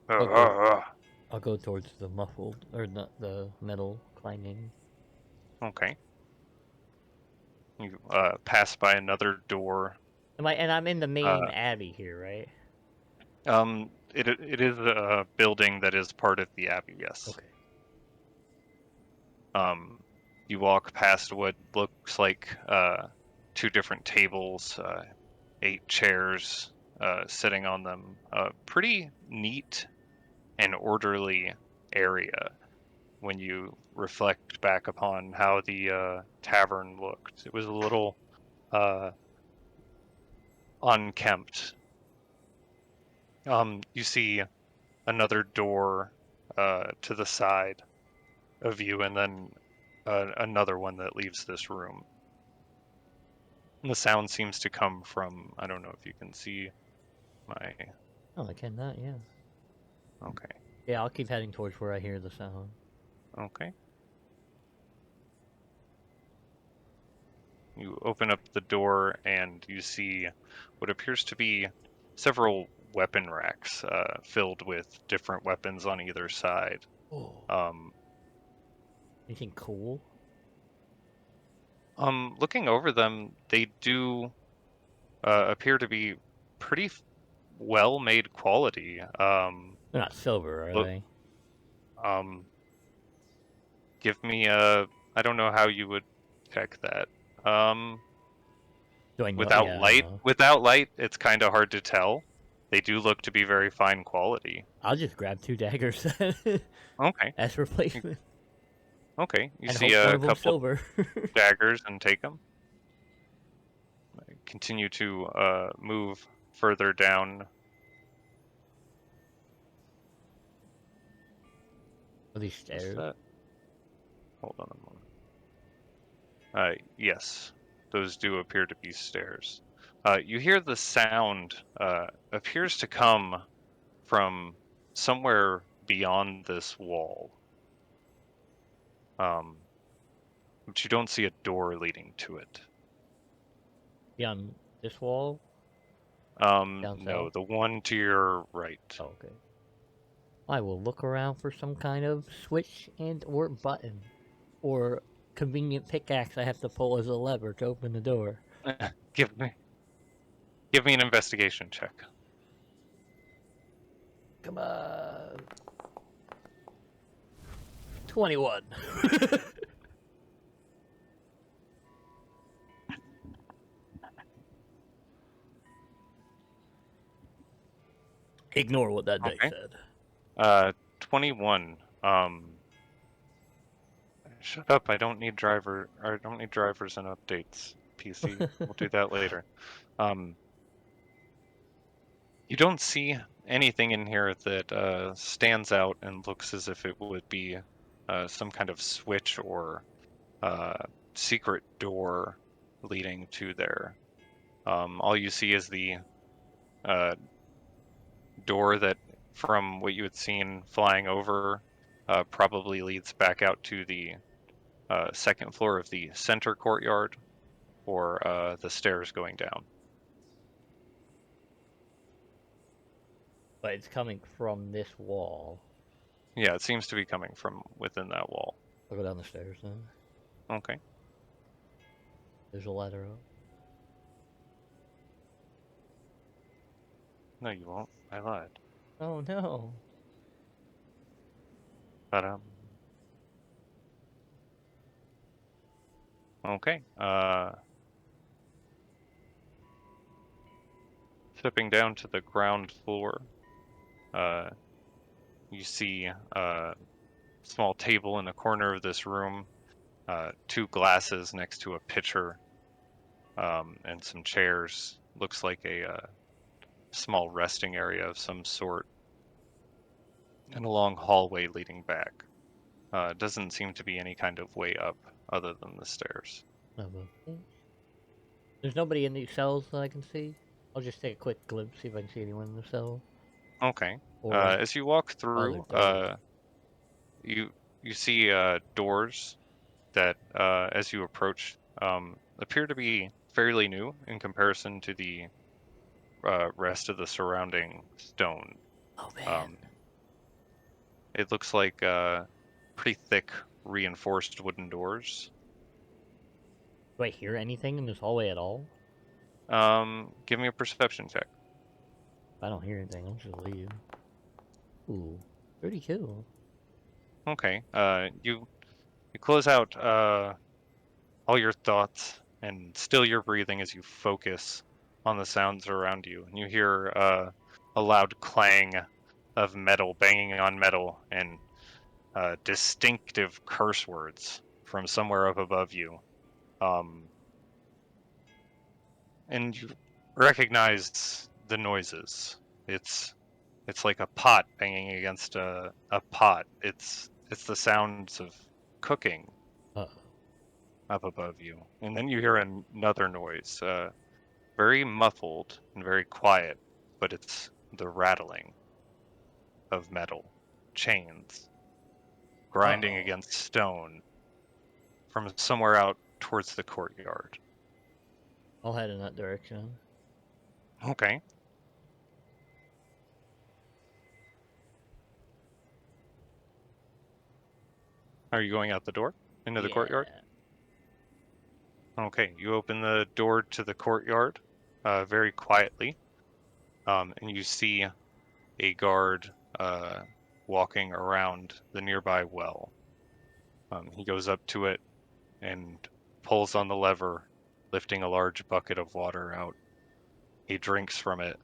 rah, I'll rah, go. rah." I'll go towards the muffled or not the metal clanging. Okay. You pass by another door. And I'm in the main Uh, abbey here, right? it is a building that is part of the abbey. Yes. Okay. You walk past what looks like two different tables, 8 chairs sitting on them. Pretty neat and orderly area when you reflect back upon how the tavern looked. It was a little unkempt. You see another door to the side of you, and then another one that leaves this room. And the sound seems to come from, I don't know if you can see my, Oh, I cannot. Yeah. okay, Yeah, I'll keep heading towards where I hear the sound. okay. You open up the door and you see what appears to be several weapon racks filled with different weapons on either side. Oh. Um, Anything cool? Looking over them, they do appear to be pretty well-made quality. They're not silver, are Look, they? give me a. I don't know how you would check that. Do I know? Yeah, I know. Without light, it's kind of hard to tell. They do look to be very fine quality. I'll just grab 2 daggers Okay, as replacement, okay. You and see hope one a of them couple silver. daggers and take them. Continue to move further down. Are these Is stairs? that? Hold on a moment. Yes, those do appear to be stairs. You hear the sound appears to come from somewhere beyond this wall. But you don't see a door leading to it. Beyond this wall? Down No, south? the one to your right. Oh, okay. I will look around for some kind of switch and or button. Or convenient pickaxe I have to pull as a lever to open the door. Give me an investigation check. Come on. 21. Ignore what that dice Okay. said. 21. Shut up! I don't need drivers and updates. PC. We'll do that later. You don't see anything in here that stands out and looks as if it would be some kind of switch or secret door leading to there. All you see is the door that, from what you had seen flying over, probably leads back out to the second floor of the center courtyard, or the stairs going down. But it's coming from this wall. Yeah, it seems to be coming from within that wall. I'll go down the stairs then. Okay. There's a ladder up. No, you won't. I lied. Oh no. But okay. Stepping down to the ground floor, you see a small table in the corner of this room. 2 glasses next to a pitcher, and some chairs. Looks like a small resting area of some sort, and a long hallway leading back. Doesn't seem to be any kind of way up other than the stairs. Okay. There's nobody in these cells that I can see. I'll just take a quick glimpse, see if I can see anyone in the cell. Okay. Or As you walk other through, doors. you see doors that, as you approach, appear to be fairly new in comparison to the rest of the surrounding stone. Oh man. It looks like pretty thick, reinforced wooden doors. Do I hear anything in this hallway at all? Give me a perception check. If I don't hear anything, I'll just leave. Ooh, 32. Okay. You close out all your thoughts and still your breathing as you focus on the sounds around you. And you hear a loud clang of metal banging on metal and distinctive curse words from somewhere up above you. And you recognize the noises. It's like a pot banging against a pot. It's the sounds of cooking Uh up above you. And then you hear another noise, very muffled and very quiet, but it's the rattling of metal, chains, grinding Uh-oh. against stone from somewhere out towards the courtyard. I'll head in that direction. Okay. Are you going out the door into the courtyard? Okay, you open the door to the courtyard very quietly, and you see a guard walking around the nearby well. He goes up to it and pulls on the lever, lifting a large bucket of water out. He drinks from it,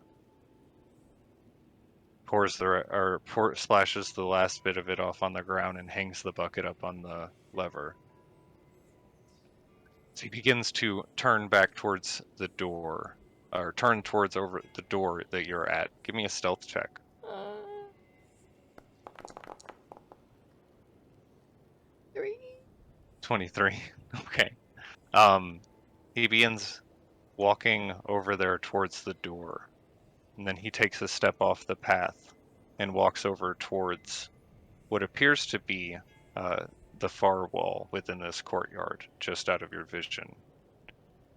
splashes the last bit of it off on the ground, and hangs the bucket up on the lever. So he begins to turn back towards the door, or turn towards over the door that you're at. Give me a stealth check. 3. 23. Okay. He begins walking over there towards the door, and then he takes a step off the path and walks over towards what appears to be the far wall within this courtyard, just out of your vision.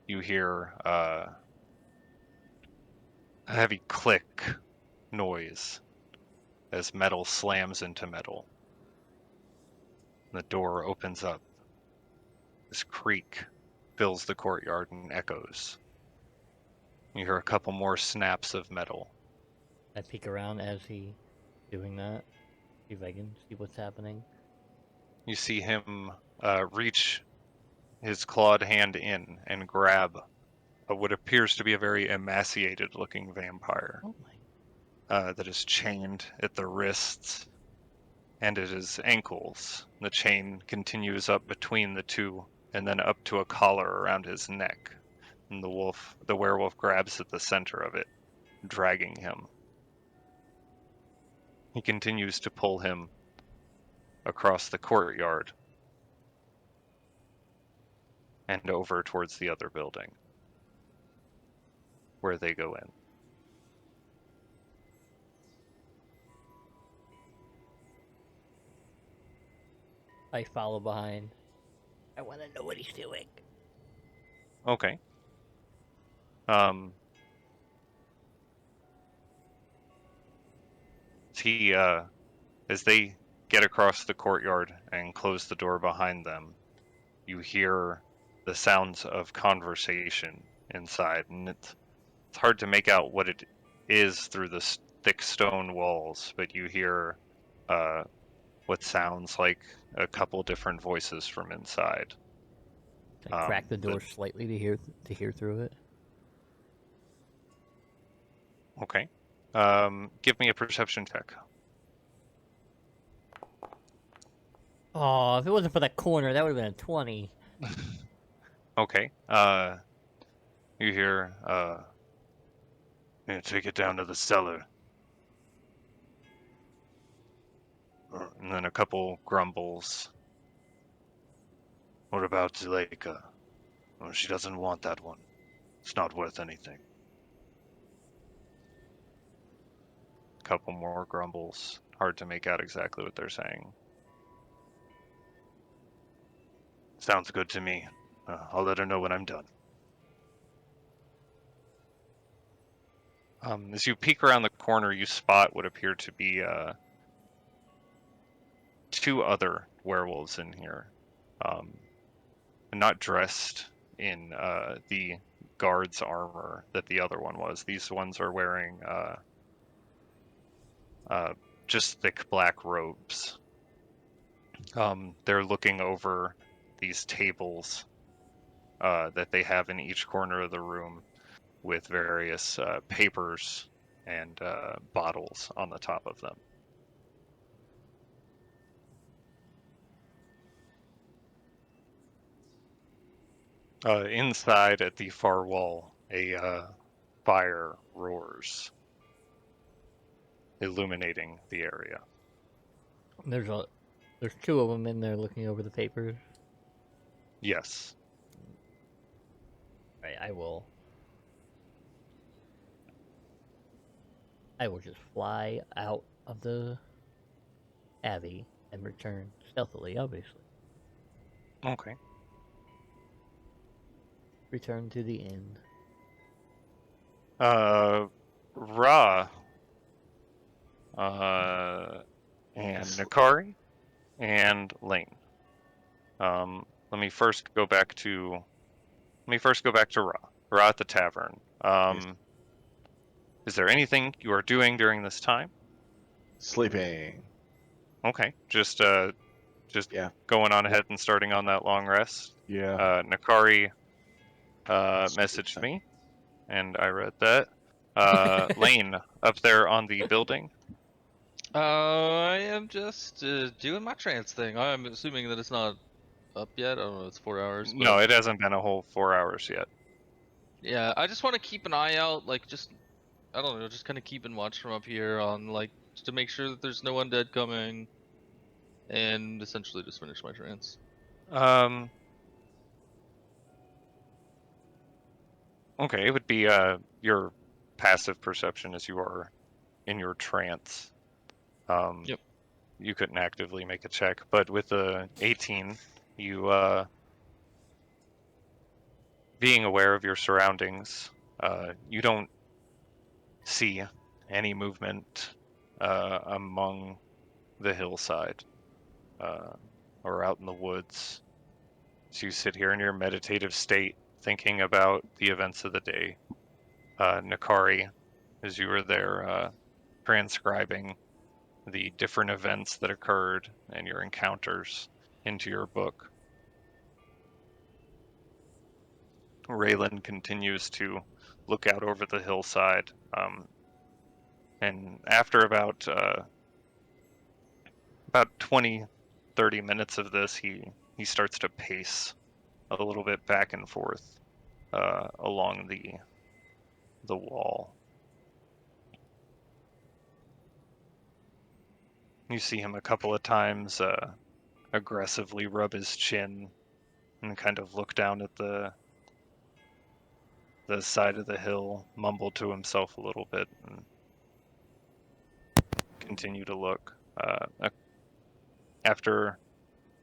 You hear a heavy click noise as metal slams into metal. The door opens up. This creak fills the courtyard and echoes. You hear a couple more snaps of metal. I peek around as he doing that. See if I can see what's happening. You see him reach his clawed hand in and grab what appears to be a very emaciated looking vampire Oh my. that is chained at the wrists and at his ankles. The chain continues up between the two and then up to a collar around his neck. And the werewolf grabs at the center of it, dragging him. He continues to pull him across the courtyard and over towards the other building, where they go in. I follow behind. I want to know what he's doing. Okay. He, as they get across the courtyard and close the door behind them, you hear the sounds of conversation inside, and it's hard to make out what it is through the thick stone walls, but you hear what sounds like a couple different voices from inside. I crack the door slightly to hear through it. Okay. Give me a perception check. Oh, if it wasn't for that corner, that would have been a 20. Okay. You hear, "Yeah, take it down to the cellar." And then a couple grumbles. "What about Zuleika? Oh, she doesn't want that one. It's not worth anything." Couple more grumbles. Hard to make out exactly what they're saying. "Sounds good to me. I'll let her know when I'm done." As you peek around the corner, you spot what appear to be two other werewolves in here. Not dressed in the guard's armor that the other one was. These ones are wearing just thick black robes. They're looking over these tables that they have in each corner of the room with various papers and bottles on the top of them. Inside at the far wall, a fire roars, illuminating the area. There's two of them in there looking over the papers. Yes. Right, I will just fly out of the abbey and return stealthily, obviously. Okay. Return to the inn. Ra, and Yes. Nakari, and Lane. Let me first go back to Ra. Ra at the tavern. Is there anything you are doing during this time? Sleeping. Okay, just Yeah. going on ahead and starting on that long rest. Yeah. Nakari That's a good messaged time. me, and I read that. Lane, up there on the building. I am just doing my trance thing. I'm assuming that it's not up yet. I don't know. It's 4 hours. But No, it hasn't been a whole 4 hours yet. yeah, I just want to keep an eye out. Like, just I don't know. Just kind of keeping watch from up here on like just to make sure that there's no undead coming, and essentially just finish my trance. Okay, it would be your passive perception as you are in your trance. Yep. You couldn't actively make a check, but with the 18, you being aware of your surroundings, you don't see any movement among the hillside or out in the woods. So you sit here in your meditative state, thinking about the events of the day. Nakari, as you were there, transcribing the different events that occurred and your encounters into your book. Raylan continues to look out over the hillside, and after about 20, 30 minutes of this, he starts to pace a little bit back and forth along the wall. You see him a couple of times aggressively rub his chin and kind of look down at the side of the hill, mumble to himself a little bit, and continue to look. After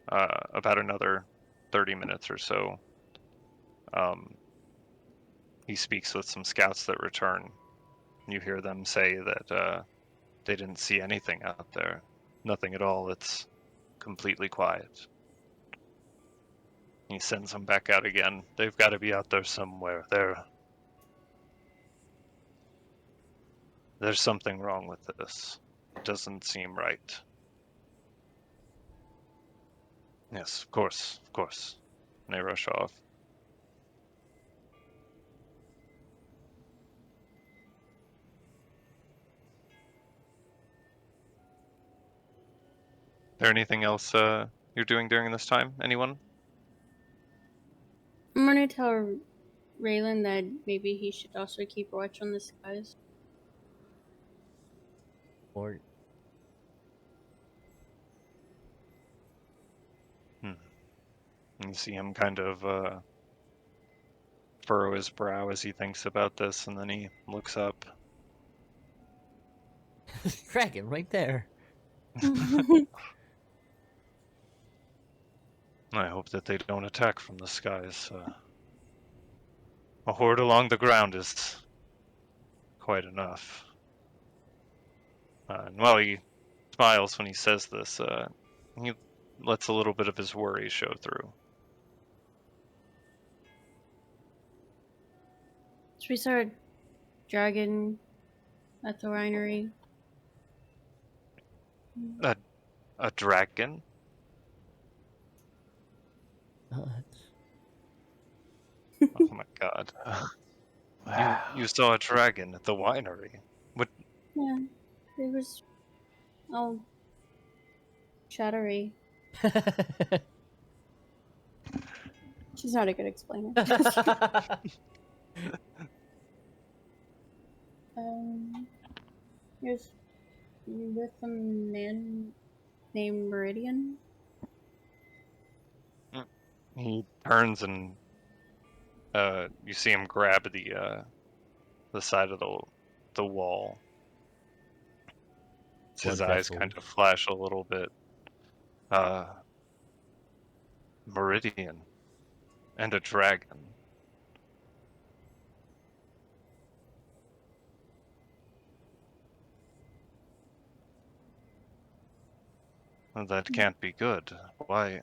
about another 30 minutes or so, he speaks with some scouts that return. You hear them say that they didn't see anything out there. Nothing at all. It's completely quiet. He sends them back out again. They've got to be out there somewhere. There's something wrong with this. It doesn't seem right. Yes, of course, of course. And they rush off. There anything else you're doing during this time? Anyone? I'm gonna tell Raylan that maybe he should also keep watch on the skies. Or You see him kind of furrow his brow as he thinks about this, and then he looks up. dragon right there. I hope that they don't attack from the skies. A horde along the ground is quite enough. And while he smiles when he says this, he lets a little bit of his worry show through. Should we start dragon at the winery? A dragon? Oh my god. You saw a dragon at the winery. What? Yeah, it was all chattery. She's not a good explainer. Here's with a man named Meridian. He turns and you see him grab the side of the wall. His Blood eyes kind vessels. of flash a little bit. Meridian and a dragon. That can't be good. Why?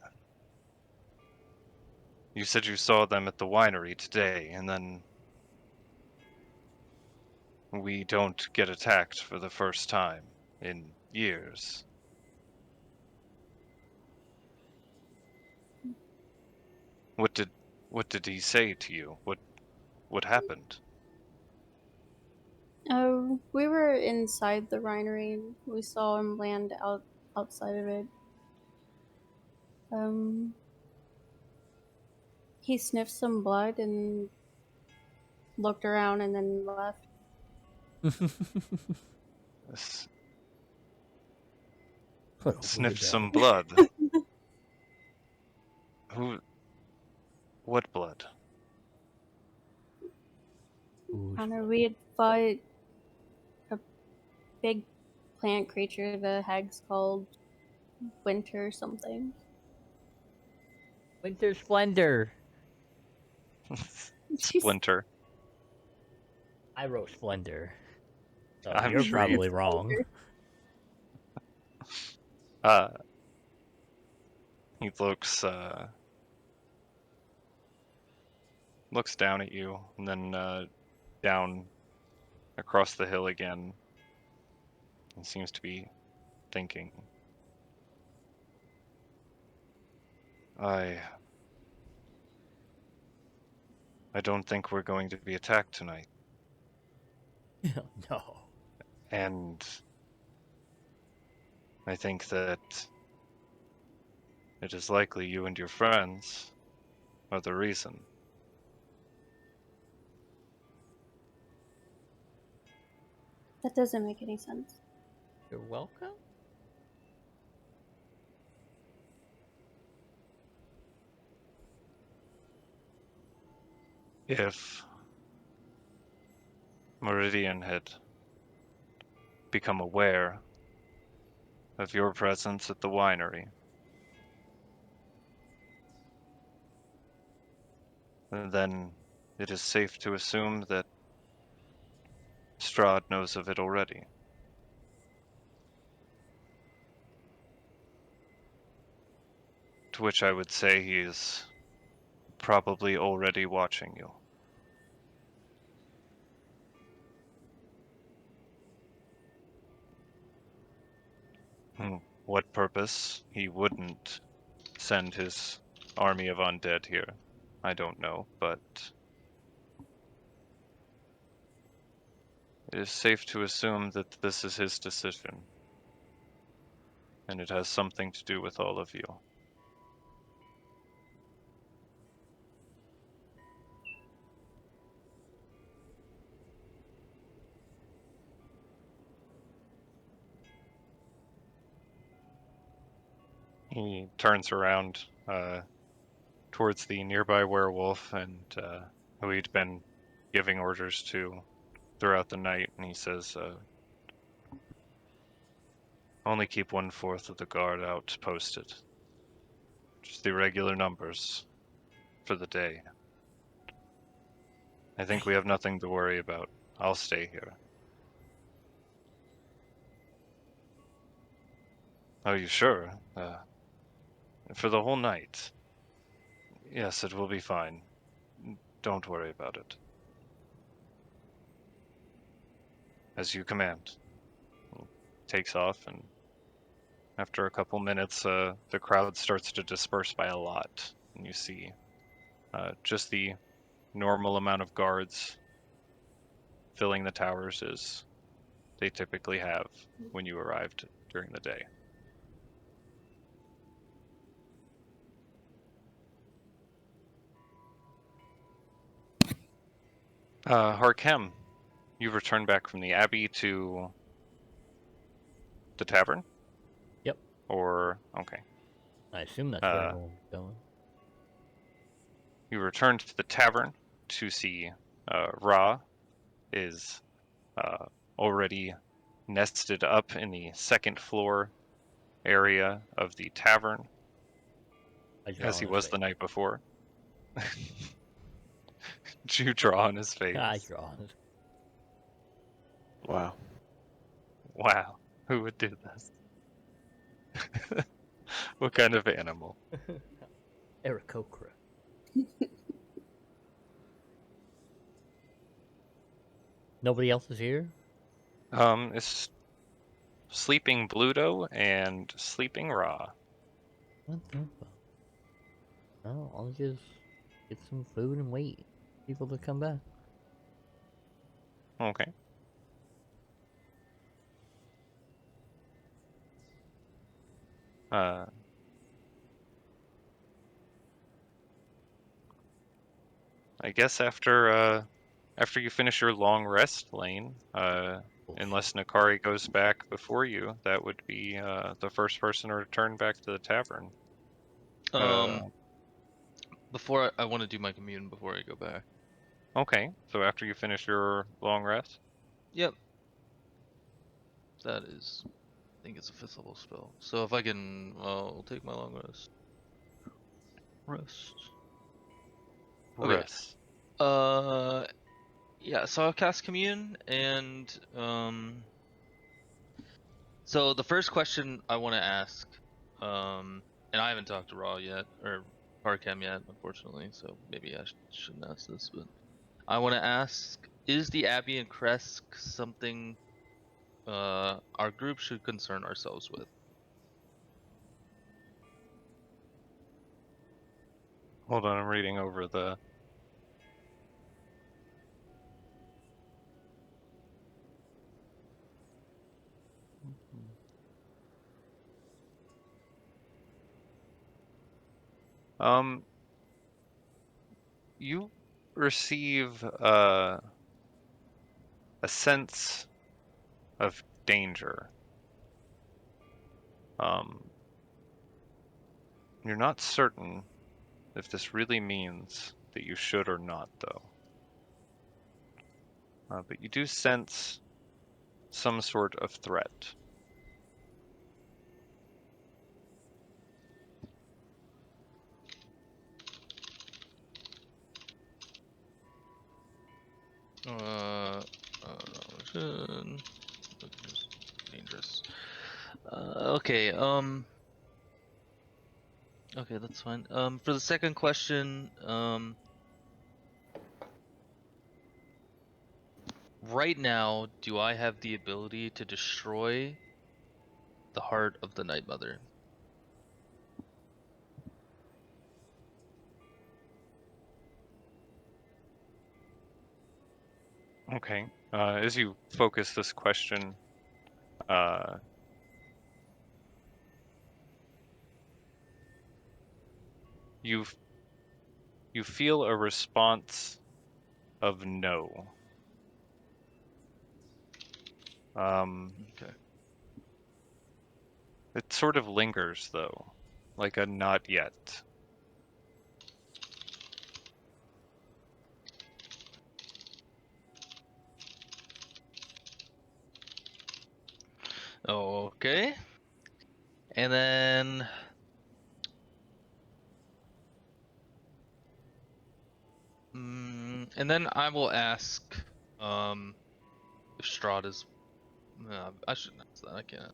You said you saw them at the winery today, and then we don't get attacked for the first time in years. What did he say to you? What happened? Oh, we were inside the winery. We saw him land outside of it. He sniffed some blood and looked around and then left. What a Sniffed weirdo. some blood. Who? What blood? Ooh, I know we had fought a big plant creature the hag's called Winter something. Winter Splendor. Splinter. I wrote Splendor. So I'm you're sure probably you. wrong. He looks down at you, and then down across the hill again. He seems to be thinking. I don't think we're going to be attacked tonight. No. And I think that it is likely you and your friends are the reason. That doesn't make any sense. You're welcome? If Meridian had become aware of your presence at the winery, then it is safe to assume that Strahd knows of it already. To which I would say he is probably already watching you. What purpose he wouldn't send his army of undead here, I don't know, but it is safe to assume that this is his decision, and it has something to do with all of you. He turns around towards the nearby werewolf and who he'd been giving orders to throughout the night, and he says, only keep 1/4 of the guard out posted. Just the regular numbers for the day. I think we have nothing to worry about. I'll stay here. Are you sure? For the whole night? Yes, it will be fine. Don't worry about it. As you command. Takes off, and after a couple minutes, the crowd starts to disperse by a lot, and you see just the normal amount of guards filling the towers as they typically have when you arrived during the day. Harkem, you've returned back from the Abbey to the tavern? Yep. Or, okay. I assume that's where everyone's going. You return to the tavern to see Ra is already nested up in the second floor area of the tavern, as he was the night before. Did you draw on his face? I draw on it. Wow. Wow, who would do this? What kind of animal? Aarakocra. Nobody else is here? It's Sleeping Bluto and Sleeping Ra. What the fuck? Well, I'll just get some food and wait. People to come back. Okay. I guess after you finish your long rest, Lane, unless Nakari goes back before you, that would be the first person to return back to the tavern. Before I want to do my commune before I go back. Okay, so after you finish your long rest? Yep. That is, I think it's a 5th level spell. So if I can, I'll take my long rest. Okay. Rest. Yeah, so I'll cast Commune, and, so the first question I want to ask, and I haven't talked to Raw yet, or Parcam yet, unfortunately, so maybe I shouldn't ask this, but I want to ask, is the Abbey and Krezk something, our group should concern ourselves with? Hold on, I'm reading over the... You receive a sense of danger. You're not certain if this really means that you should or not, though. But you do sense some sort of threat. Dangerous. Okay, okay, that's fine. For the second question, right now, do I have the ability to destroy the heart of the Night Mother? Okay. As you focus this question, you feel a response of no. Okay. It sort of lingers, though. like a not yet. Okay. And then and then I will ask if Strahd is I shouldn't ask that. I can't.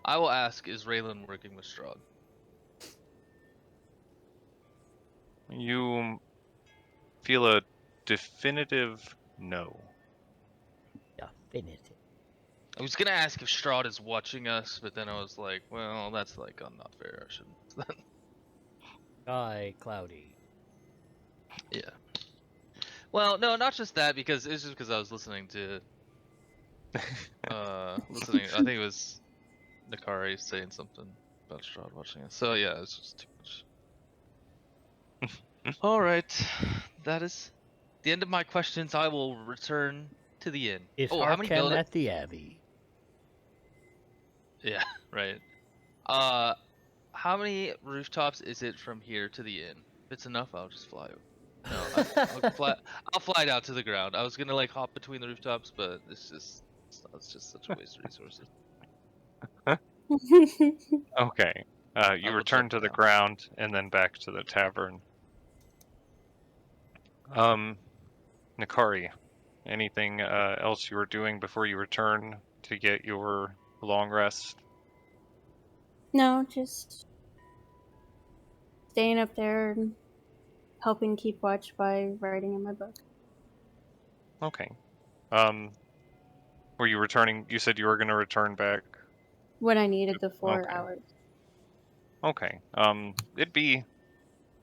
I will ask, is Raylan working with Strahd? You feel a definitive no. Definitive. I was gonna ask if Strahd is watching us, but then I was like, well, that's like not fair. I shouldn't ask that. Sky cloudy. Yeah. Well, no, not just that, because it's just because I was listening to listening. I think it was Nakari saying something about Strahd watching us. So yeah, it's just too much. All right, that is the end of my questions. I will return to the inn. Is Oh, how many Harkem build? at the Abbey? Yeah, right. How many rooftops is it from here to the inn? If it's enough, I'll just fly over. No, I'll fly down to the ground. I was gonna like hop between the rooftops, but it's just such a waste of resources. Okay. I You will return jump to the down. ground and then back to the tavern. Nakari, anything else you were doing before you return to get your long rest? No, just staying up there and helping keep watch by writing in my book. Okay. Were you returning? You said you were going to return back. When I needed the 4 Okay. hours. Okay. It'd be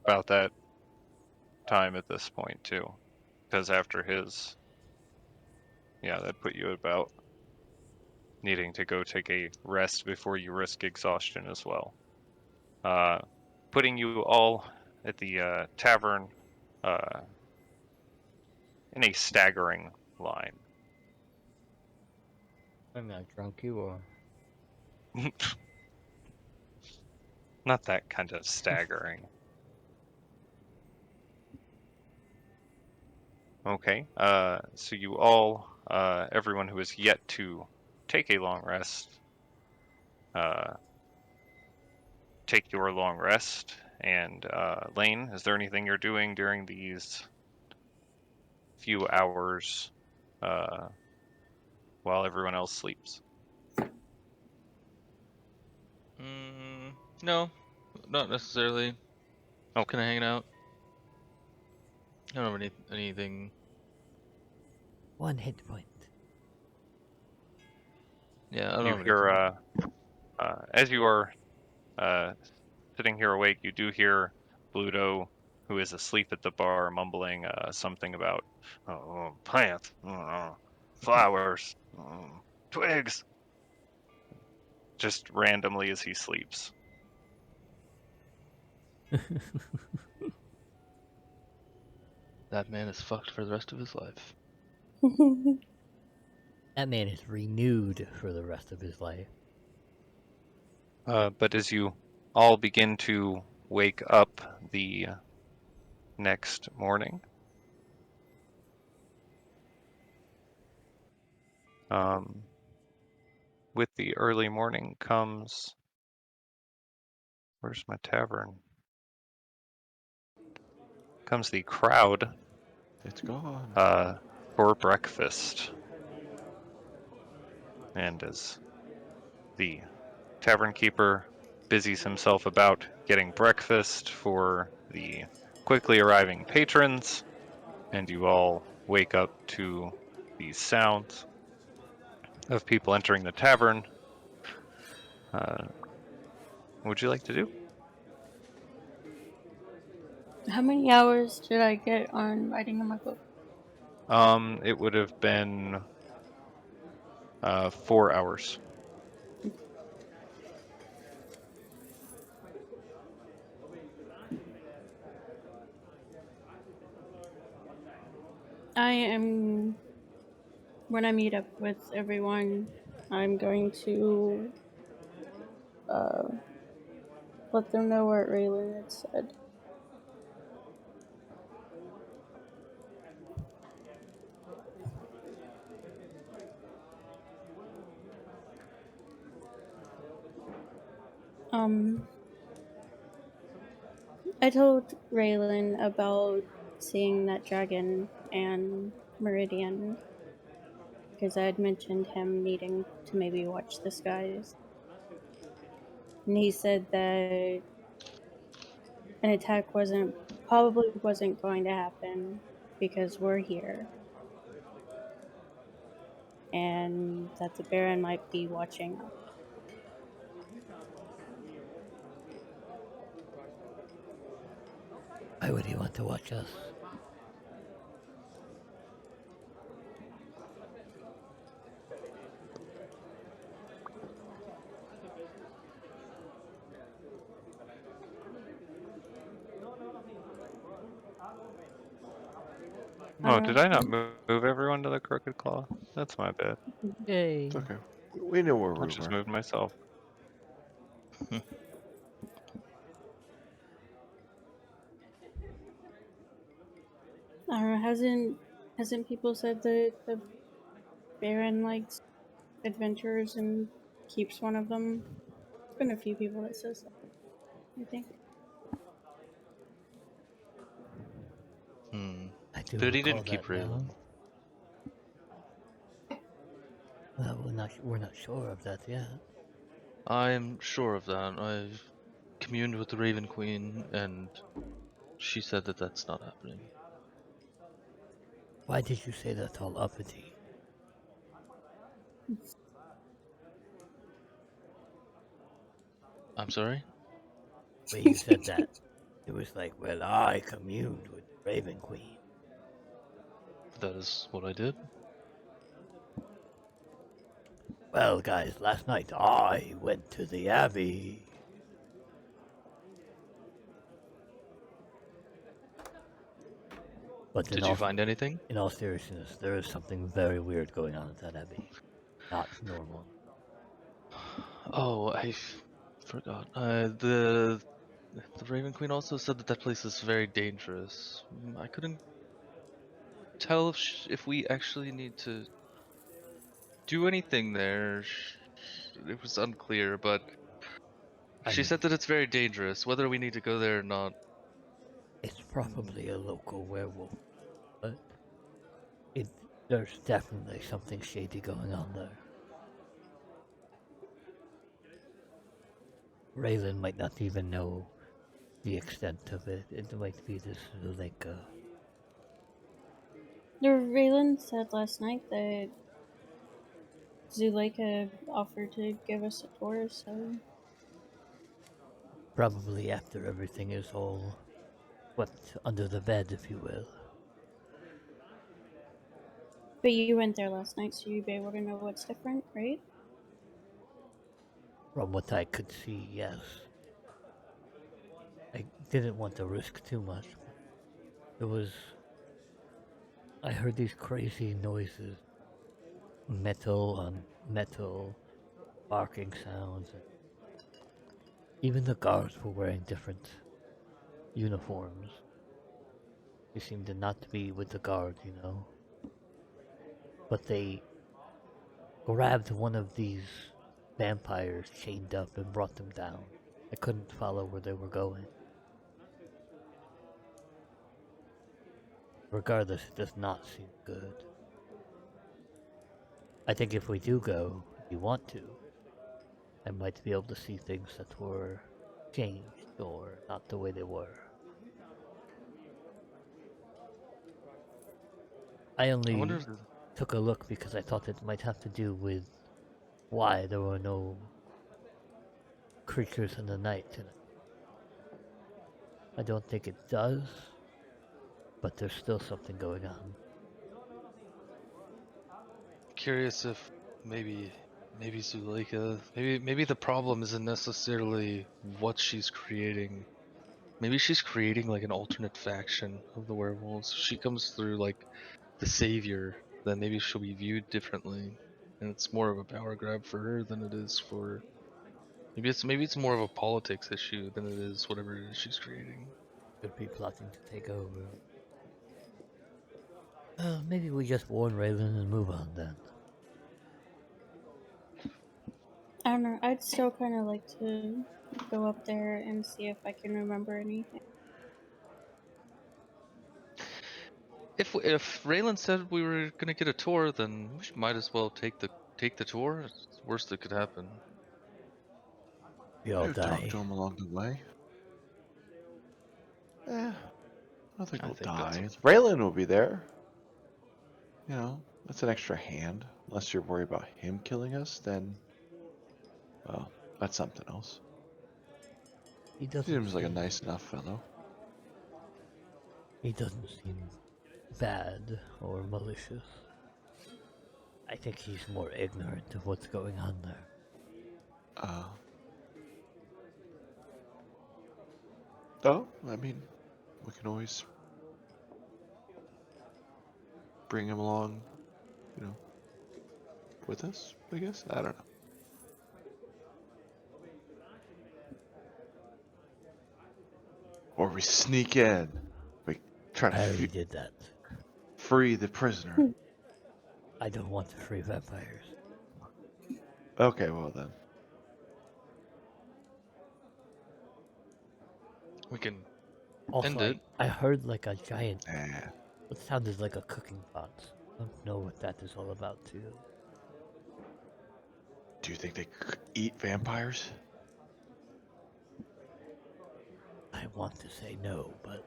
about that time at this point too, because after his, yeah, that put you about needing to go take a rest before you risk exhaustion as well. Putting you all at the tavern in a staggering line. I'm not drunk, you are. Not that kind of staggering. Okay, so you all, everyone who has yet to take a long rest, take your long rest. And Lane, is there anything you're doing during these few hours while everyone else sleeps? No, not necessarily. Oh. Just kind of hanging out. I don't have anything. 1 hit point. Yeah, I don't You have hear, anything. as you are sitting here awake, you do hear Bluto, who is asleep at the bar, mumbling something about plants, flowers, twigs, just randomly as he sleeps. That man is fucked for the rest of his life. That man is renewed for the rest of his life. But as you all begin to wake up the next morning, with the early morning comes, where's my tavern? Comes the crowd It's gone. for breakfast. And as the tavern keeper busies himself about getting breakfast for the quickly arriving patrons, and you all wake up to these sounds of people entering the tavern. What would you like to do? How many hours did I get on writing in my book? It would have been 4 hours. I am. When I meet up with everyone, I'm going to let them know what Raylan had said. I told Raylan about seeing that dragon and Meridian because I had mentioned him needing to maybe watch the skies. And he said that an attack probably wasn't going to happen because we're here. And that the Baron might be watching us. Why would he want to watch us? Oh, did I not move everyone to the Crooked Claw? That's my bad. Yay. It's okay. We know where I we just were. moved myself. I don't know, hasn't people said that the Baron likes adventurers and keeps one of them? There's been a few people that says that, I think. I do But he recall didn't keep that now. Raylan. Well, we're not sure of that yet. I'm sure of that. I've communed with the Raven Queen, and she said that that's not happening. Why did you say that's all uppity? I'm sorry? When you said that, it was like, well, I communed with the Raven Queen. That is what I did. Well, guys, last night I went to the Abbey. But Did you find anything? in all seriousness, there is something very weird going on at that Abbey. Not normal. Oh, forgot. The Raven Queen also said that that place is very dangerous. I couldn't tell if we actually need to do anything there. It was unclear, but I she mean, said that it's very dangerous. Whether we need to go there or not. it's probably a local werewolf, but it there's definitely something shady going on there. Raylan might not even know the extent of it. It might be this like Raylan said last night that Zuleika offered to give us a tour, so probably after everything is all swept under the bed, if you will. but you went there last night, so you'd be able to know what's different, right? From what I could see, yes. I didn't want to risk too much. It was. I heard these crazy noises, metal on metal, barking sounds. And even the guards were wearing different uniforms. They seemed to not be with the guard, you know. But they grabbed one of these vampires chained up and brought them down. I couldn't follow where they were going. Regardless, it does not seem good. I think if we do go, if you want to, I might be able to see things that were changed or not the way they were. I I only wonder. took a look because I thought it might have to do with why there were no creatures in the night tonight. I don't think it does, but there's still something going on. Curious if maybe Zuleika, maybe the problem isn't necessarily what she's creating. Maybe she's creating like an alternate faction of the werewolves. She comes through like the savior, then maybe she'll be viewed differently, and it's more of a power grab for her than it is for Maybe it's more of a politics issue than it is whatever it is she's creating. Could be plotting to take over. Maybe we just warn Raylan and move on then. I don't know. I'd still kind of like to go up there and see if I can remember anything. If Raylan said we were gonna get a tour, then we might as well take the tour. It's the worst that could happen. We all I've talked die. to him along the way. I don't think I we'll think that's die. Raylan will be there. You know, that's an extra hand. Unless you're worried about him killing us, then, well, that's something else. He He doesn't seems like a seem, nice enough fellow. he doesn't seem bad or malicious. I think he's more ignorant of what's going on there. Oh, I mean, we can always bring him along, you know, with us, I guess? I don't know. Or we sneak in. We try I already to did that. free the prisoner. I don't want to free vampires. Okay, well then. We can Also, end it. I heard like a giant. Nah. What sounded like a cooking pot. I don't know what that is all about too. Do you think they eat vampires? I want to say no, but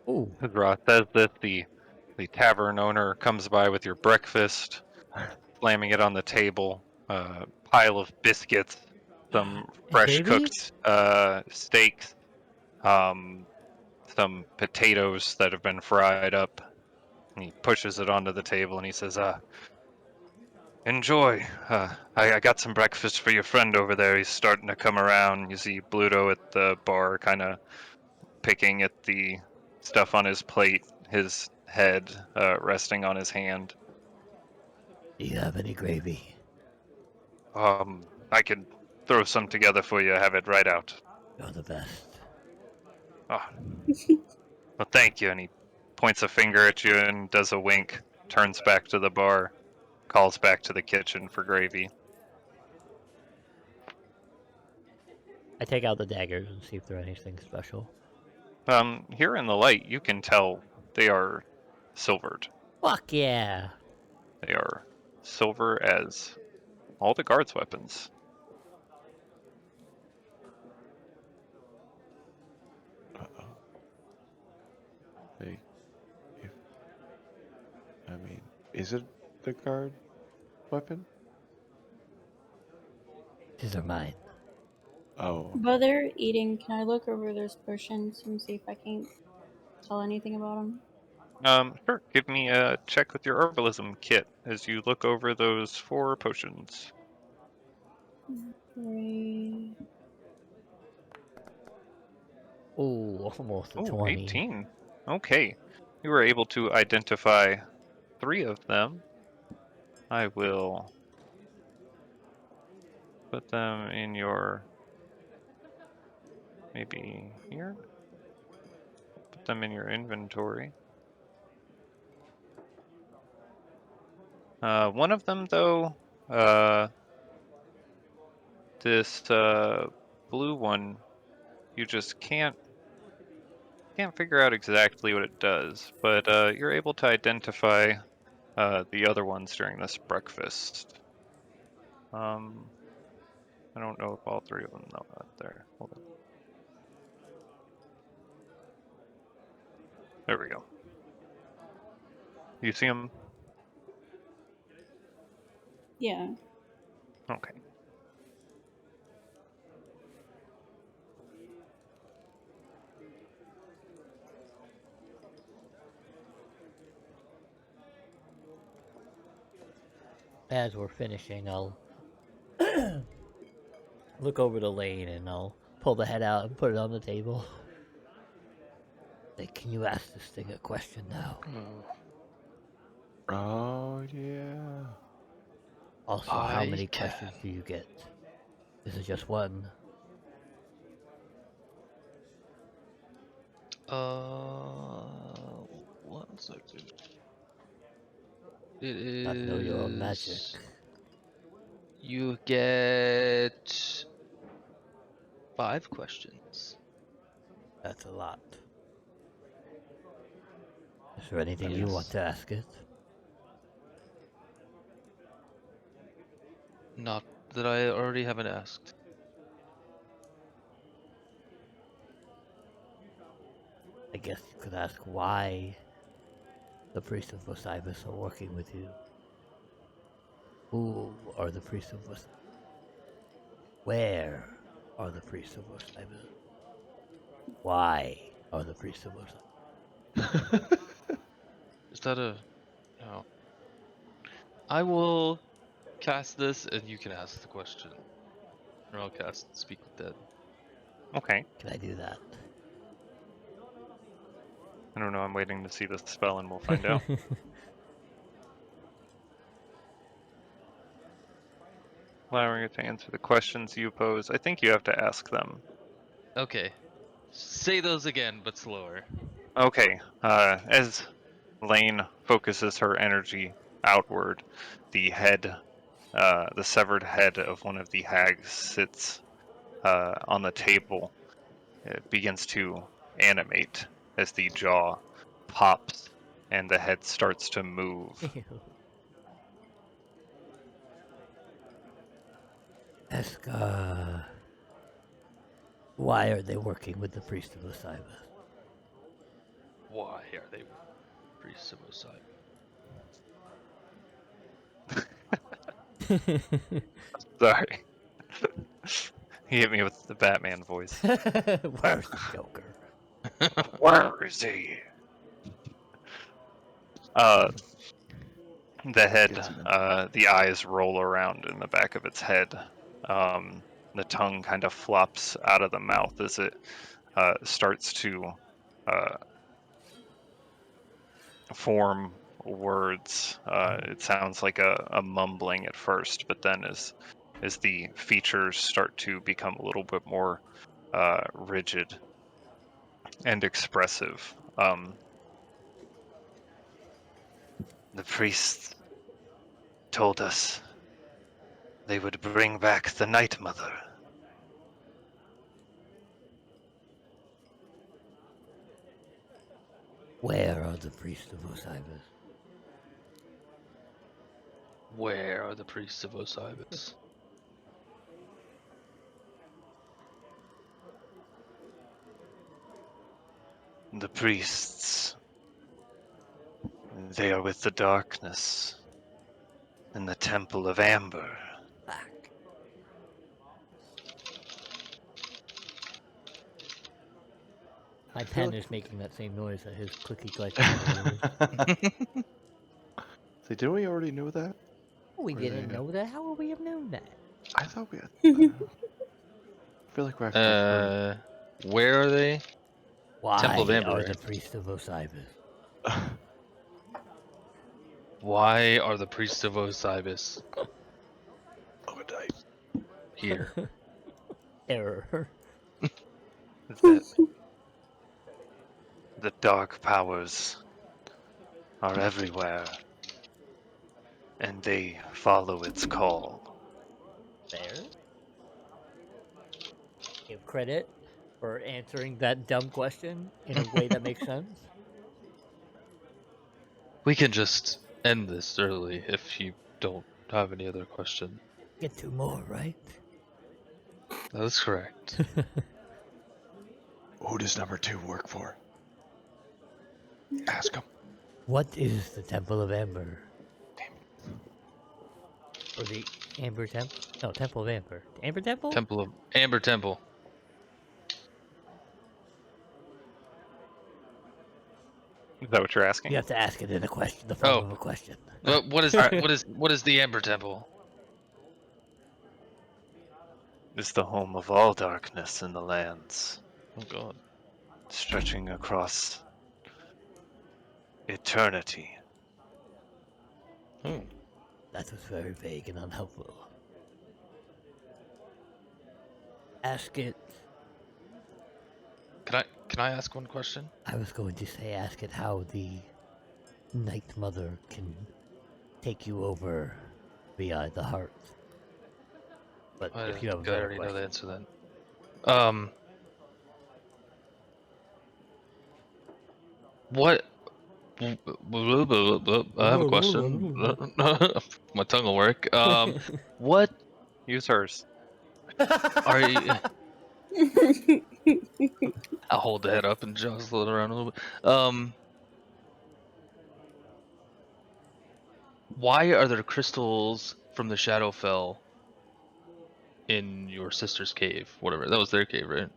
oh, As Ross says this, the tavern owner comes by with your breakfast, slamming it on the table. Pile of biscuits, some and fresh gravy. cooked steaks, some potatoes that have been fried up. And he pushes it onto the table and he says, enjoy. I got some breakfast for your friend over there. He's starting to come around. You see Bluto at the bar kind of picking at the stuff on his plate, his head resting on his hand. Do you have any gravy? I could throw some together for you. Have it right out. You're the best. Oh, well, thank you. And he points a finger at you and does a wink, turns back to the bar, calls back to the kitchen for gravy. I take out the daggers and see if they're anything special. Here in the light, you can tell they are silvered. Fuck yeah! They are silver as all the guards' weapons. Uh-oh. Hey, if, I mean, is it the guard weapon? These are mine. Oh, While they're eating, can I look over those potions and see if I can tell anything about them? Sure. Give me a check with your herbalism kit as you look over those 4 potions. Three. Oh, almost a Oh, 20. 18. Okay. You were able to identify 3 of them. I will put them in your, maybe here? Put them in your inventory. One of them, though, this blue one, you just can't figure out exactly what it does, but you're able to identify the other ones during this breakfast. I don't know if all 3 of them know that there. Hold on. There we go. You see them? Yeah. Okay. As we're finishing, I'll look over the lane and I'll pull the head out and put it on the table. Hey, can you ask this thing a question now? oh yeah. Also, how many questions do you get? This is just one. 1 second. It is. Not know your own magic. You get 5 questions. That's a lot. Is there anything That you is- want to ask it? Not that I already haven't asked. I guess you could ask why the priests of Osiris are working with you. Who are the priests of Osiris? Where are the priests of Osiris? Why are the priests of Osiris? Is that a? No. I will cast this, and you can ask the question. Or I'll cast Speak with Dead. Okay. Can I do that? I don't know. I'm waiting to see the spell, and we'll find out. Allowing you to answer the questions you pose. I think you have to ask them. Okay. Say those again, but slower. Okay. As Lane focuses her energy outward, the severed head of one of the hags sits on the table. It begins to animate as the jaw pops and the head starts to move. Ew. Ask, why are they working with the priest of Osiris? Why are they priests of Osiris? Sorry. He hit me with the Batman voice. Where's the Joker? Where is he? The head, Gets him. the eyes roll around in the back of its head. The tongue kind of flops out of the mouth as it starts to form words. It sounds like a mumbling at first, but then as the features start to become a little bit more rigid and expressive, the priests told us they would bring back the Night Mother. Where are the priests of Osiris? Where are the priests of Osiris? The priests, they are with the darkness in the Temple of Amber. Fuck. My feel pen like- is making that same noise that his clicky clacky noise. See, didn't we already know that? We Or didn't they, know that. How would we have known that? I thought we had. I don't know. I feel like we're after Where are they? Why Temple of Amber, are right? the priests of Osiris? Why are the priests of Osiris Oh, a dice. here? Error. That the dark powers are everywhere, and they follow its call. There. Give credit for answering that dumb question in a way that makes sense. We can just end this early if you don't have any other question. Get 2 more, right? That is correct. Who does number 2 work for? Ask him. What is the Temple of Amber? Or the Amber Temple? No, Temple of Amber. The Amber Temple? Temple of Amber Temple. Is that what you're asking? You have to ask it in a question, the form Oh. of a question. What is what is the Amber Temple? It's the home of all darkness in the lands, Oh God. stretching across eternity. Oh. That was very vague and unhelpful. Ask it. Can I ask one question? I was going to say, ask it how the Night Mother can take you over via the heart. But I if you have a think I better already know the question, answer then. What? I have a question. My tongue will work. What Use hers. are you? I'll hold the head up and jostle it around a little bit. Why are there crystals from the Shadowfell in your sister's cave? Whatever, that was their cave, right?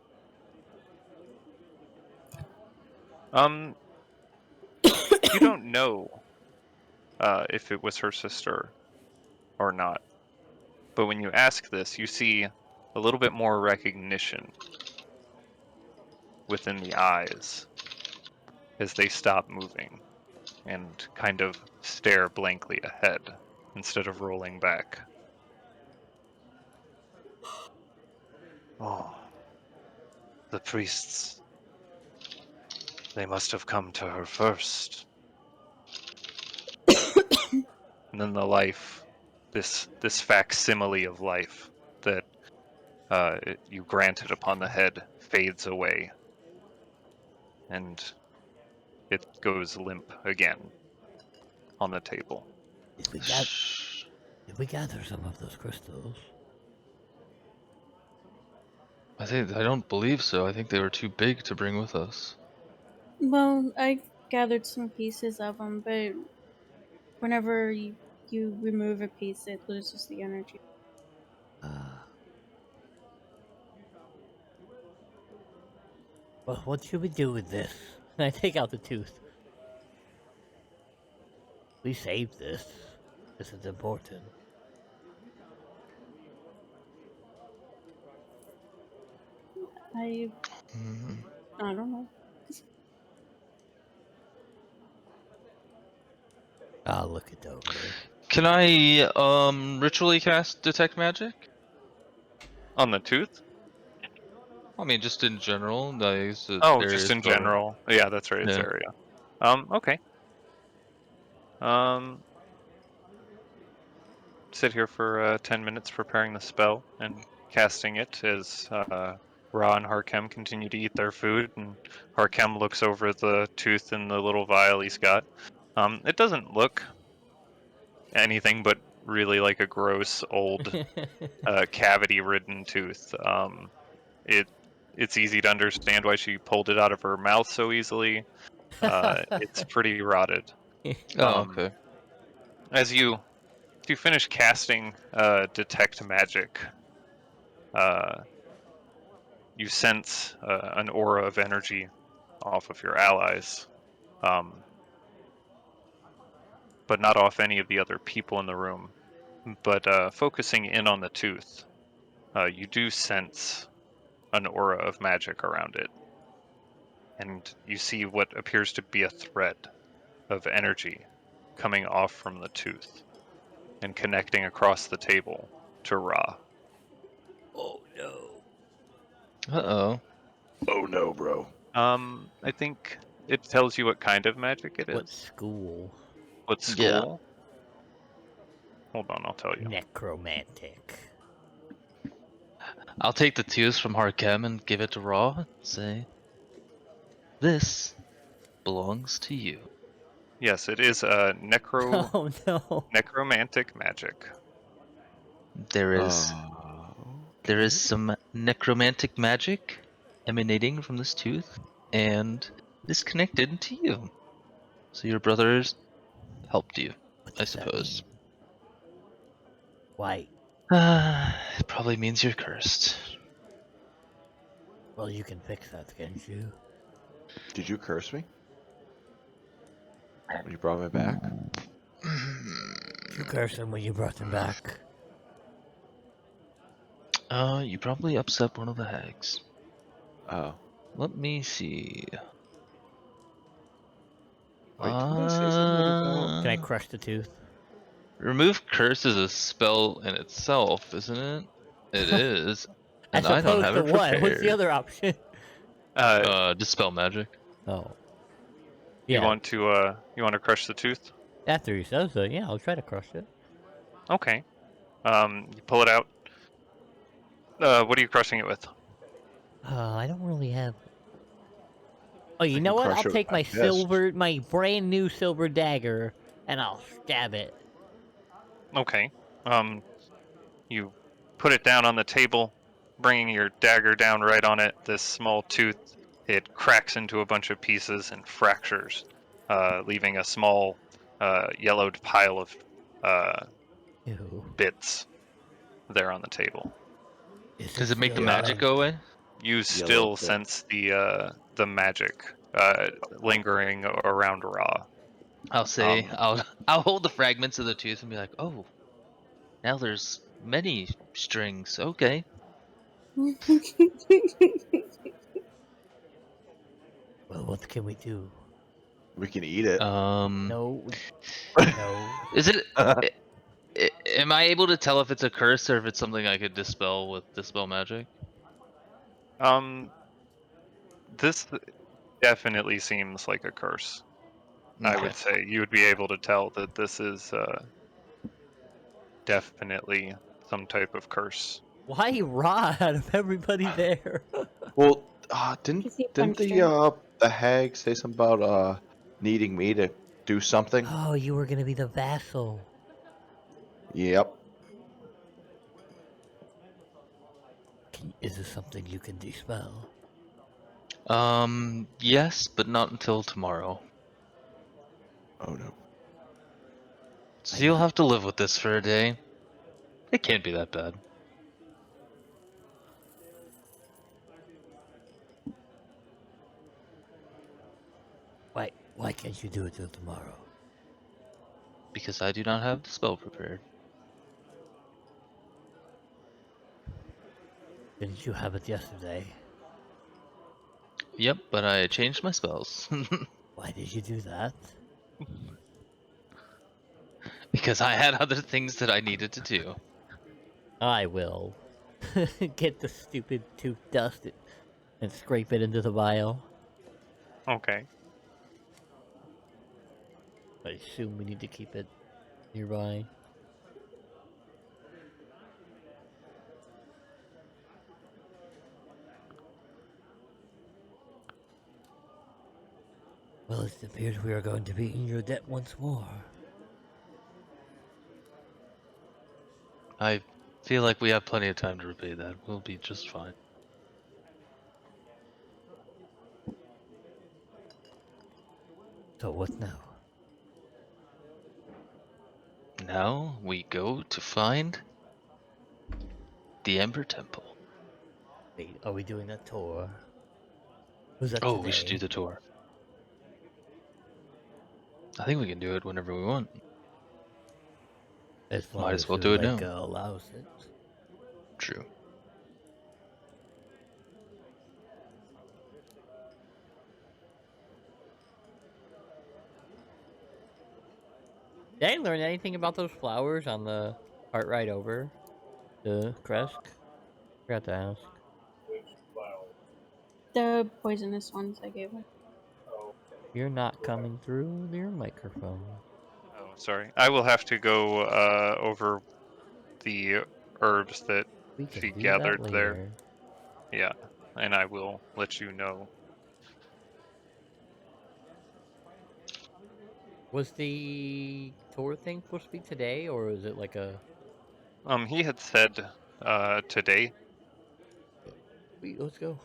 You don't know if it was her sister or not. But when you ask this, you see a little bit more recognition within the eyes as they stop moving and kind of stare blankly ahead instead of rolling back. Oh, the priests. They must have come to her first. And then the life, this facsimile of life that you granted upon the head fades away, and it goes limp again on the table. if we Shh. gather some of those crystals, I don't believe so. I think they were too big to bring with us. Well, I gathered some pieces of them, but whenever you remove a piece, it loses the energy. well, what should we do with this? And I take out the tooth. We saved this. This is important. I Mhm. I don't know. I'll look it over. Can I ritually cast detect magic? On the tooth? I mean, just in general, nice Oh, just areas in covered. general. Yeah, that's right. It's Yeah. area. Okay. Sit here for 10 minutes preparing the spell and casting it as Ra and Harkem continue to eat their food, and Harkem looks over the tooth in the little vial he's got. It doesn't look anything but really like a gross old cavity-ridden tooth. It's easy to understand why she pulled it out of her mouth so easily. It's pretty rotted. Oh, Um, okay. as you finish casting detect magic, you sense an aura of energy off of your allies, but not off any of the other people in the room. But focusing in on the tooth, you do sense an aura of magic around it, and you see what appears to be a thread of energy coming off from the tooth and connecting across the table to Ra. Oh no. Uh-oh. Oh no, bro. I think it tells you what kind of magic it What is. school? What Yeah. school? Hold on, I'll tell you. Necromantic. I'll take the tooth from Harkem and give it to Raw and say, this belongs to you. Yes, it is a Oh no. necromantic magic. There is Okay. some necromantic magic emanating from this tooth, and it is connected to you. So your brothers helped you, What I does that suppose. mean? Why? It probably means you're cursed. Well, you can fix that, can't you? Did you curse me when you brought me back? You cursed him when you brought him back. You probably upset one of the hags. Oh. Let me see. Wait, didn't I say something about? Can I crush the tooth? Remove curse is a spell in itself, isn't it? It is. As And I don't opposed have to it what? What's the prepared. other option? Dispel magic. Oh. You Yeah, want to crush the tooth? after he says that, yeah, I'll try to crush it. Okay. You pull it out. What are you crushing it with? I don't really have. Oh, you I know can what? crush I'll it with take my my brand new silver dagger, and I'll stab it. Okay. You put it down on the table, bringing your dagger down right on it. This small tooth, it cracks into a bunch of pieces and fractures, leaving a small yellowed pile of Ew. bits there on the table. Does it make the still magic alive? go away? You Yellow still bit. sense the magic lingering around Ra. I'll say Um, I'll hold the fragments of the tooth and be like, oh, now there's many strings. Okay. Well, what can we do? We can eat it. No, no. Is it? Am I able to tell if it's a curse or if it's something I could dispel with dispel magic? this definitely seems like a curse. I Okay. would say you would be able to tell that this is definitely some type of curse. Why Rod out of everybody there? Well, didn't Because he didn't punched her. the hag say something about needing me to do something? Oh, you were gonna be the vassal. Yep. Is this something you can dispel? Yes, but not until tomorrow. Oh no. So you'll have to live with this for a day. It can't be that bad. Why can't you do it till tomorrow? Because I do not have the spell prepared. Didn't you have it yesterday? Yep, but I changed my spells. Why did you do that? Because I had other things that I needed to do. I will. Get the stupid tooth dust and scrape it into the vial. Okay. I assume we need to keep it nearby. Well, it appears we are going to be in your debt once more. I feel like we have plenty of time to repay that. We'll be just fine. So what now? Now we go to find the Ember Temple. Wait, are we doing that tour? Was that Oh, today? we should do the tour. I think we can do it whenever we want. As long Might as as well do it now. Zuleika allows it. True. Did I learn anything about those flowers on the cart ride over to Krezk? Forgot to ask. The poisonous ones I gave her. You're not coming through your microphone. Oh, sorry. I will have to go over the herbs that We can she do gathered that there. later. Yeah, and I will let you know. Was the tour thing supposed to be today, or is it like a... He had said today. Wait, let's go.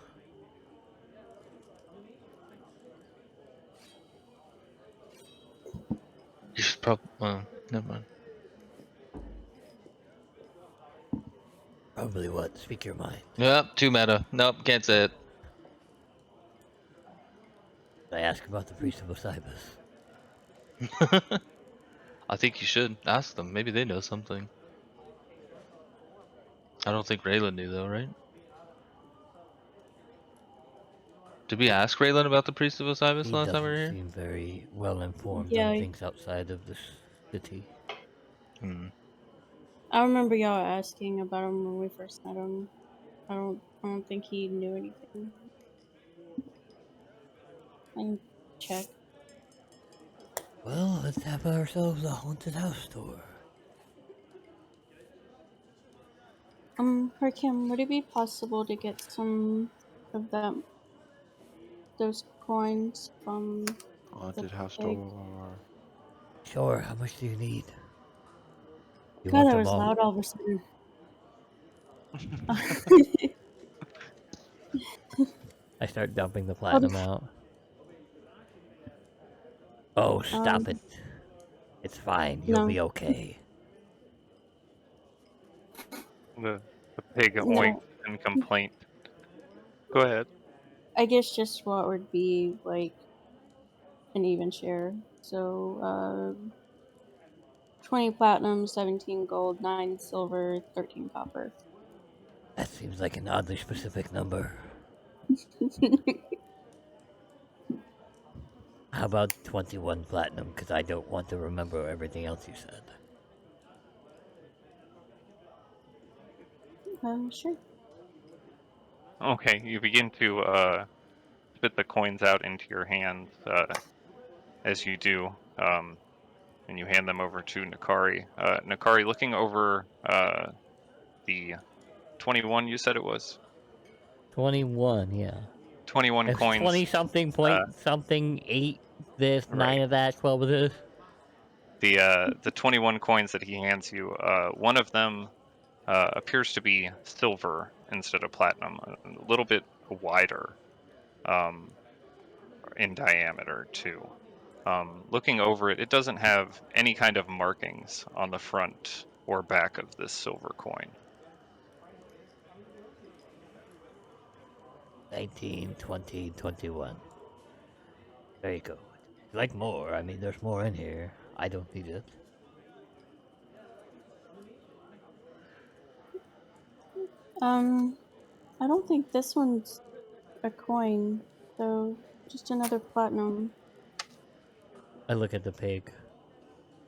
You should probably. Never mind. Probably what? Speak your mind. Yep, too meta. Nope, can't say it. Did I ask about the priest of Osiris? I think you should ask them. Maybe they know something. I don't think Raylan knew though, right? Did we ask Raylan about the priest of Osiris He last time we were doesn't here? seem very well informed Yeah, on things outside of the city. Hmm. I remember y'all asking about him when we first met him. I don't think he knew anything. I can check. Well, let's have ourselves a haunted house tour. Kim, would it be possible to get some of those coins from Haunted house pig? door. Sure, how much do you need? You God, want that them was all? loud all of a sudden. I start dumping the platinum out. Oh, stop it. It's fine, you'll No, be okay. The pig oinks no. in complaint. Go ahead. I guess just what would be like an even share. So, 20 platinum, 17 gold, 9 silver, 13 copper. That seems like an oddly specific number. How about 21 platinum, because I don't want to remember everything else you said. Sure. Okay, you begin to spit the coins out into your hands as you do, and you hand them over to Nakari. Nakari, looking over the 21, you said it was? 21, yeah. 21 It's coins. 20 something point something, 8 this, 9 Right. of that, 12 of this. The 21 coins that he hands you, one of them appears to be silver instead of platinum, a little bit wider in diameter too. Looking over it, it doesn't have any kind of markings on the front or back of this silver coin. 19, 20, 21. Very good. If you like more, I mean, there's more in here. I don't need it. I don't think this one's a coin, so just another platinum. I look at the pig.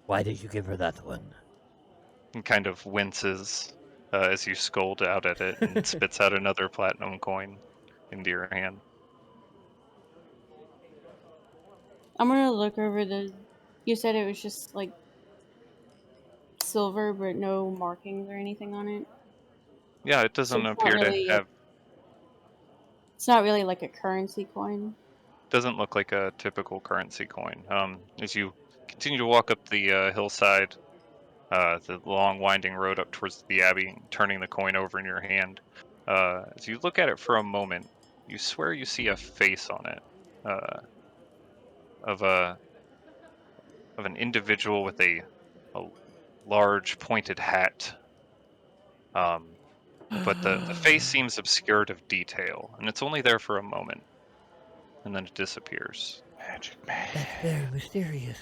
Why did you give her that one? And kind of winces as you scold out at it and spits out another platinum coin into your hand. I'm gonna look over the. You said it was just like silver, but no markings or anything on it. Yeah, it So doesn't appear to have. it's not really like a currency coin. Doesn't look like a typical currency coin. As you continue to walk up the hillside, the long winding road up towards the abbey, turning the coin over in your hand, as you look at it for a moment, you swear you see a face on it, of an individual with a large pointed hat. But the face seems obscured of detail, and it's only there for a moment, and then it disappears. Magic man. That's very mysterious.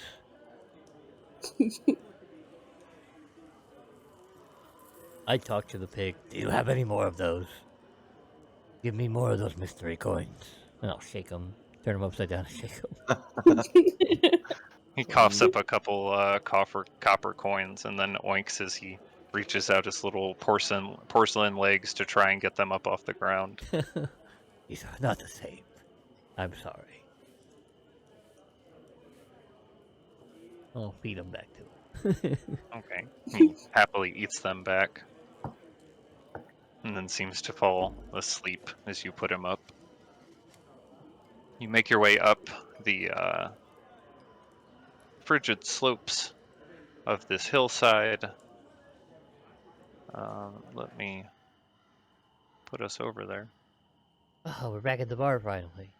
I talk to the pig. Do you have any more of those? Give me more of those mystery coins. And I'll shake them. Turn them upside down and shake them. He coughs up a couple copper coins and then oinks as he reaches out his little porcelain legs to try and get them up off the ground. These are not the same. I'm sorry. I'll feed them back to him. Okay. He happily eats them back and then seems to fall asleep as you put him up. You make your way up the frigid slopes of this hillside. Let me put us over there. Oh, we're back at the bar finally.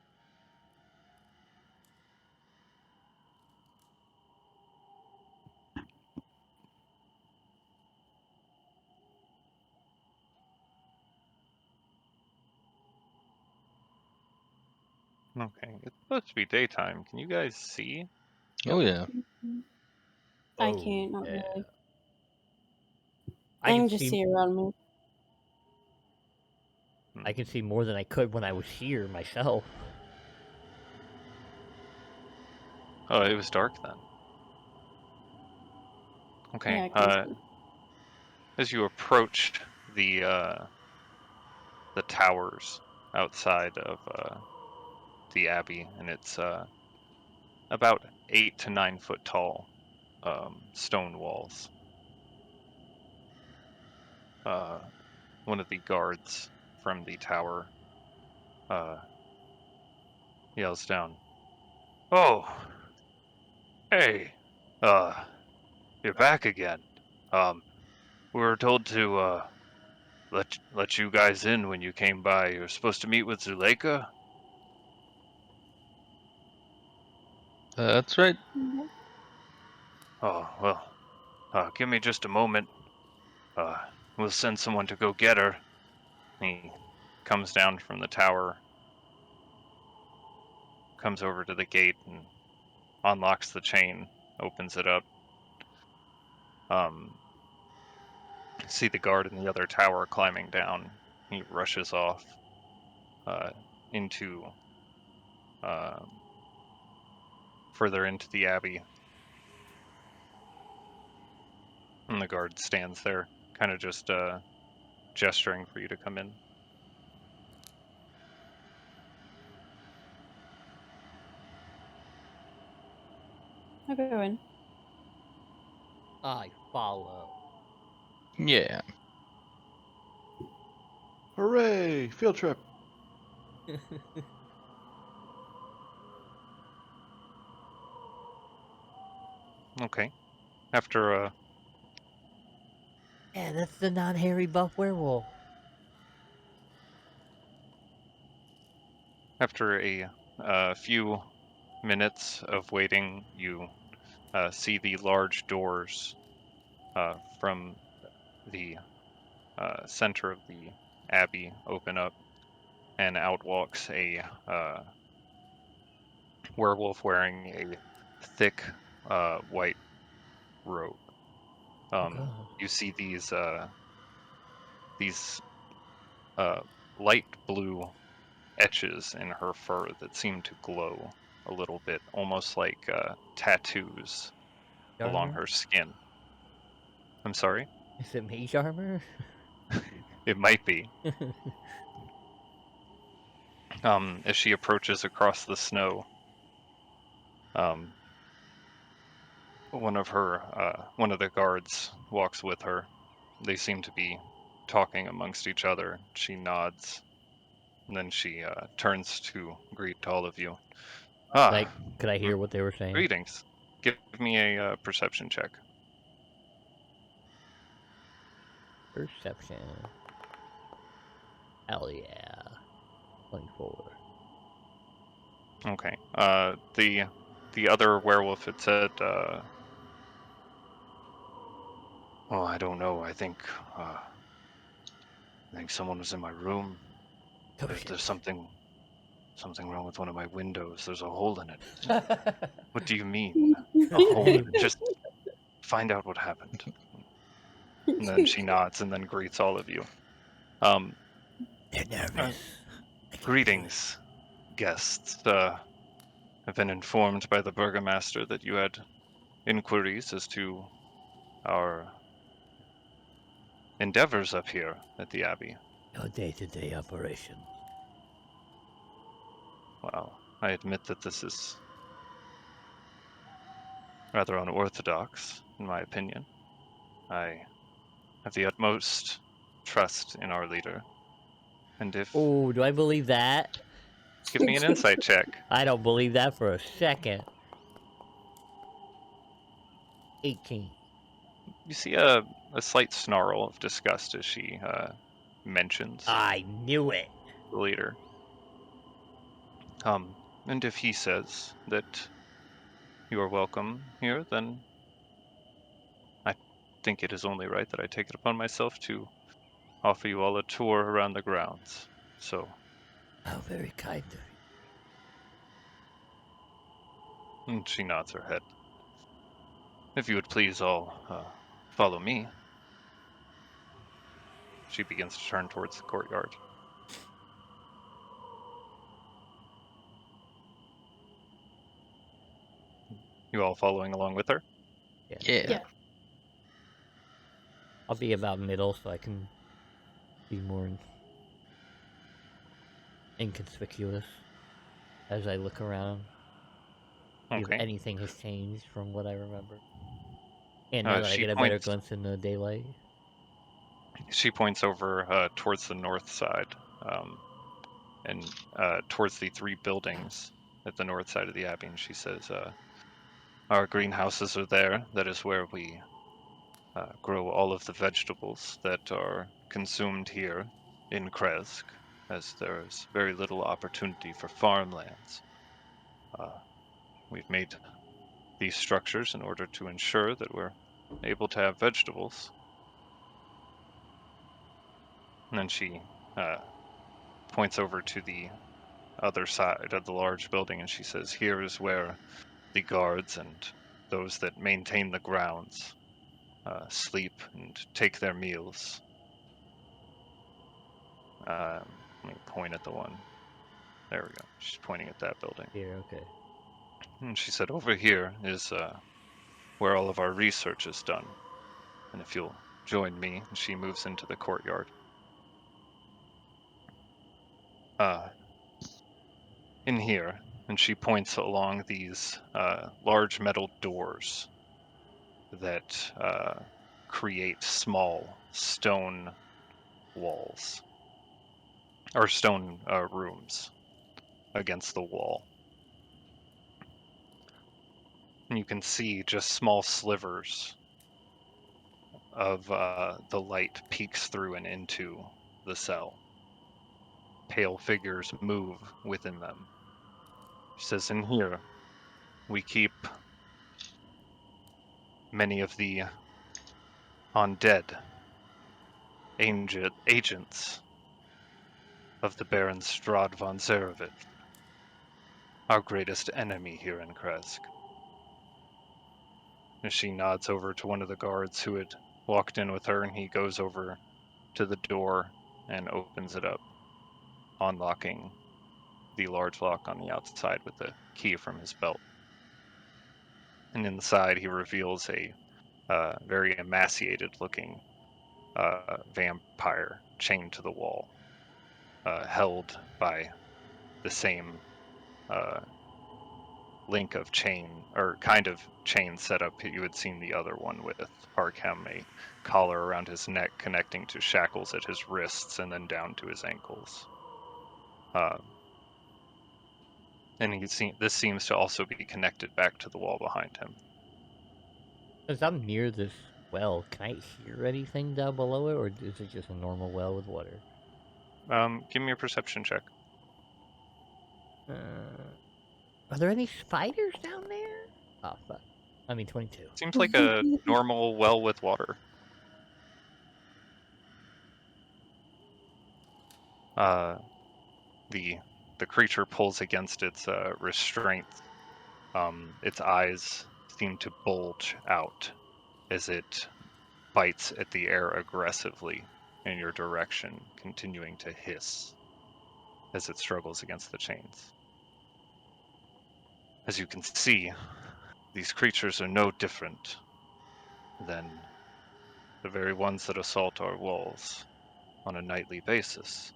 Okay, it's supposed to be daytime. Can you guys see? Oh yeah. I can't, not yeah. really. I I can can just see around me. I can see more than I could when I was here myself. Oh, it was dark then. Okay. Yeah, I can see. As you approach the the towers outside of the abbey, and it's about 8 to 9 foot tall stone walls. One of the guards from the tower yells down, "Oh, hey, you're back again. We were told to let you guys in when you came by. You're supposed to meet with Zuleika." That's right. Mhm. "Oh, well, give me just a moment. We'll send someone to go get her." He comes down from the tower, comes over to the gate, and unlocks the chain, opens it up. See the guard in the other tower climbing down. He rushes off into further into the abbey, and the guard stands there, kind of just gesturing for you to come in. I'll go in. I follow. Yeah. Hooray! Field trip. Okay. After Yeah, that's the non-hairy buff werewolf. a few minutes of waiting, you see the large doors from the center of the abbey open up, and out walks a werewolf wearing a thick white robe. God. You see these light blue etches in her fur that seem to glow a little bit, almost like tattoos along Armor? her skin. I'm sorry? Is it mage armor? It might be. As she approaches across the snow, one of the guards walks with her. They seem to be talking amongst each other. She nods, and then she turns to greet all of you. Like, could I hear what they were saying? Greetings. Give me a perception check. Perception. Hell yeah. 24. Okay. The other werewolf had said, "Oh, I don't know. I think someone was in my room. Oh, There's something wrong with one of my windows. There's a hole in it." "What do you mean? A hole in it? Just find out what happened." And then she nods and then greets all of you. They're nervous. Greetings, guests. I've been informed by the burgomaster that you had inquiries as to our endeavors up here at the Abbey. Your day-to-day operations. Well, I admit that this is rather unorthodox, in my opinion. I have the utmost trust in our leader, and if... Oh, do I believe that? Give me an insight check. I don't believe that for a second. 18. You see a slight snarl of disgust as she mentions I knew it. the leader. And if he says that you are welcome here, then I think it is only right that I take it upon myself to offer you all a tour around the grounds. So, How very kind of you. and she nods her head. If you would please all follow me. She begins to turn towards the courtyard. You all following along with her? Yeah. Yeah. I'll be about middle so I can be more inconspicuous as I look around. See if Okay. anything has changed from what I remember. And now that I She get a better points. glimpse in the daylight. She points over towards the north side, and towards the 3 buildings at the north side of the abbey. And she says, "Our greenhouses are there. That is where we grow all of the vegetables that are consumed here in Krezk, as there is very little opportunity for farmlands. We've made these structures in order to ensure that we're able to have vegetables." And then she points over to the other side of the large building and she says, "Here is where the guards and those that maintain the grounds sleep and take their meals." Let me point at the one. There we go. She's pointing at that building. Here, okay. And she said, "Over here is where all of our research is done. And if you'll join me," and she moves into the courtyard. In here, and she points along these large metal doors that create small stone walls, or stone rooms against the wall. And you can see just small slivers of the light peeks through and into the cell. Pale figures move within them. She says, "In here, we keep many of the undead agents of the Baron Strahd von Zarevich, our greatest enemy here in Krezk." And she nods over to one of the guards who had walked in with her, and he goes over to the door and opens it up, unlocking the large lock on the outside with the key from his belt. And inside, he reveals a very emaciated-looking vampire chained to the wall, held by the same link of chain, or kind of chain setup you had seen the other one with. Harkham, a collar around his neck connecting to shackles at his wrists and then down to his ankles. And this seems to also be connected back to the wall behind him. Since I'm near this well, can I hear anything down below it, or is it just a normal well with water? Give me a perception check. Are there any spiders down there? Oh, fuck. I mean, 22. Seems like a normal well with water. The creature pulls against its restraint. Its eyes seem to bulge out as it bites at the air aggressively in your direction, continuing to hiss as it struggles against the chains. As you can see, these creatures are no different than the very ones that assault our walls on a nightly basis.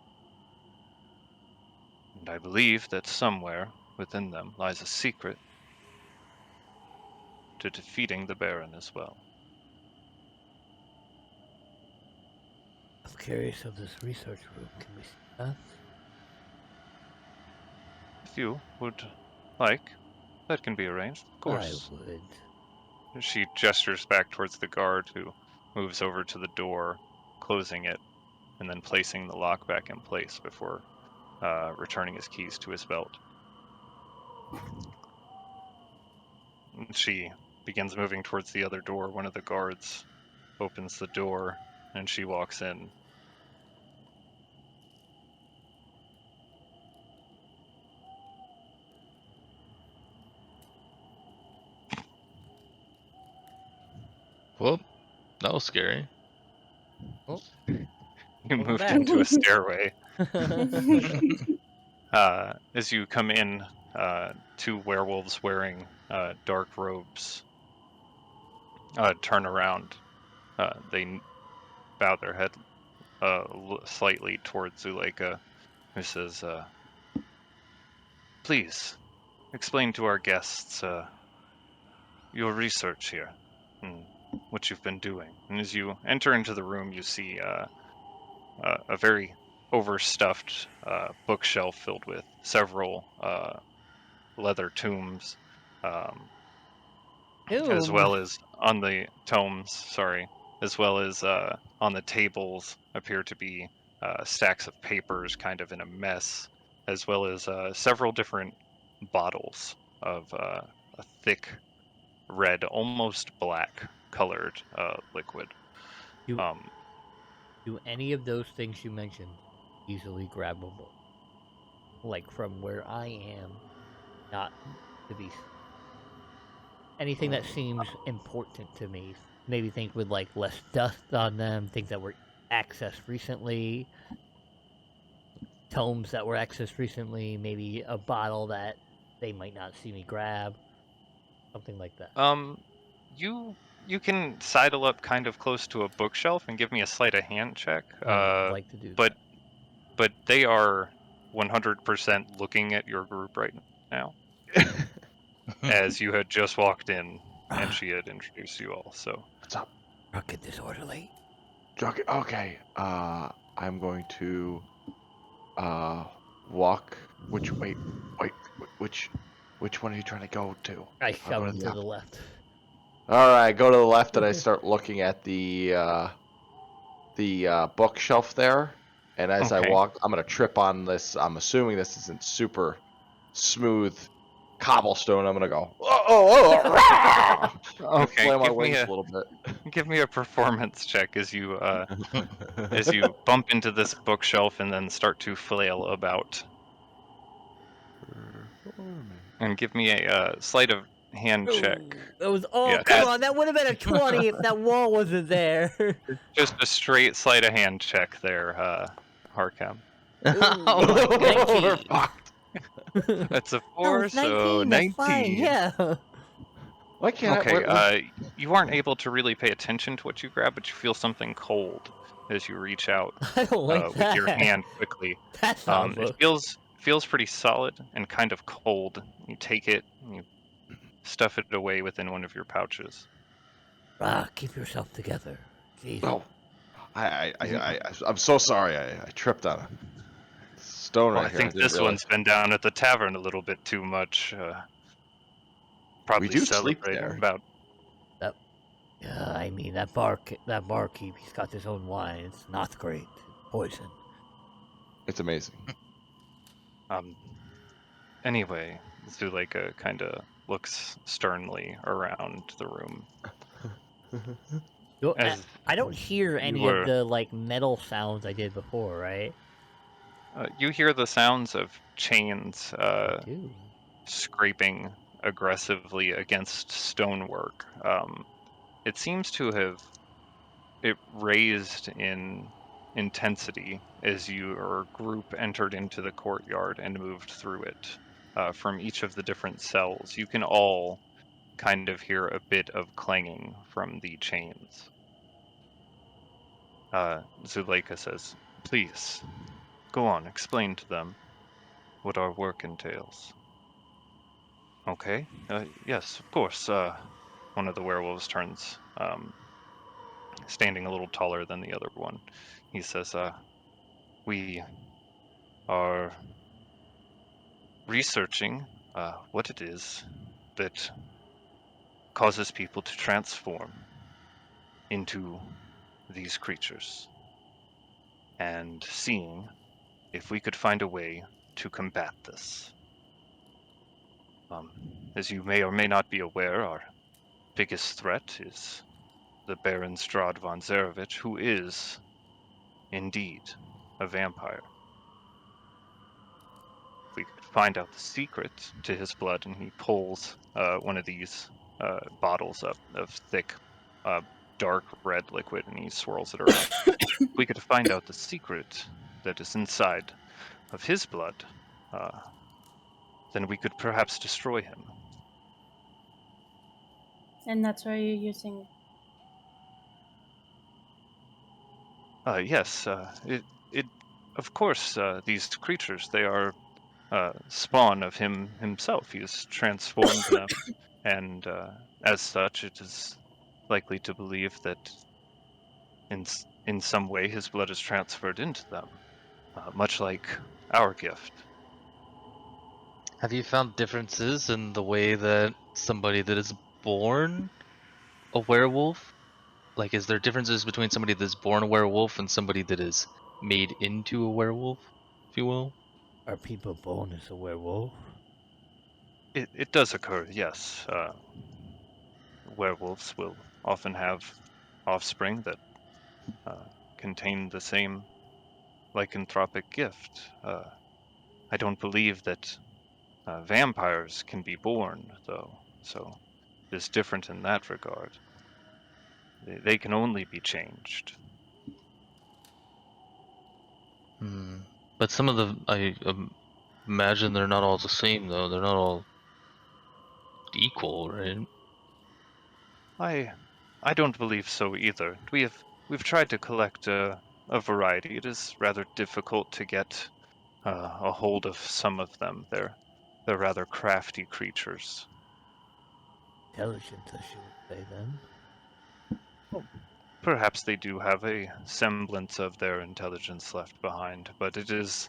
And I believe that somewhere within them lies a secret to defeating the Baron as well. I'm curious of this research room. Can we see that? If you would like, that can be arranged, of course. I would. She gestures back towards the guard, who moves over to the door, closing it, and then placing the lock back in place before returning his keys to his belt. She begins moving towards the other door. One of the guards opens the door, and she walks in. Well, that was scary. Oh, You welcome moved back. into a stairway. As you come in, 2 werewolves wearing dark robes turn around. They bow their head slightly towards Zuleika, who says, please explain to our guests your research here and what you've been doing. And as you enter into the room, you see a very overstuffed bookshelf filled with several leather tomes, as well as on the tomes, sorry, as well as on the tables appear to be stacks of papers kind of in a mess, as well as several different bottles of a thick red, almost black colored liquid. Do, Um, do any of those things you mentioned easily grabbable? Like from where I am, not to be anything that seems important to me. Maybe things with like less dust on them, things that were accessed recently, tomes that were accessed recently, maybe a bottle that they might not see me grab, something like that. you can sidle up kind of close to a bookshelf and give me a sleight of hand check. I'd like to do But that. but they are 100% looking at your group right now, as you had just walked in and she had introduced you all. So What's up? Drunk and disorderly. Okay. I'm going to walk. Wait. Which one are you trying to go to? I I'll shove go to him the to left. the left. All right, go to the left, and I start looking at the bookshelf there. And as I okay, walk, I'm gonna trip on this. I'm assuming this isn't super smooth cobblestone. I'm gonna go. Rah! okay. Flare my wings a little Give me a performance check as you bump into this bookshelf and then start to flail about. And give me a sleight of hand check. That was Yeah, come on, that would have been a 20 if that wall wasn't there. just a straight sleight of hand check there, Harkham. Oh my Ooh, god. 19. We're fucked. That's a No, 4, it's so 19. That's fine. 19. Yeah. Why can't Okay, I? you aren't able to really pay attention to what you grab, but you feel something cold as you reach out I don't like with your that. hand quickly. That's not It book. feels pretty solid and kind of cold. You take it, and you stuff it away within one of your pouches. Keep yourself together. Jeez. Oh, I'm so sorry. I tripped on a stone Well, right I here. I think didn't this realize. one's been down at the tavern a little bit too much. We Probably do sleep celebrating there. about. Yeah, I mean that barkeep, he's got his own wine. It's not great. Poison. It's amazing. Anyway, Zuleika kind of looks sternly around the room. As I don't hear any of were, the like metal sounds I did before, right? you hear the sounds of chains I do. scraping aggressively against stonework. It seems to have raised in intensity as your group entered into the courtyard and moved through it. From each of the different cells, you can all kind of hear a bit of clanging from the chains. Zuleika says, "Please, go on, explain to them what our work entails." Okay, yes, of course. One of the werewolves turns, standing a little taller than the other one. He says, we are researching what it is that causes people to transform into these creatures, and seeing if we could find a way to combat this. As you may or may not be aware, our biggest threat is the Baron Strahd von Zarevich, who is indeed a vampire. If we could find out the secret to his blood, and he pulls one of these bottles up of thick, dark red liquid, and he swirls it around. If we could find out the secret that is inside of his blood, then we could perhaps destroy him. And that's why you're using. Yes, it of course, these creatures, they are spawn of himself. He has transformed them, and as such, it is likely to believe that in some way his blood is transferred into them, much like our gift. Have you found differences in the way that somebody that is born a werewolf, like, is there differences between somebody that's born a werewolf and somebody that is made into a werewolf, if you will? Are people born as a werewolf? It does occur, yes. Werewolves will often have offspring that contain the same lycanthropic gift. I don't believe that vampires can be born, though, so it is different in that regard. They can only be changed. But some of the, I imagine they're not all the same, though. They're not all equal, right? I don't believe so either. We've tried to collect a variety. It is rather difficult to get a hold of some of them. They're rather crafty creatures. Intelligent, I should say then. Perhaps they do have a semblance of their intelligence left behind, but it is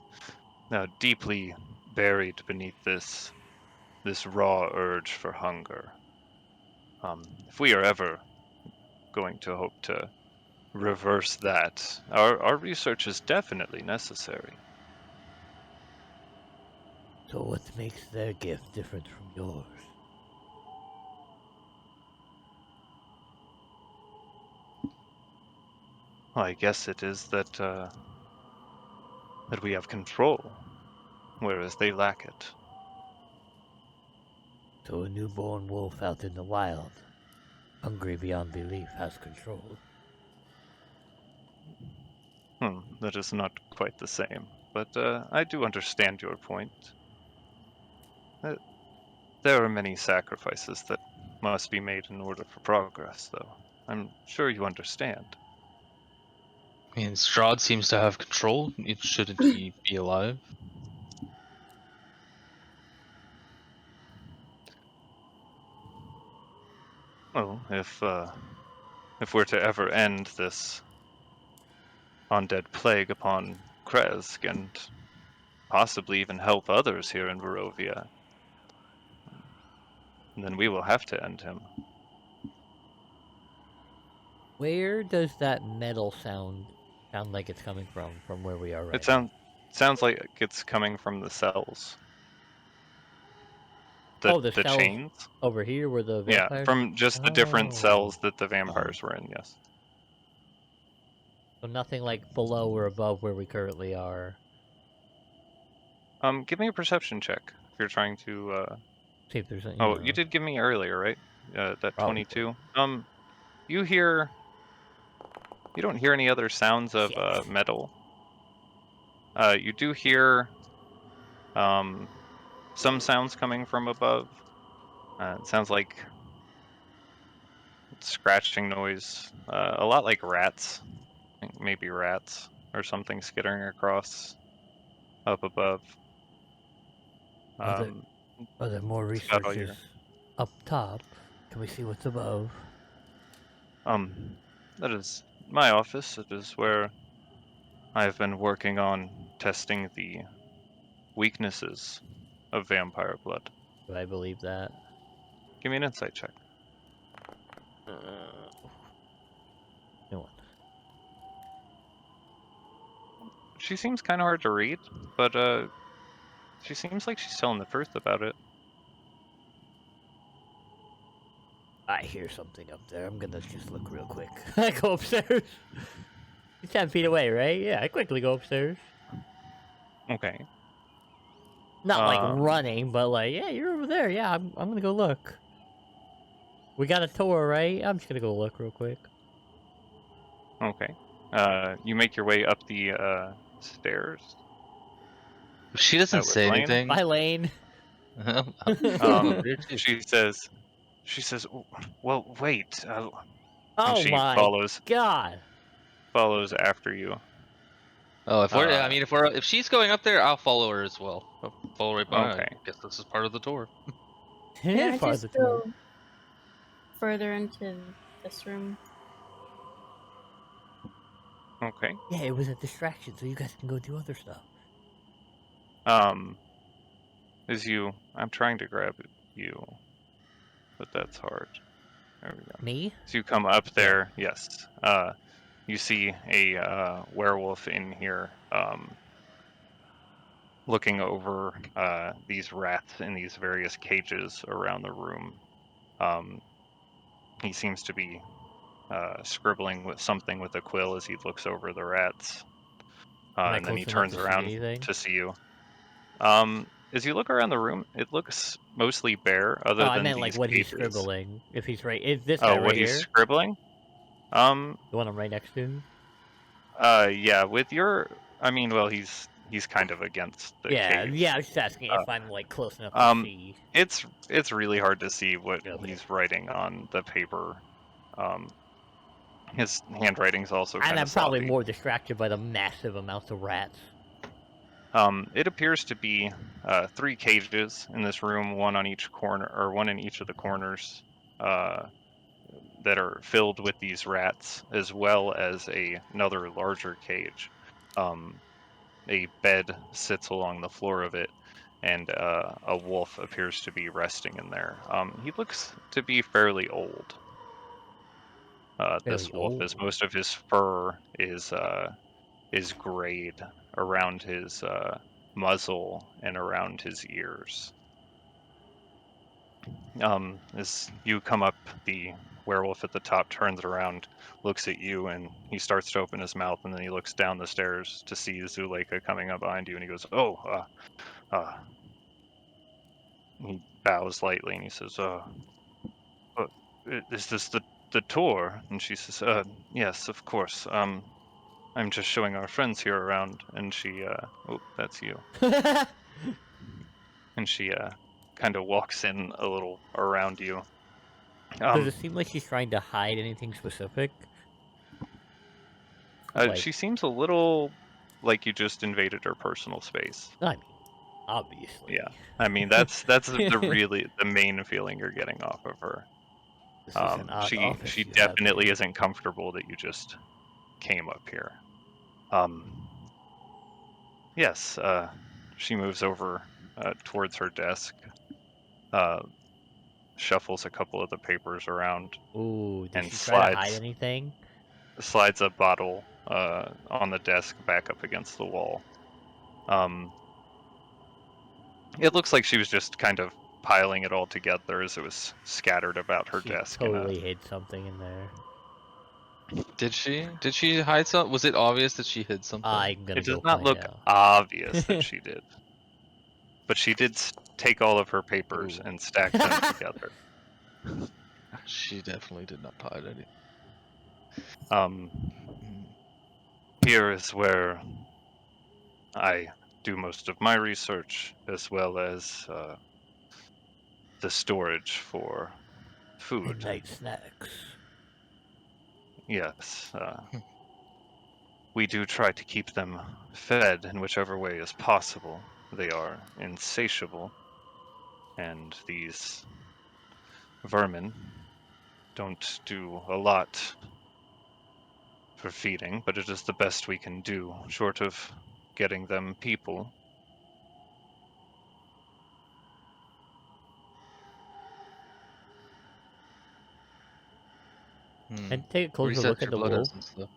deeply buried beneath this raw urge for hunger. If we are ever going to hope to reverse that, our research is definitely necessary. So what makes their gift different from yours? Well, I guess it is that we have control, whereas they lack it. So a newborn wolf out in the wild, hungry beyond belief, has control. That is not quite the same, but I do understand your point. There are many sacrifices that must be made in order for progress, though. I'm sure you understand. I mean, Strahd seems to have control. Shouldn't he be alive? Well, if we're to ever end this undead plague upon Krezk and possibly even help others here in Barovia, then we will have to end him. Where does that metal sound like it's coming from where we are right It now? sounds like it's coming from the cells. The The cells chains? over here where the Yeah, vampires. from just the different Oh. cells that the vampires were in, yes. So nothing like below or above where we currently are. Give me a perception check if you're trying to See if there's any. Oh, you did give me earlier, right? That Probably. 22. You don't hear any other sounds of Shit. metal. You do hear some sounds coming from above. It sounds like scratching noise, a lot like rats. I think maybe rats or something skittering across up above. Are there more That's about all researchers you're. up top? Can we see what's above? That is my office. It is where I have been working on testing the weaknesses of vampire blood. Do I believe that? Give me an insight check. No one. She seems kind of hard to read, but she seems like she's telling the truth about it. I hear something up there. I'm gonna just look real quick. I go upstairs. You're 10 feet away, right? Yeah, I quickly go upstairs. Okay. Not like running, but like, yeah, you're over there. Yeah, I'm gonna go look. We got a tour, right? I'm just gonna go look real quick. Okay. You make your way up the stairs. If she doesn't with say Lane? anything, Bye, Lane. She says, well, wait. And Oh she my follows god. after you. Oh, if she's going up there, I'll follow her as well. I'll follow right behind. Okay. I guess this is part of the tour. It Can is I part of just the tour. go further into this room? Okay. Yeah, it was a distraction, so you guys can go do other stuff. I'm trying to grab you, but that's hard. There we go. Me? So you come up there, yes. You see a werewolf in here, looking over these rats in these various cages around the room. He seems to be scribbling with something with a quill as he looks over the rats, Am I and then he close enough turns to see around anything? to see you. As you look around the room, it looks mostly bare, Oh, other I than meant like these what he's cages. scribbling. If he's right, is this Oh, guy what right he's here? scribbling? The one I'm right next to? Yeah. With your, I mean, well, he's kind of against the Yeah, cage. yeah. I was just asking if I'm like close enough to Um, see. it's really hard to see what Okay. he's writing on the paper. His handwriting's also And kind I'm of probably sloppy. more distracted by the massive amounts of rats. It appears to be 3 cages in this room, one on each corner, or one in each of the corners, that are filled with these rats, as well as another larger cage. A bed sits along the floor of it, and a wolf appears to be resting in there. He looks to be fairly old. This Fairly wolf, as old. most of his fur is grayed around his muzzle and around his ears. As you come up, the werewolf at the top turns around, looks at you, and he starts to open his mouth, and then he looks down the stairs to see Zuleika coming up behind you, and he goes, "Oh, he bows lightly, and he says, is this the tour?" And she says, "Yes, of course. I'm just showing our friends here around." And she, oh, that's you. And she kind of walks in a little around you. Does it seem like she's trying to hide anything specific? She seems a little like you just invaded her personal space. I mean, obviously. Yeah, I mean that's the main feeling you're getting off of her. This is an odd office She you have definitely here. isn't comfortable that you just came up here. Yes, she moves over towards her desk, shuffles a couple of the papers around, Ooh, did and she try to hide anything? slides a bottle on the desk back up against the wall. It looks like she was just kind of piling it all together as it was scattered about her She desk. totally hid something in there. Did she? Did she hide something? Was it obvious that she hid something? I'm gonna It does go not find look out. obvious that she did, but she did take all of her papers Ooh. and stack them together. She definitely did not hide anything. Here is where I do most of my research, as well as the storage for food. And night snacks. Yes, we do try to keep them fed in whichever way is possible. They are insatiable, and these vermin don't do a lot for feeding, but it is the best we can do, short of getting them people. And take a closer Reset look at your the blood wolf. essence, though.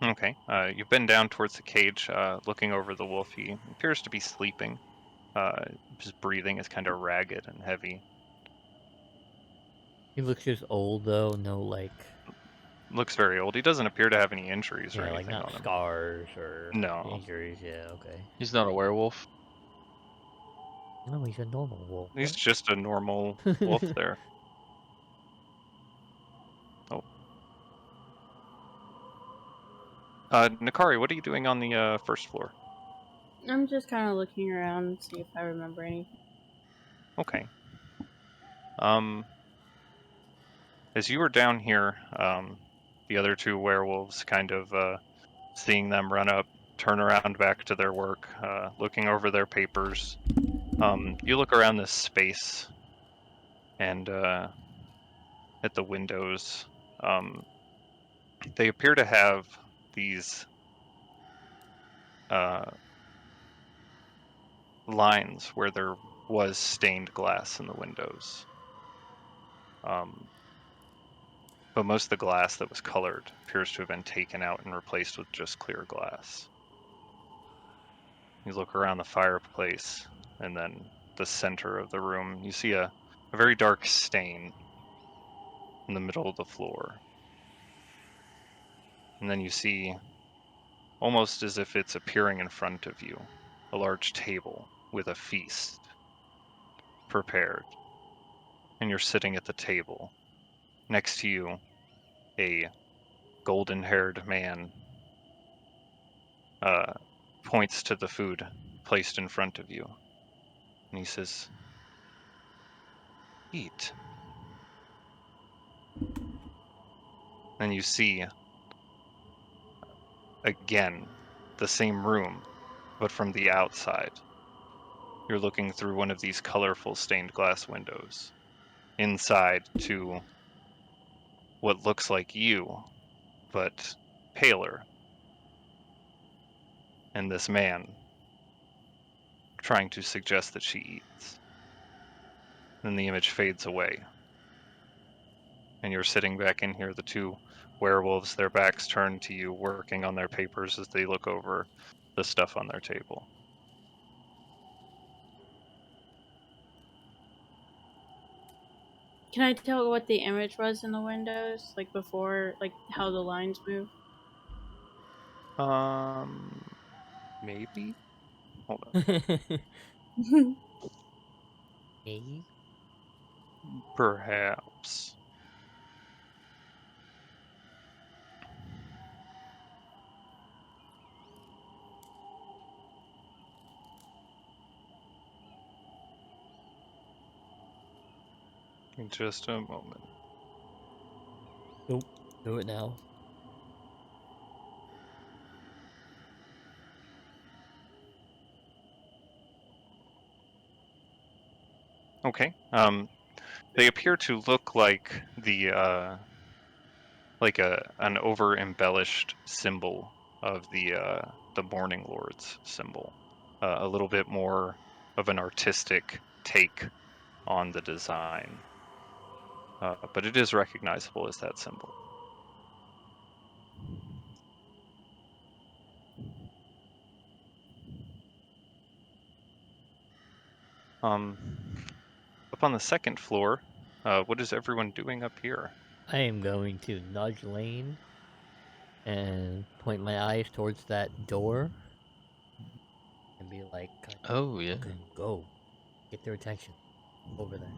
Okay, you've been down towards the cage, looking over the wolf. He appears to be sleeping. His breathing is kind of ragged and heavy. He looks just old though, no like Looks very old. He doesn't appear to have any injuries or yeah, like anything not on him. scars or No. injuries, yeah, okay. He's not a werewolf. No, he's a normal wolf. He's just a normal wolf there. Oh. Nakari, what are you doing on the first floor? I'm just kind of looking around to see if I remember anything. Okay. As you were down here, the other 2 werewolves kind of seeing them run up, turn around back to their work, looking over their papers. You look around this space and at the windows. They appear to have these lines where there was stained glass in the windows. But most of the glass that was colored appears to have been taken out and replaced with just clear glass. You look around the fireplace and then the center of the room. You see a very dark stain in the middle of the floor. And then you see, almost as if it's appearing in front of you, a large table with a feast prepared. And you're sitting at the table. Next to you, a golden-haired man points to the food placed in front of you. And he says, "Eat." Then you see, again, the same room, but from the outside. You're looking through one of these colorful stained glass windows. Inside to what looks like you, but paler. And this man trying to suggest that she eats. Then the image fades away. And you're sitting back in here, the two werewolves, their backs turned to you, working on their papers as they look over the stuff on their table. Can I tell what the image was in the windows, like before, like how the lines move? Maybe? Hold on. Maybe? Perhaps. In just a moment. Nope. Do it now. Okay. They appear to look like an over embellished symbol of the Morning Lord's symbol. A little bit more of an artistic take on the design. But it is recognizable as that symbol. Up on the second floor, what is everyone doing up here? I am going to nudge Lane and point my eyes towards that door and be like, Oh yeah. "Fucking go, get their attention over there."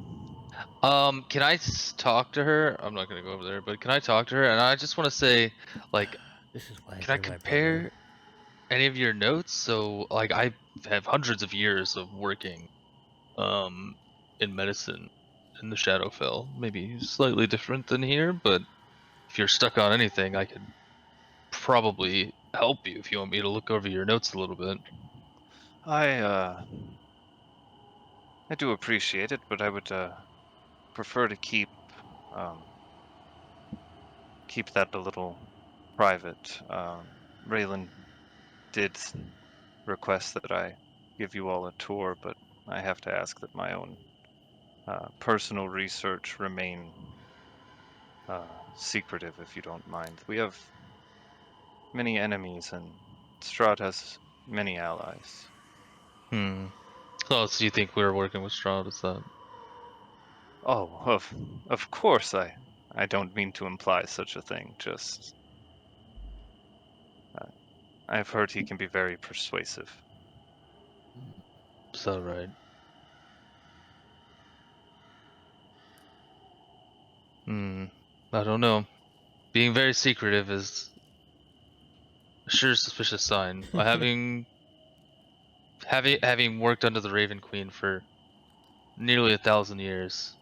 Can I talk to her? I'm not gonna go over there, but can I talk to her? And I just want to say, like, This is why can I you're my brother. compare any of your notes? So, like, I have hundreds of years of working, in medicine in the Shadowfell. Maybe slightly different than here, but if you're stuck on anything, I could probably help you if you want me to look over your notes a little bit. I do appreciate it, but I would prefer to keep that a little private. Raylan did request that I give you all a tour, but I have to ask that my own personal research remain secretive, if you don't mind. We have many enemies, and Strahd has many allies. Hmm. Oh, so you think we're working with Strahd? Is that? Oh, of course, I don't mean to imply such a thing. Just I've heard he can be very persuasive. Is that right? Hmm. I don't know. Being very secretive is a sure suspicious sign. Having worked under the Raven Queen for nearly 1,000 years,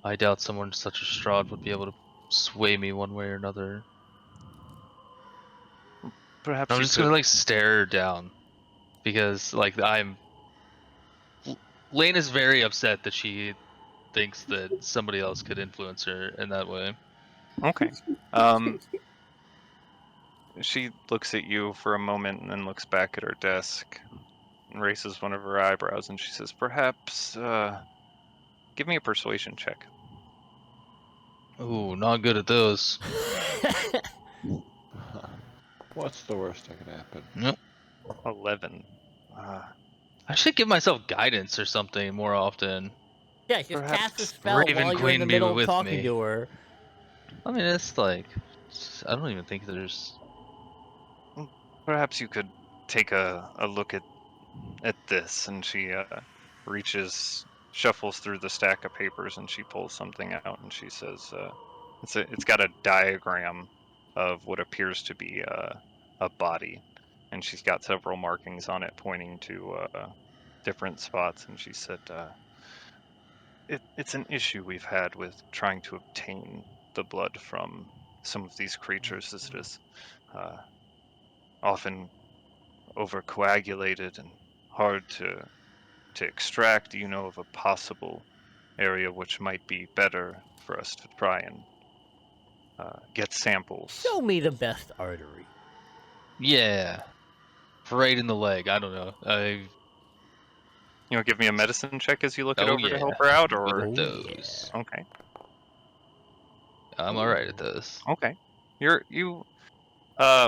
I doubt someone such as Strahd would be able to sway me one way or another. Perhaps I'm you just could. gonna like stare her down because like Lane is very upset that she thinks that somebody else could influence her in that way. Okay. She looks at you for a moment and then looks back at her desk and raises one of her eyebrows and she says, "Perhaps, give me a persuasion check." Ooh, not good at those. What's the worst that could happen? Nope. 11. I should give myself guidance or something more often. Yeah, just cast a Perhaps spell Raven while you're in the Queen be middle of with talking me. to her. I mean, it's like I don't even think there's. Perhaps you could take a look at this. And she shuffles through the stack of papers and she pulls something out and she says, it's got a diagram of what appears to be a body, and she's got several markings on it pointing to different spots. And she said, it's an issue we've had with trying to obtain the blood from some of these creatures, as it is often overcoagulated and hard to extract. Do you know of a possible area which might be better for us to try and get samples? Show me the best artery. Yeah, right in the leg. I don't know. You know, give me a medicine check as you look it Oh over to yeah, help her out, good or at Oh, those. okay, I'm alright at those. okay. You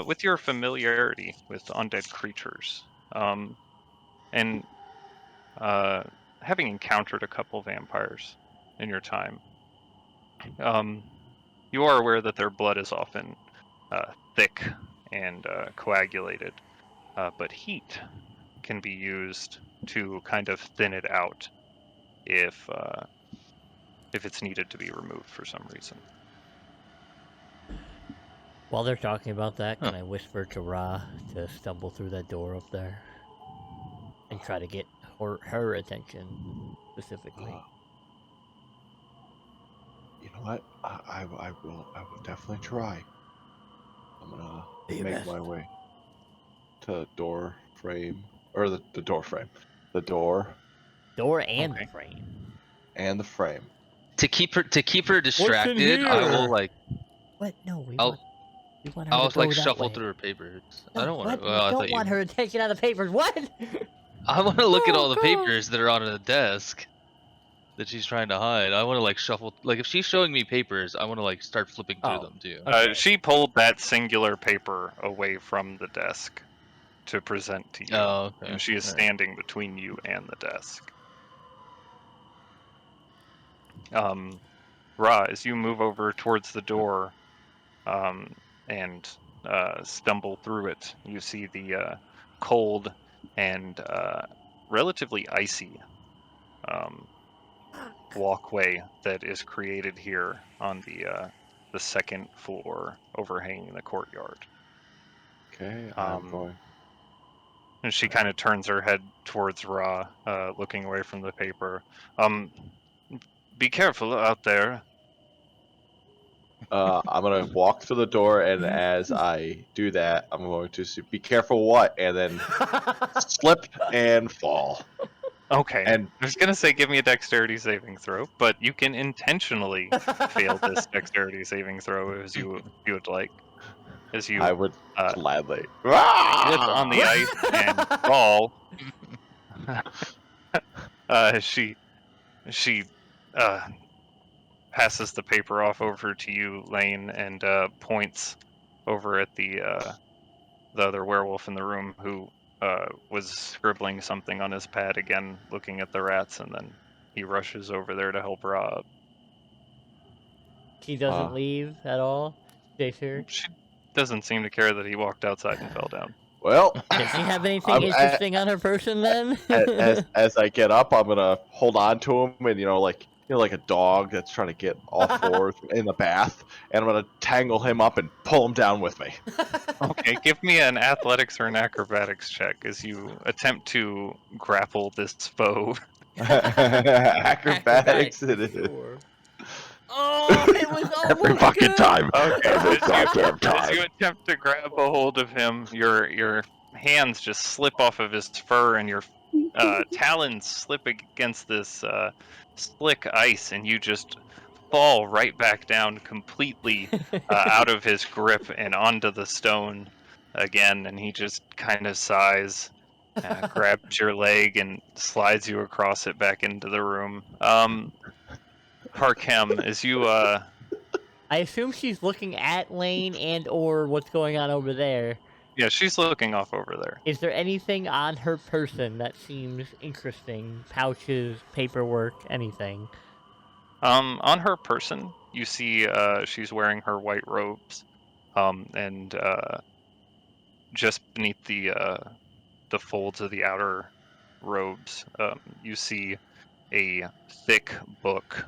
with your familiarity with undead creatures, and having encountered a couple vampires in your time, you are aware that their blood is often thick and coagulated, but heat can be used to kind of thin it out if it's needed to be removed for some reason. While they're talking about that, Huh. can I whisper to Ra to stumble through that door up there and try to get her attention specifically? You know what? I will definitely try. I'm gonna make my way to the door frame, or the door frame, the door Door and Okay. the frame. and the frame. To keep her distracted, I will here? like What? No, we I'll want her to I'll go like that shuffle way. through her papers. No, I don't want what? to. Well, We I don't thought want you. her attention out of the papers. What? I want to look at Oh, all the God. papers that are on the desk that she's trying to hide. I want to like shuffle. Like if she's showing me papers, I want to like start flipping through Oh. them too. Okay. She pulled that singular paper away from the desk to present to you, Oh, okay. and she is All right. standing between you and the desk. Ra, as you move over towards the door and stumble through it, you see the cold and relatively icy walkway that is created here on the second floor overhanging the courtyard. Okay, I'm going. And she kind of turns her head towards Ra, looking away from the paper. Be careful out there. I'm gonna walk through the door, and as I do that, I'm going to be careful what, and then slip and fall. Okay. And I was gonna say give me a dexterity saving throw, but you can intentionally fail this dexterity saving throw as you would like. As you I would gladly. slip on the ice and fall. She passes the paper off over to you, Lane, and points over at the other werewolf in the room who was scribbling something on his pad again, looking at the rats, and then he rushes over there to help Rob. She doesn't leave at all. Stays here. She doesn't seem to care that he walked outside and fell down. Well, Does she have anything interesting on her person then? as I get up, I'm gonna hold on to him, and like a dog that's trying to get off fours in the bath, and I'm gonna tangle him up and pull him down with me. Okay, give me an athletics or an acrobatics check as you attempt to grapple this foe. Acrobatics it is. Sure. Oh, it was Every almost fucking good. time. Okay, Every as goddamn you time. attempt to grab a hold of him, your hands just slip off of his fur, and your talons slip against this slick ice, and you just fall right back down completely out of his grip and onto the stone again. And he just kind of sighs, grabs your leg, and slides you across it back into the room. Harkem, as you I assume she's looking at Lane and or what's going on over there. yeah, she's looking off over there. Is there anything on her person that seems interesting? Pouches, paperwork, anything? On her person, you see she's wearing her white robes, and just beneath the folds of the outer robes, you see a thick book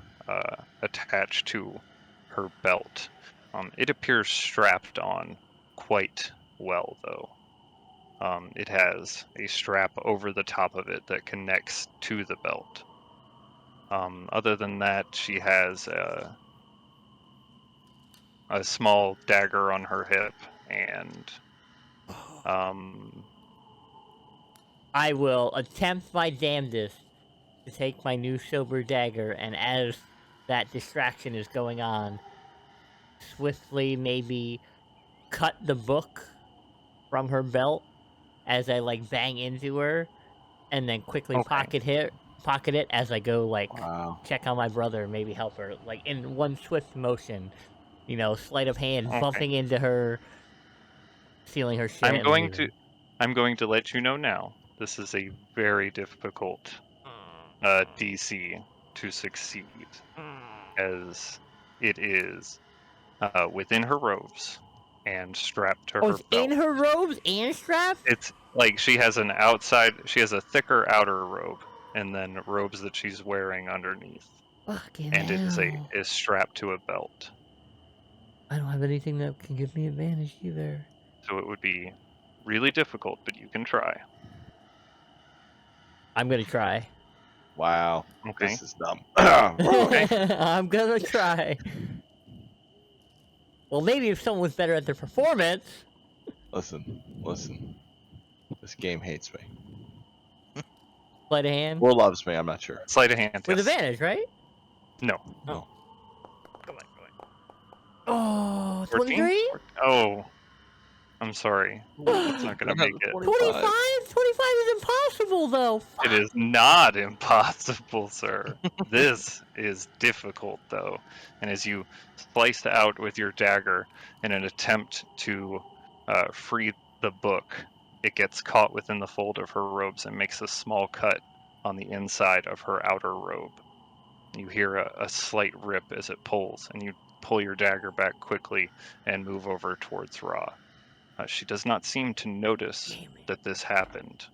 attached to her belt. It appears strapped on quite well, though. It has a strap over the top of it that connects to the belt. Other than that, she has a small dagger on her hip, and I will attempt my damnedest to take my new silver dagger, and as that distraction is going on, swiftly maybe cut the book from her belt as I like bang into her, and then quickly okay. pocket it as I go like Wow. check on my brother, maybe help her, like in one swift motion, sleight of hand, Okay. bumping into her, stealing her shit. I'm and then going leaving. to let you know now. This is a very difficult DC to succeed, as it is within her robes and strapped to Oh, her it's belt. in her robes and strapped? It's like she has a thicker outer robe, and then robes that she's wearing underneath, Fucking and it hell. is strapped to a belt. I don't have anything that can give me advantage either. So it would be really difficult, but you can try. I'm gonna try. Wow. Okay. This is dumb. Okay. I'm gonna try. Well, maybe if someone was better at their performance. Listen. This game hates me. Sleight of hand. Or loves me, I'm not sure. Sleight of hand. With Yes. advantage, right? No. No. Come on. Oh, 14? 23? Oh, I'm sorry. That's not gonna make it. 25? 25 is impossible, though. It Fuck. is not impossible, sir. This is difficult, though. And as you slice out with your dagger in an attempt to free the book, it gets caught within the fold of her robes and makes a small cut on the inside of her outer robe. You hear a slight rip as it pulls, and you pull your dagger back quickly and move over towards Ra. She does not seem to notice that this happened,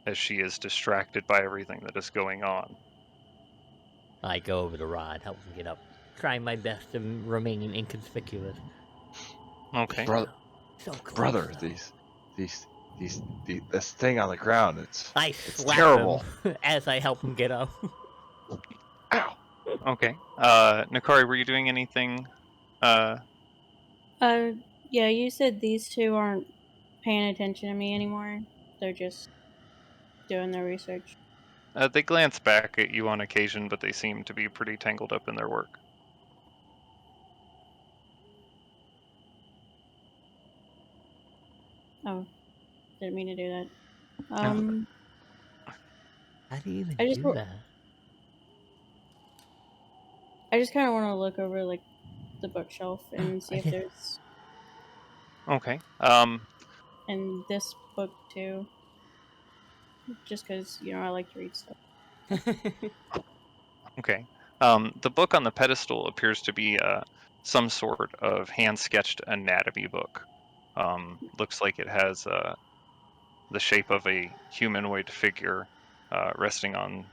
as she is distracted by everything that is going on. I go over to Rod, help him get up. Trying my best to remain inconspicuous. Okay. So close, Brother, though. this thing on the ground, it's slap terrible. him as I help him get up. Ow. Okay. Nakari, were you doing anything? Yeah, you said these two aren't paying attention to me anymore. They're just doing their research. They glance back at you on occasion, but they seem to be pretty tangled up in their work. Oh, didn't mean to do that. How do you even I just do that? I just kind of want to look over like the bookshelf and see I if did- there's Okay. and this book too. Just because I like to read stuff. Okay. The book on the pedestal appears to be some sort of hand-sketched anatomy book. Looks like it has the shape of a humanoid figure resting on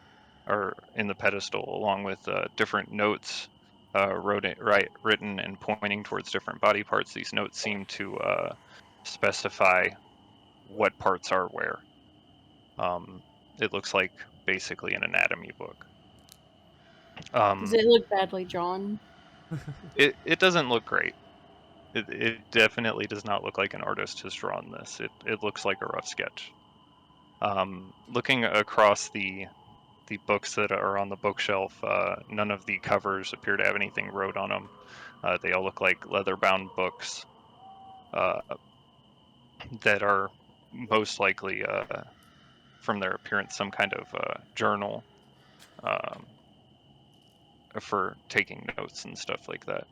or in the pedestal, along with different notes written and pointing towards different body parts. These notes seem to specify what parts are where. It looks like basically an anatomy book. Does it look badly drawn? It doesn't look great. It definitely does not look like an artist has drawn this. It looks like a rough sketch. Looking across the books that are on the bookshelf, none of the covers appear to have anything wrote on them. They all look like leather-bound books that are most likely, from their appearance, some kind of journal for taking notes and stuff like that.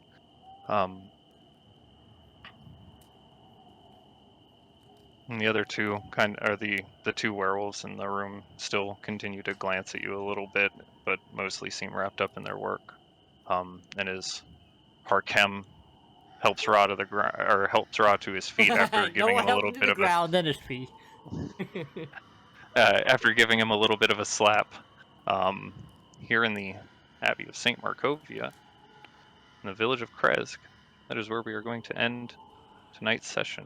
And the other two are the two werewolves in the room still continue to glance at you a little bit, but mostly seem wrapped up in their work. And as Harkem helps Ra to the ground, or helps Ra to his feet after giving him a little bit of ground, then his feet. after giving him a little bit of a slap. Here in the Abbey of Saint Markovia, in the village of Krezk, that is where we are going to end tonight's session.